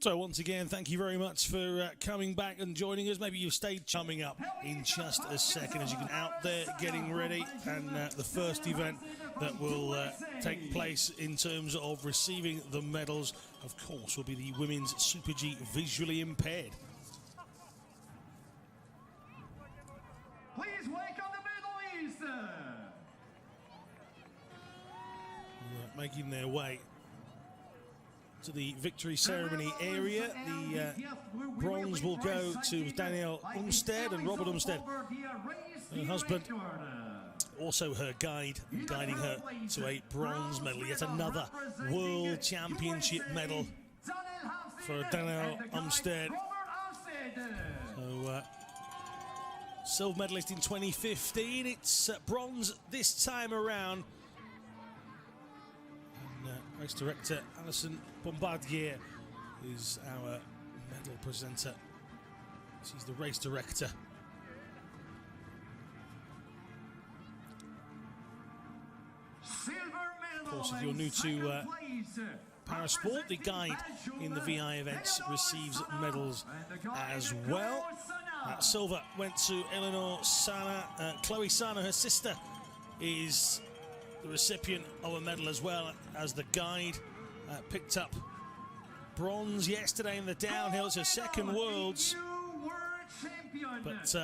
So once again, thank you very much for coming back and joining us. Maybe you've stayed coming up in just a second as you can out there getting ready. And the first event that will take place in terms of receiving the medals, of course, will be the Women's Super G Visually Impaired. Please welcome the Middle East. Making their way to the victory ceremony area. The bronze will go to Danelle UMSTEAD and Robert UMSTEAD, her husband, also her guide, guiding her to a bronze medal. Yet another World Championship medal for Danelle UMSTEAD. So, silver medalist in 2015. It's bronze this time around. Race director Alison Bombardier is our medal presenter. She's the race director. Of course, if you're new to Parasport, the guide in the VI events receives medals as well. Silver went to Eleonor Sana. Chloe Sana, her sister, is the recipient of a medal as well as the guide. Picked up bronze yesterday in the downhill. It's her second Worlds, but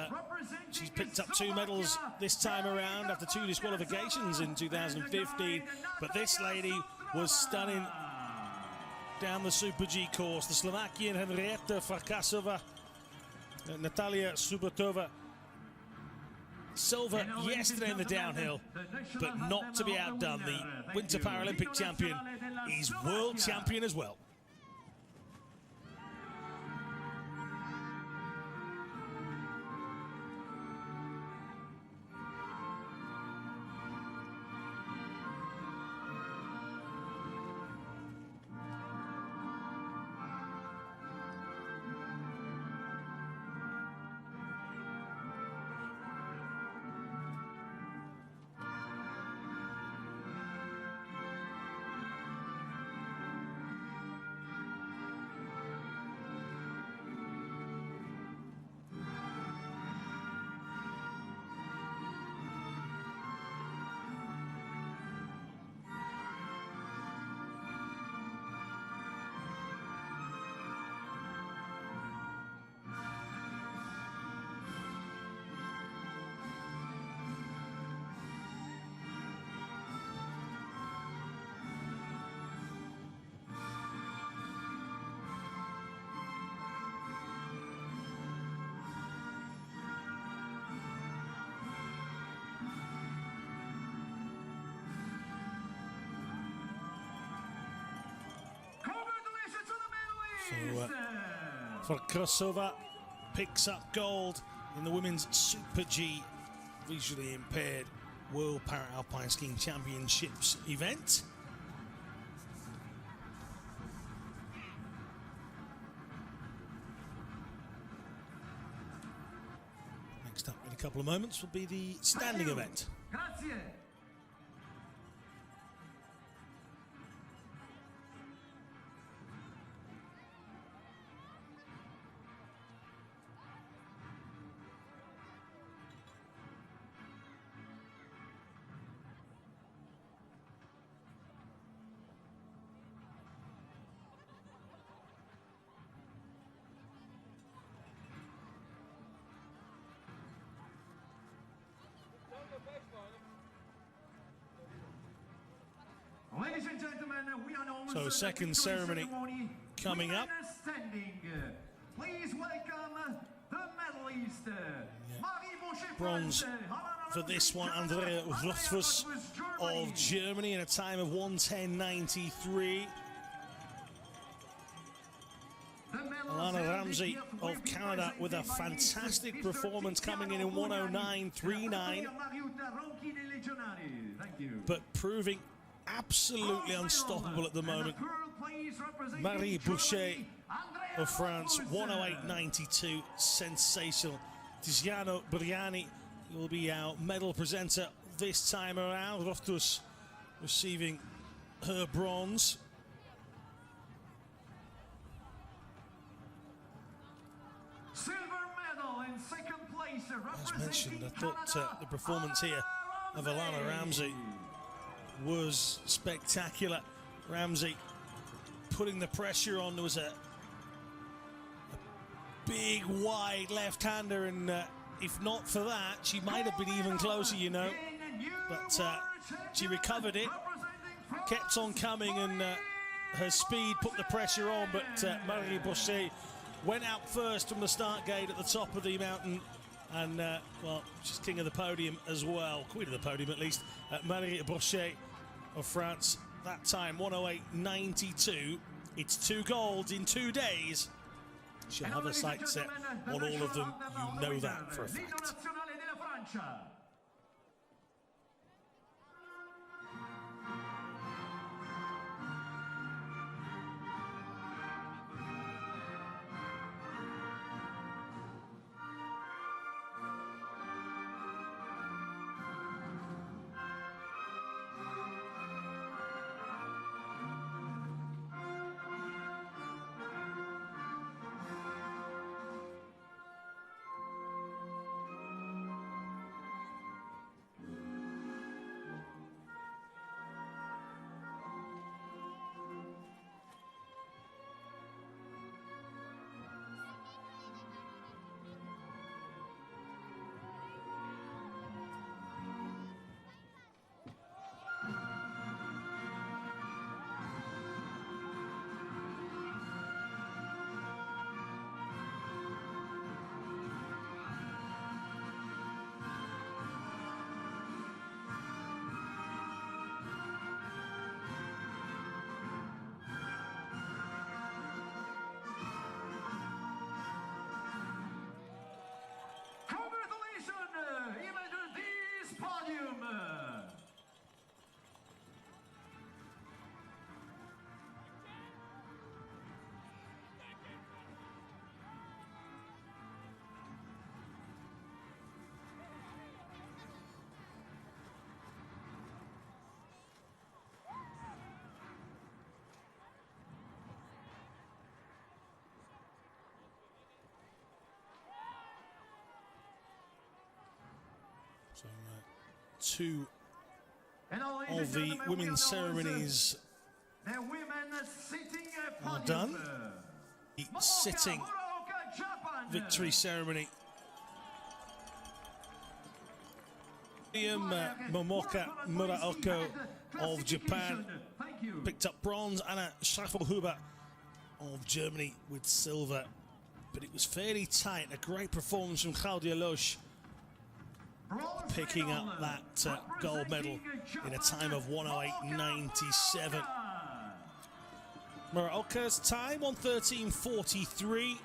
she's picked up 2 medals this time around after 2 disqualifications in 2015. But this lady was stunning down the Super G course. The Slovakian Henrieta FARKASOVA, Natalia Subotova. Silver yesterday in the downhill, but not to be outdone. The Winter Paralympic champion is world champion as well. So, FARKASOVA picks up gold in the Women's Super G Visually Impaired World Para-Alpine Skiing Championships event. Next up in a couple of moments will be the standing event. Grazie. Ladies and gentlemen, we announce So, second ceremony coming up. Please welcome the medalist. Bronze for this one, Andrea ROTHFUSS of Germany in a time of 1:10.93. Alana RAMSAY of Canada with a fantastic performance coming in 1:09.39, but proving absolutely unstoppable at the moment. Marie Boucher of France, 1:08.92, sensational. Tiziano Briani will be our medal presenter this time around. ROTHFUSS receiving her bronze. As mentioned, I thought the performance here of Alana RAMSAY was spectacular. RAMSAY putting the pressure on. There was a big, wide left-hander, and if not for that, she might have been even closer, you know. But she recovered it, kept on coming, and her speed put the pressure on. But BOCHET went out first from the start gate at the top of the mountain. And, well, she's king of the podium as well, queen of the podium at least. BOCHET of France, that time 108.92. It's 2 golds in 2 days. She'll have her sights set on all of them, you know that for a fact. So, 2 of the women's ceremonies are done. The sitting victory ceremony. Momoka MURAOKA of Japan picked up bronze, and SCHAFFELHUBER of Germany with silver. But it was fairly tight. A great performance from Claudia LOESCH, picking up that gold medal in a time of 108.97. MURAOKA's time 113.43.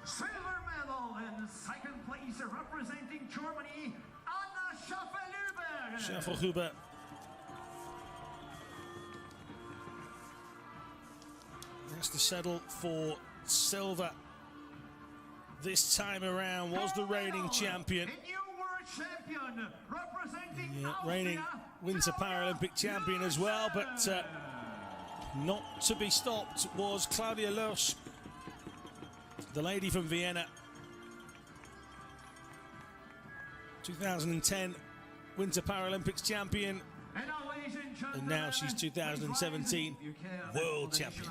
Silver medal in 2nd place, representing Germany, Anna SCHAFFELHUBER has to settle for silver this time around. Was the reigning champion, the reigning Winter Paralympic champion as well, but not to be stopped was Claudia LOESCH, the lady from Vienna. 2010 Winter Paralympics champion, and now she's 2017 world champion.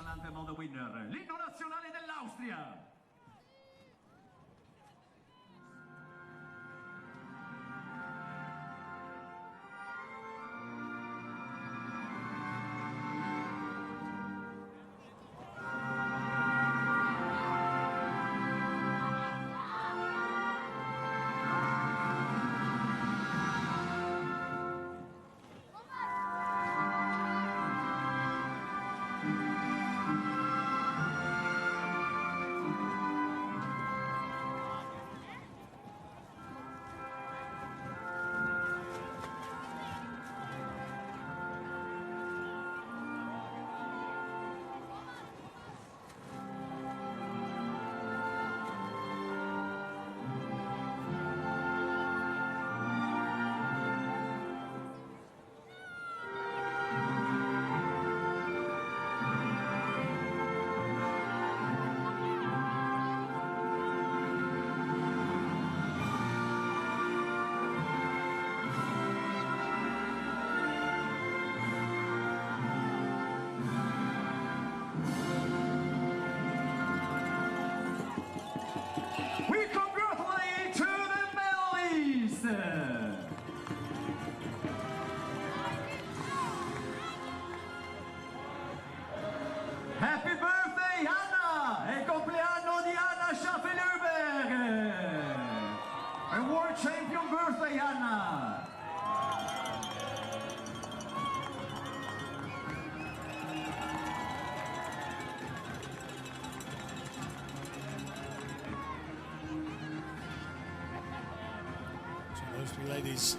Those three ladies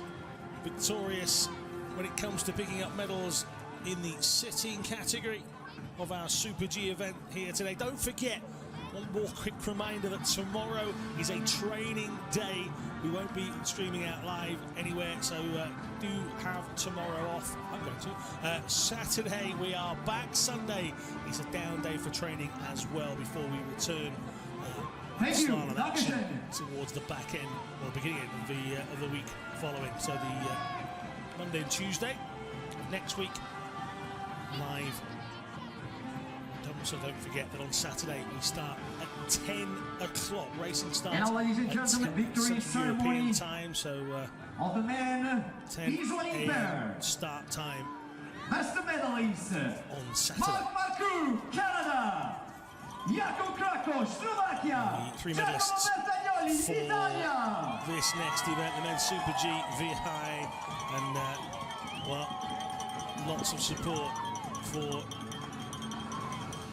victorious when it comes to picking up medals in the sitting category of our Super G event here today. Don't forget, one more quick reminder that tomorrow is a training day. We won't be streaming out live anywhere, so do have tomorrow off. I'm going to. Saturday we are back. Sunday is a down day for training as well before we return. Slalom action towards the back end or beginning of the week following. So the Monday and Tuesday next week live. So don't forget that on Saturday we start at 10 o'clock. Racing starts And ladies and at gentlemen, 10 victory Central ceremony European time. So of the men, 10 easily a.m. impaired. start time Best medalist on Saturday. MARCOUX, Canada. Jakub, KRAKO, Slovakia. The three Giacomo, medalists BERTAGNOLLI, for Italia. this next event, the men's Super G VI, and well, lots of support for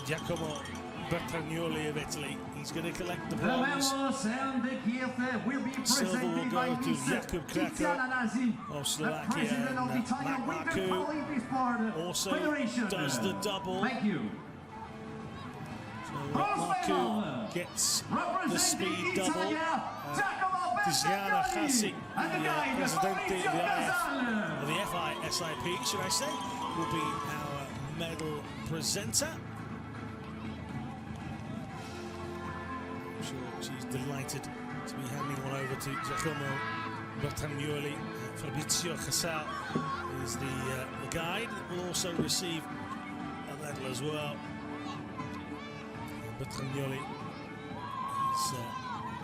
Giacomo Bertagnolli of Italy. He's going to collect the The bronze. medals and the gift will be Silver will presented go by to Miss Jakub KRAKO of Slovakia, the president of the and Italian Winter MARCOUX Paralympic Sport also Federation. does the double. Thank you. So MARCOUX gets the speed double. Tiziana Hassi, the presidente of the FISIP, should I say, will be our medal presenter. I'm sure she's delighted to be handing one over to Giacomo Bertagnolli. Tarvisio is the guide, will also receive a medal as well. Bertagnolli is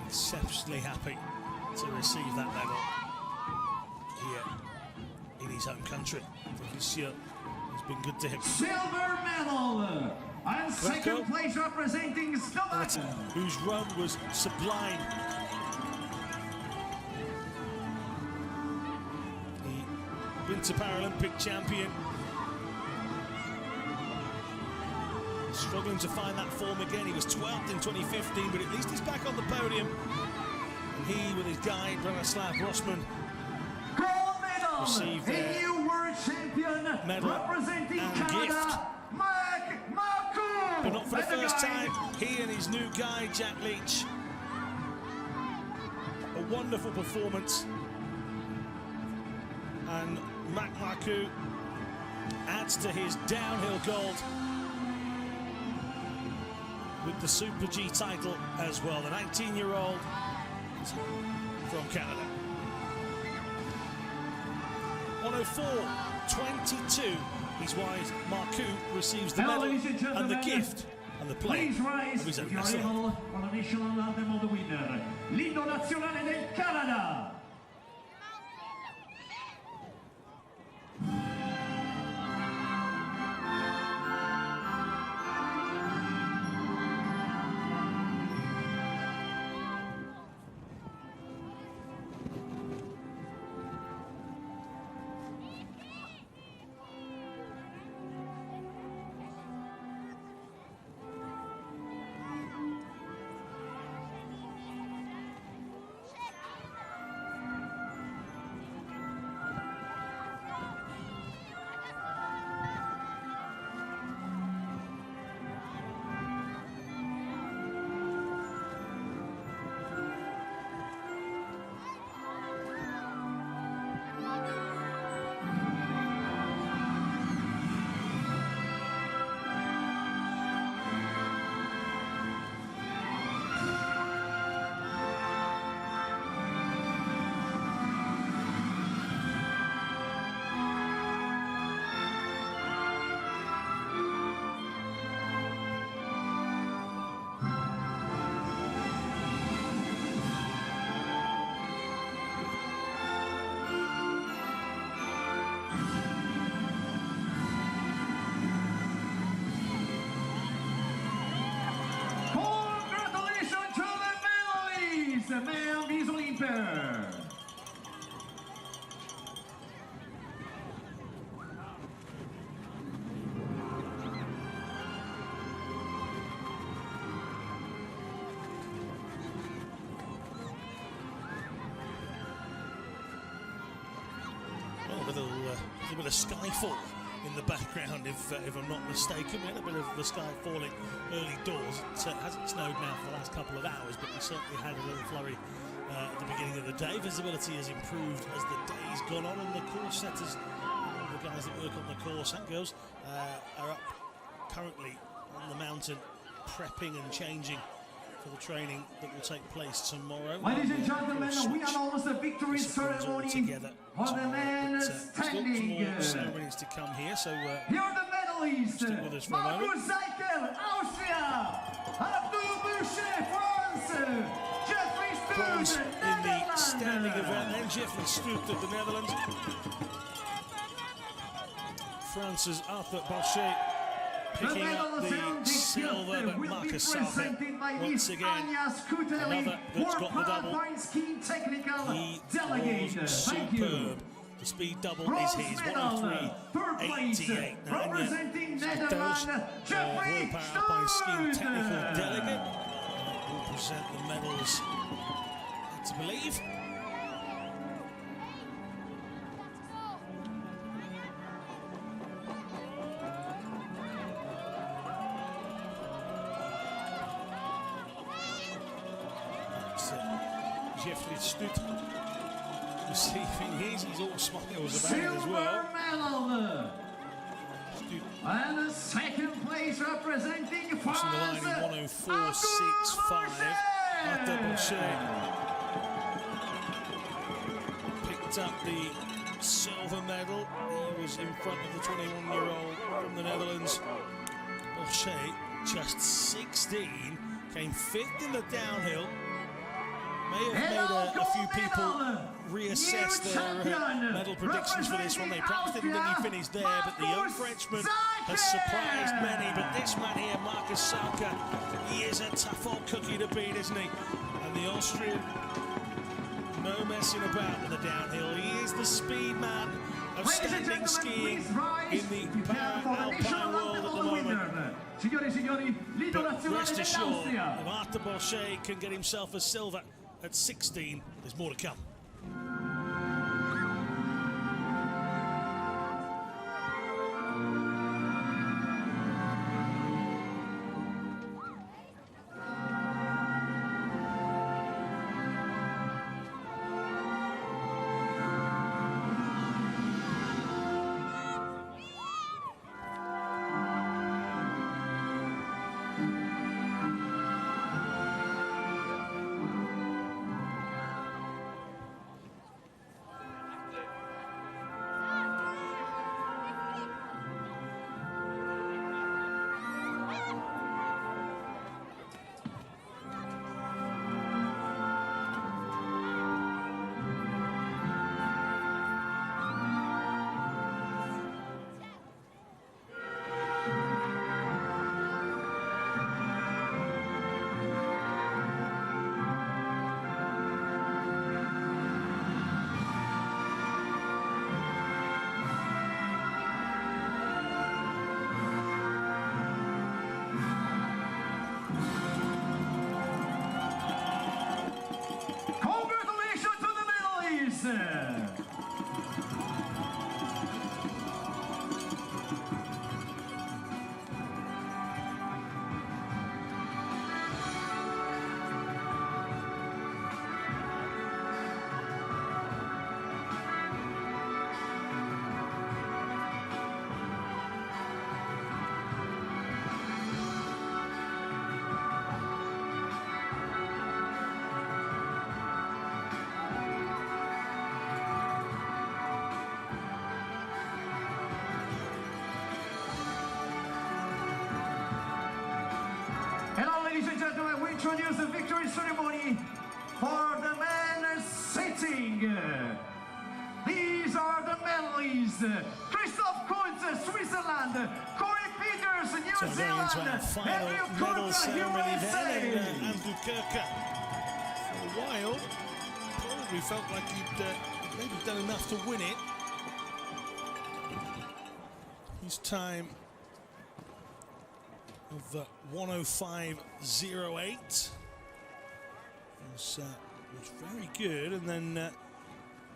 exceptionally happy to receive that medal here in his home country. Tarvisio has been good to him. Silver medal and second place representing Slovakia, whose run was sublime. The Winter Paralympic champion, struggling to find that form again. He was 12th in 2015, but at least he's back on the podium. And he, with his guide, Branislav Rossman, gold medal, received a new world champion medal representing and Canada, gift. MARCOUX. But not for the first time. He and his new guide, Jack Leach. A wonderful performance. And MARCOUX adds to his downhill gold with the Super G title as well. The 19-year-old from Canada. 104.22 is why MARCOUX receives the medal and the gift and the play Please rise of his own if you're wrestling. able for the national anthem of the winner. L'inno nazionale del Canada. there's a bit of skyfall in the background, if I'm not mistaken. We had a bit of the sky falling early doors. It hasn't snowed now for the last couple of hours, but we certainly had a little flurry at the beginning of the day. Visibility has improved as the day's gone on, and the course setters, the guys that work on the course and girls, are up currently on the mountain, prepping and changing for the training that will take place tomorrow. Ladies and gentlemen, we are almost a victory ceremony for the men standing. More ceremonies to come here, so here are the medalists. stick with us for a moment. Markus, Austria. BOCHET, France. Bronze in the standing event, then Jeffrey Stoot of the Netherlands. France's Arthur Bochet picking up the silver, but MARCOUX once again, another that's got the double. He was superb. The speed double is his, 103.88. Now, World Paralympic Skiing Technical Delegate will present the medals, to believe. Jeffrey Stoot receiving his, he's all smiles about it as well. Medal. And the second place representing France. Crossing the line in 104.65. Arthur Bochet picked up the silver medal. He was in front of the 21-year-old from the Netherlands. Bochet, just 16, came 5th in the downhill. May have made a few people reassess their medal predictions for this one. They perhaps didn't think he finished there, but the young Frenchman has surprised many. But this man here, Markus he is a tough old cookie to beat, isn't he? And the Austrian, no messing about with the downhill. He is the speed man of standing skiing in the Paralympic world at the moment. But rest assured, if Arthur Bochet can get himself a silver at 16, there's more to come. Ladies and gentlemen, we introduce the victory ceremony for the men sitting. These are the medalists: Christoph KUNZ, Switzerland; Corey Peters, New Zealand; final medal ceremony then, and Andrew KURKA, for a while, probably felt like he'd maybe done enough to win it. His time of 105.08 was very good, and then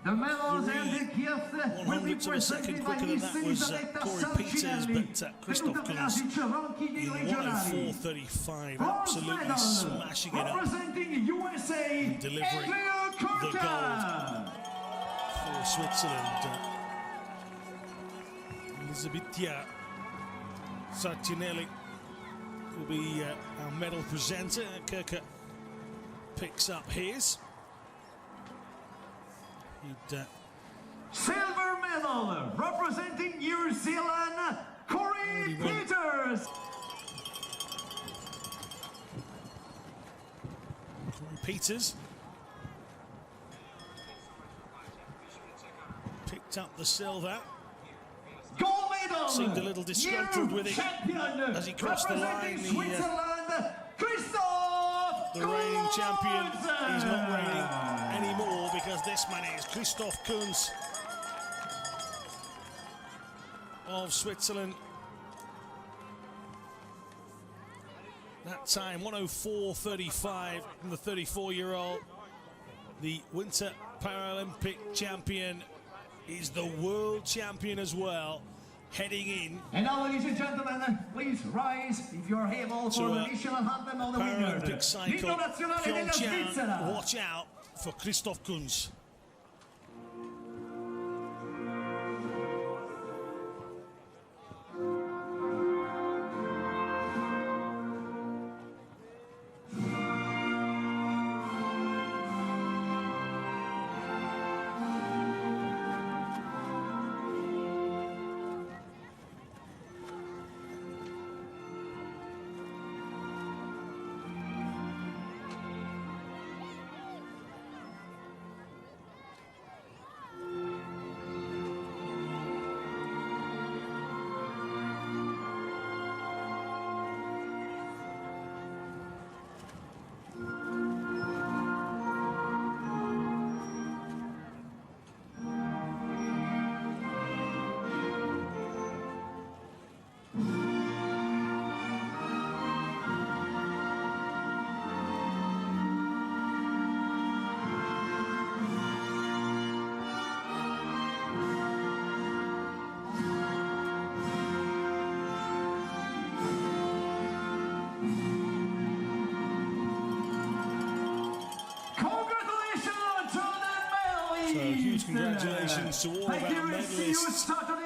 The medals and the gift will be 100th of a second presented by quicker than that was Elisabetta Corey Peters, Salchelli, but Christoph KUNZ in 104.35, absolutely smashing it up, representing USA, delivering Andrea the gold for Switzerland. Elisabetta Salchelli will be our medal presenter. KURKA picks up his. Silver medal representing New Zealand, Corey Peters. Corey Peters picked up the silver. Gold medal. Seemed a little disgruntled with it as he crossed the line. Christoph, the reigning champion, he's not reigning anymore because this man is Christoph KUNZ of Switzerland. That time 104.35 from the 34-year-old. The Winter Paralympic champion is the world champion as well, heading in. And now, ladies and gentlemen, please rise if you're able for the national anthem of the winner. Paralympic cycle, Pyeongchang, watch out for Christoph KUNZ. Huge congratulations to all of our medalists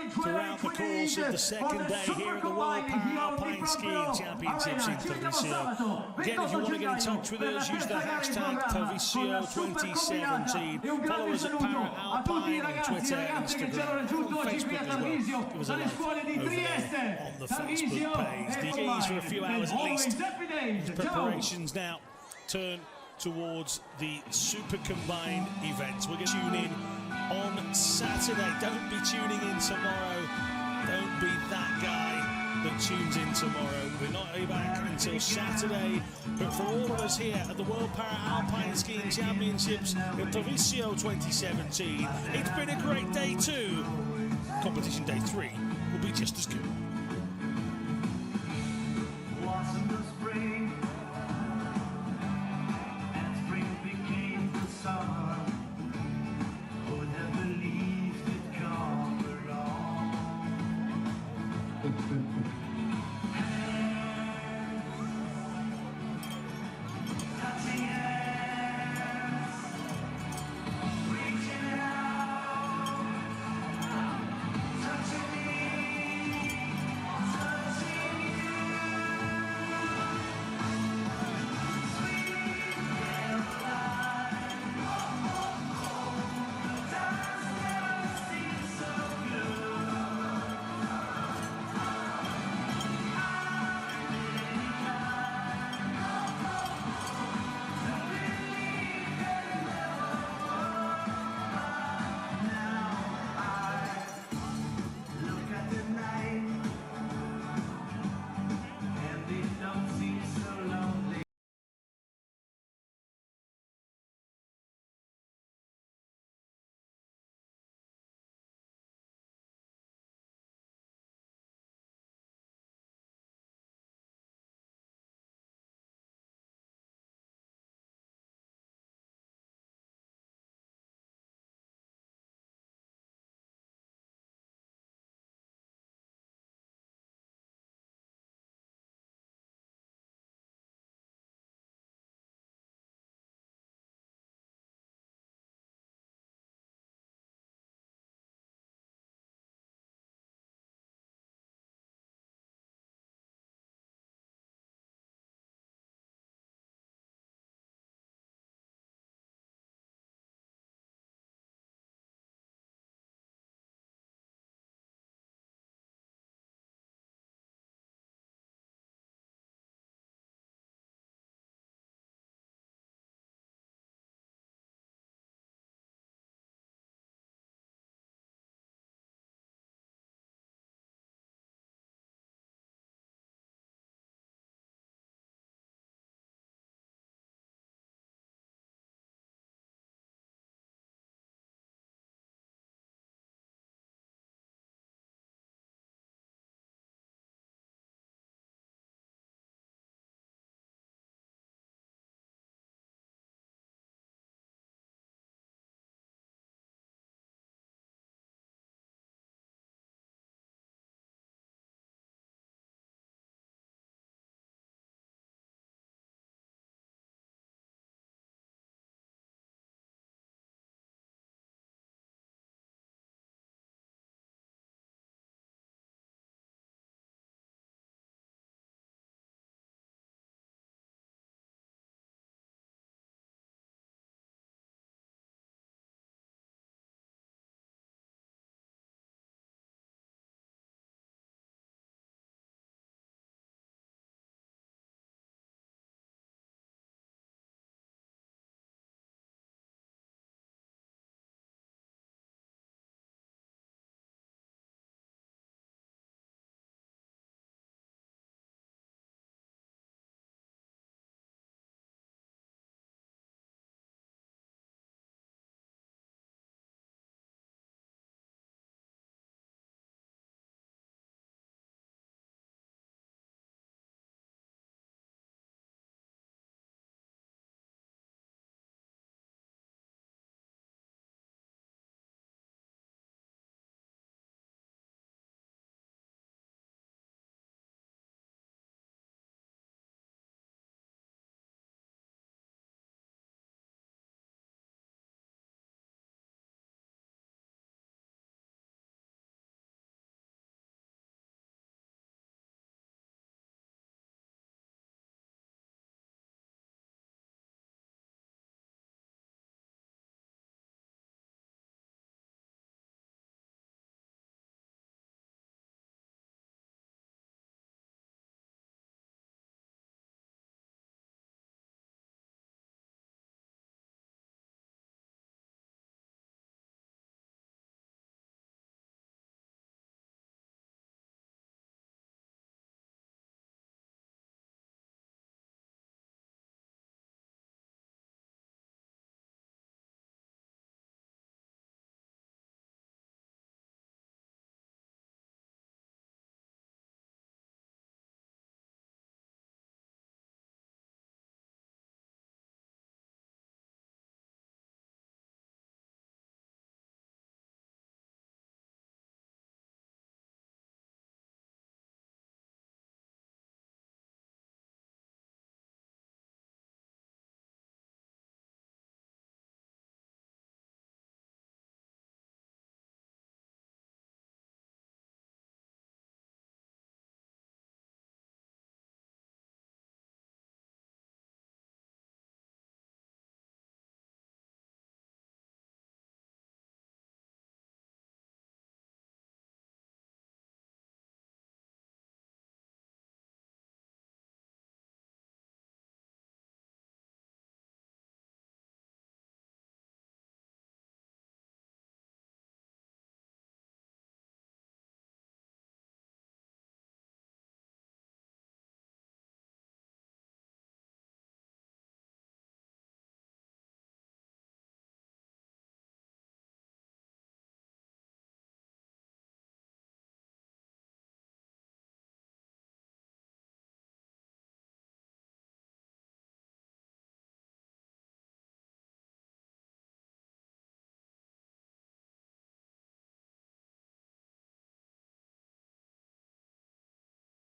throughout the course of the second day here at the World Alpine Skiing Championships in Tarvisio. Again, if you want to get in touch with us, use the hashtag Tarvisio2017. Follow us at Alpine on Twitter, Instagram, and Facebook as well. Give us a like over there on the Facebook page. The keys for a few hours at least. As preparations now turn towards the super combined events. We're going to tune in on Saturday. Don't be tuning in tomorrow. Don't be that guy that tunes in tomorrow. We're not back until Saturday. But for all of us here at the World Para-Alpine Skiing Championships in Tarvisio 2017, it's been a great day too. Competition day 3 will be just as good.